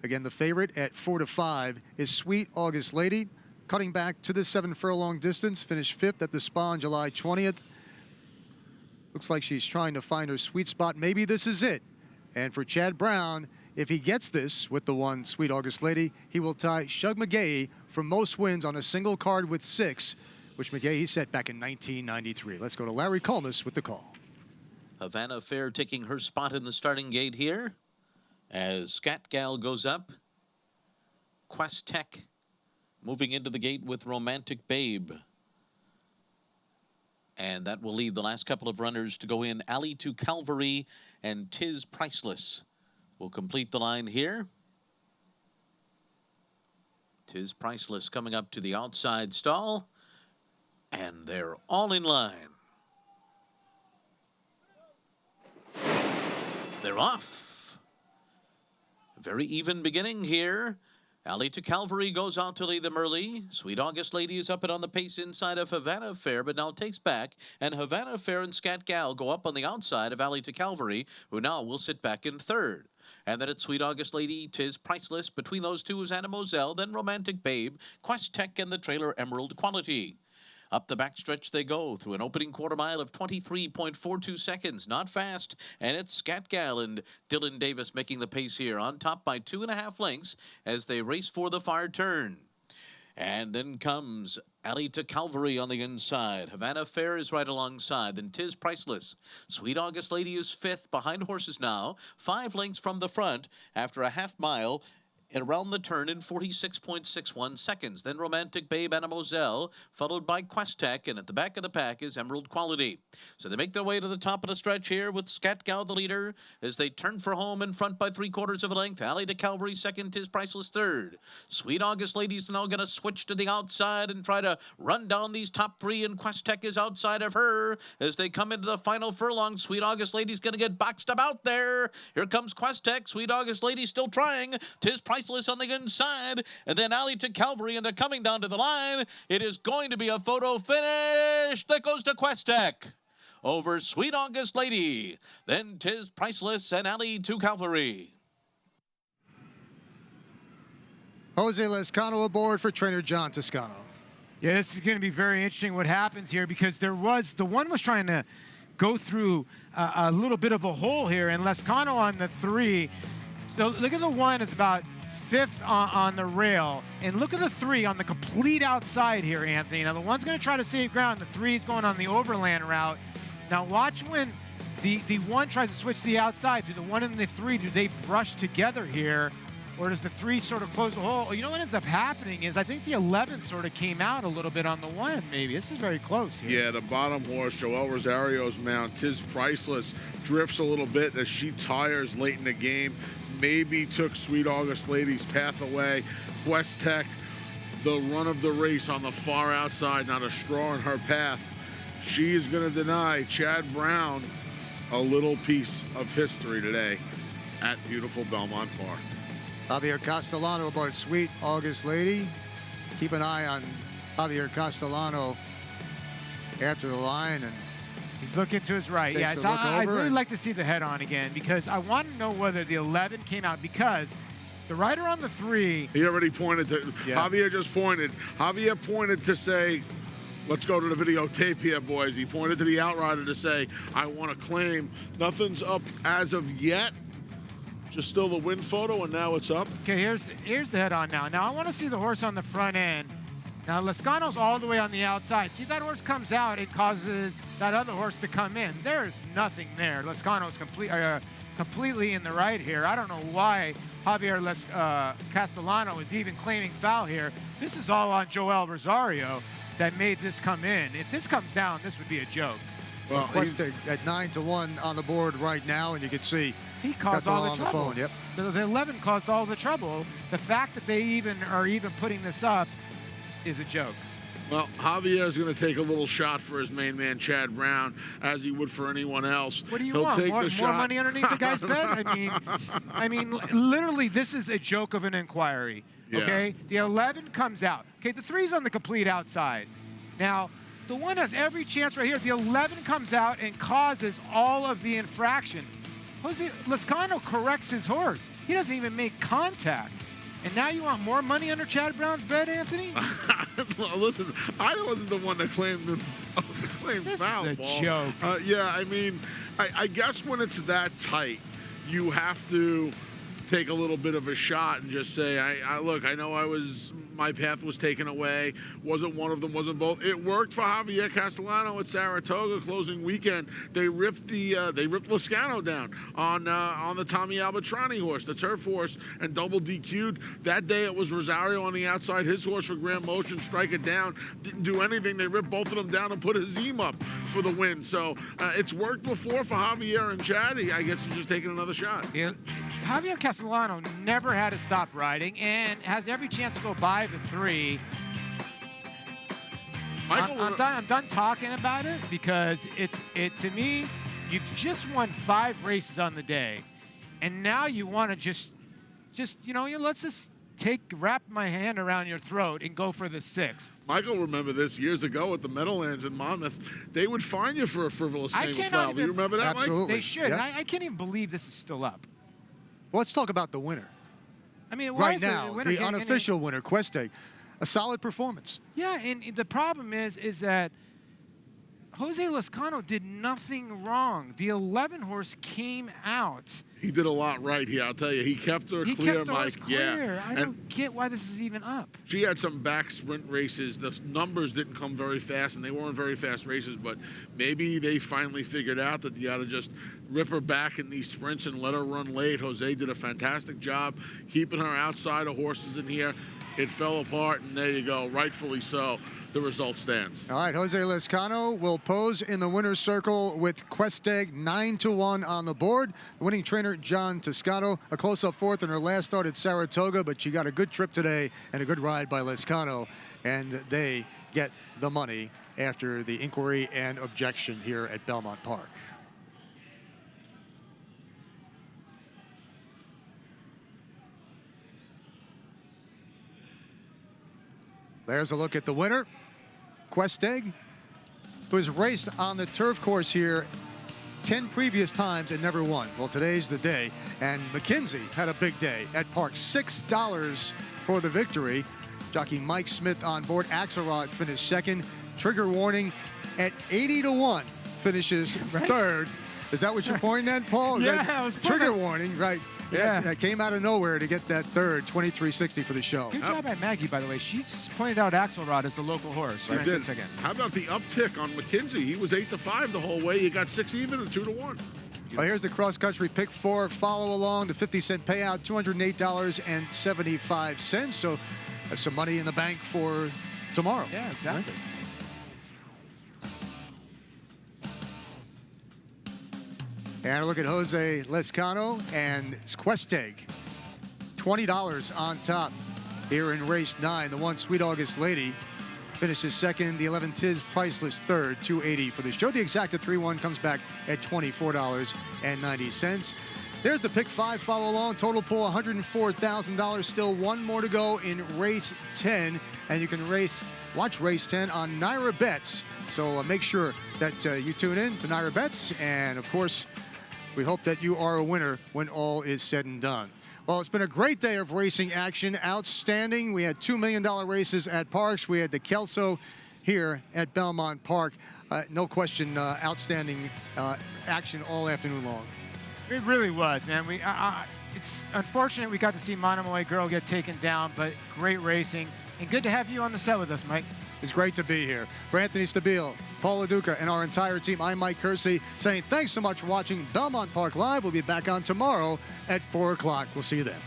Again, the favorite at 4 to 5 is Sweet August Lady, cutting back to the 7 furlong distance, finished 5th at the Spa on July 20th. Looks like she's trying to find her sweet spot. Maybe this is it. And for Chad Brown, if he gets this with the 1 Sweet August Lady, he will tie Shug McGahee for most wins on a single card with 6, which McGahee set back in 1993. Let's go to Larry Colmus with the call. Havana Fair taking her spot in the starting gate here as Scat Gal goes up. Quest Tech moving into the gate with Romantic Babe. And that will leave the last couple of runners to go in. Alley to Calvary and Tiz Priceless will complete the line here. Tiz Priceless coming up to the outside stall. And they're all in line. They're off. Very even beginning here. Alley to Calvary goes out to lead them early. Sweet August Lady is up and on the pace inside of Havana Fair, but now takes back. And Havana Fair and Scat Gal go up on the outside of Alley to Calvary, who now will sit back in 3rd. And then it's Sweet August Lady, Tiz Priceless. Between those two is Anna Moselle, then Romantic Babe, Quest Tech, and the trailer Emerald Quality. Up the backstretch they go through an opening quarter mile of 23.42 seconds. Not fast. And it's Scat Gal and Dylan Davis making the pace here, on top by 2.5 lengths as they race for the far turn. And then comes Alley to Calvary on the inside. Havana Fair is right alongside. Then Tiz Priceless. Sweet August Lady is 5th behind horses now. 5 lengths from the front after a half mile. And around the turn in 46.61 seconds. Then Romantic Babe, Anna Moselle, followed by Quest Tech, and at the back of the pack is Emerald Quality. So they make their way to the top of the stretch here with Scat Gal the leader as they turn for home in front by 3/4 of a length. Alley to Calvary 2nd, Tiz Priceless 3rd. Sweet August Lady's now going to switch to the outside and try to run down these top 3, and Quest Tech is outside of her as they come into the final furlong. Sweet August Lady's going to get boxed up out there. Here comes Quest Tech. Sweet August Lady still trying. Tiz Priceless on the inside, and then Alley to Calvary, and they're coming down to the line. It is going to be a photo finish that goes to Quest Tech over Sweet August Lady, then Tiz Priceless and Alley to Calvary. Jose Lezcano aboard for trainer John Toscano. Yeah, this is going to be very interesting what happens here, because the one was trying to go through a little bit of a hole here, and Lezcano on the 3. So look at the 1 is about 5th on the rail, and look at the 3 on the complete outside here, Anthony. Now the 1's going to try to save ground, the 3 is going on the overland route. Now watch when the 1 tries to switch to the outside. Do the 1 and the 3, do they brush together here? Or does the 3 sort of close the hole? You know what ends up happening is I think the 11 sort of came out a little bit on the 1, maybe. This is very close here. Yeah, the bottom horse, Joel Rosario's mount, Tis Priceless, drifts a little bit as she tires late in the game. Maybe took Sweet August Lady's path away. Quest Tech, the run of the race on the far outside, not a straw in her path. She is going to deny Chad Brown a little piece of history today at beautiful Belmont Park. Javier Castellano aboard Sweet August Lady. Keep an eye on Javier Castellano after the line. And he's looking to his right. Yeah, so I'd really like to see the head-on again because I want to know whether the 11 came out because the rider on the 3. He already pointed to, Javier just pointed. Javier pointed to say, let's go to the videotape here, boys. He pointed to the outrider to say, I want to claim. Nothing's up as of yet. Just still the win photo, and now it's up. Okay, here's the head-on now. Now, I want to see the horse on the front end. Now, Lescano's all the way on the outside. See, that horse comes out, it causes that other horse to come in. There's nothing there. Lescano's completely in the right here. I don't know why Javier Castellano is even claiming foul here. This is all on Joel Rosario that made this come in. If this comes down, this would be a joke. Well, at 9-1 on the board right now, and you can see he caused all the trouble. On the phone. Yep. The 11 caused all the trouble. The fact that they are even putting this up is a joke. Well, Javier is going to take a little shot for his main man, Chad Brown, as he would for anyone else. What do you want? More money underneath the guy's bed? I mean, literally, this is a joke of an inquiry. Okay, the 11 comes out. Okay, the 3's on the complete outside. Now, the 1 has every chance right here. The 11 comes out and causes all of the infraction. Lescano corrects his horse. He doesn't even make contact. And now you want more money under Chad Brown's bed, Anthony? Listen, I wasn't the one that claimed foul. This is a joke. Yeah, I mean, I guess when it's that tight, you have to take a little bit of a shot and just say, look, I know my path was taken away. Wasn't one of them, wasn't both. It worked for Javier Castellano at Saratoga closing weekend. They ripped Lescano down on the Tommy Albatrani horse, the turf horse, and double DQ'd. That day it was Rosario on the outside, his horse for Grand Motion, strike it down. Didn't do anything. They ripped both of them down and put Hazim up for the win. So it's worked before for Javier and Chad. I guess he's just taking another shot. Yeah. Javier Castellano never had to stop riding and has every chance to go by the 3. I'm done talking about it because to me, you've just won 5 races on the day, and now you want to just let's just wrap my hand around your throat and go for the 6th. Michael, remember this years ago at the Meadowlands in Monmouth, they would fine you for a frivolous claim of foul. Do you remember that, Absolutely. Mike? They should. Yep. I can't even believe this is still up. Well, let's talk about the winner. I mean, right now, the unofficial winner, Queste, a solid performance. Yeah, and the problem is that Jose Lescano did nothing wrong. The 11 horse came out. He did a lot right here, I'll tell you. He kept her clear, Mike. Yeah. I don't get why this is even up. She had some back sprint races. The numbers didn't come very fast, and they weren't very fast races, but maybe they finally figured out that you got to just rip her back in these sprints and let her run late. Jose did a fantastic job keeping her outside of horses in here. It fell apart, and there you go, rightfully so. The result stands. All right, Jose Lescano will pose in the winner's circle with Questeg 9-1 on the board. The winning trainer, John Toscano, a close-up 4th in her last start at Saratoga, but she got a good trip today and a good ride by Lescano, and they get the money after the inquiry and objection here at Belmont Park. There's a look at the winner, Questeg, who has raced on the turf course here 10 previous times and never won. Well, today's the day, and McKenzie had a big day at Park. $6 for the victory. Jockey Mike Smith on board. Axelrod finished 2nd. Trigger Warning at 80-1 finishes 3rd. Is that what you're pointing at, Paul? Yeah, I was Trigger Warning, right? Yeah, that came out of nowhere to get that third, 23.60 for the show. Good job by Maggie, by the way. She's pointed out Axelrod as the local horse. I did. How about the uptick on McKenzie? He was 8-5 the whole way. He got 6 even and 2-1. Well, here's the cross-country pick 4. Follow along. The 50-cent payout, $208.75. So that's some money in the bank for tomorrow. Yeah, exactly. Right? And a look at Jose Lescano and Questeg. $20 on top here in race 9. The 1 Sweet August Lady finishes second. The 11 Tiz Priceless third, $280 for the show. The exacta 3-1 comes back at $24.90. There's the pick 5 follow along. Total pool $104,000. Still one more to go in race 10. And you can watch race 10 on Naira Bets. So make sure that you tune in to Naira Bets. And of course, we hope that you are a winner when all is said and done. Well, it's been a great day of racing action. Outstanding. We had $2 million races at Parks. We had the Kelso here at Belmont Park. No question, outstanding action all afternoon long. It really was, man. It's unfortunate we got to see Monomoy Girl get taken down, but great racing. And good to have you on the set with us, Mike. It's great to be here. For Anthony Stabile, Paul LaDuca, and our entire team, I'm Mike Kersey saying thanks so much for watching Belmont Park Live. We'll be back on tomorrow at 4 o'clock. We'll see you then.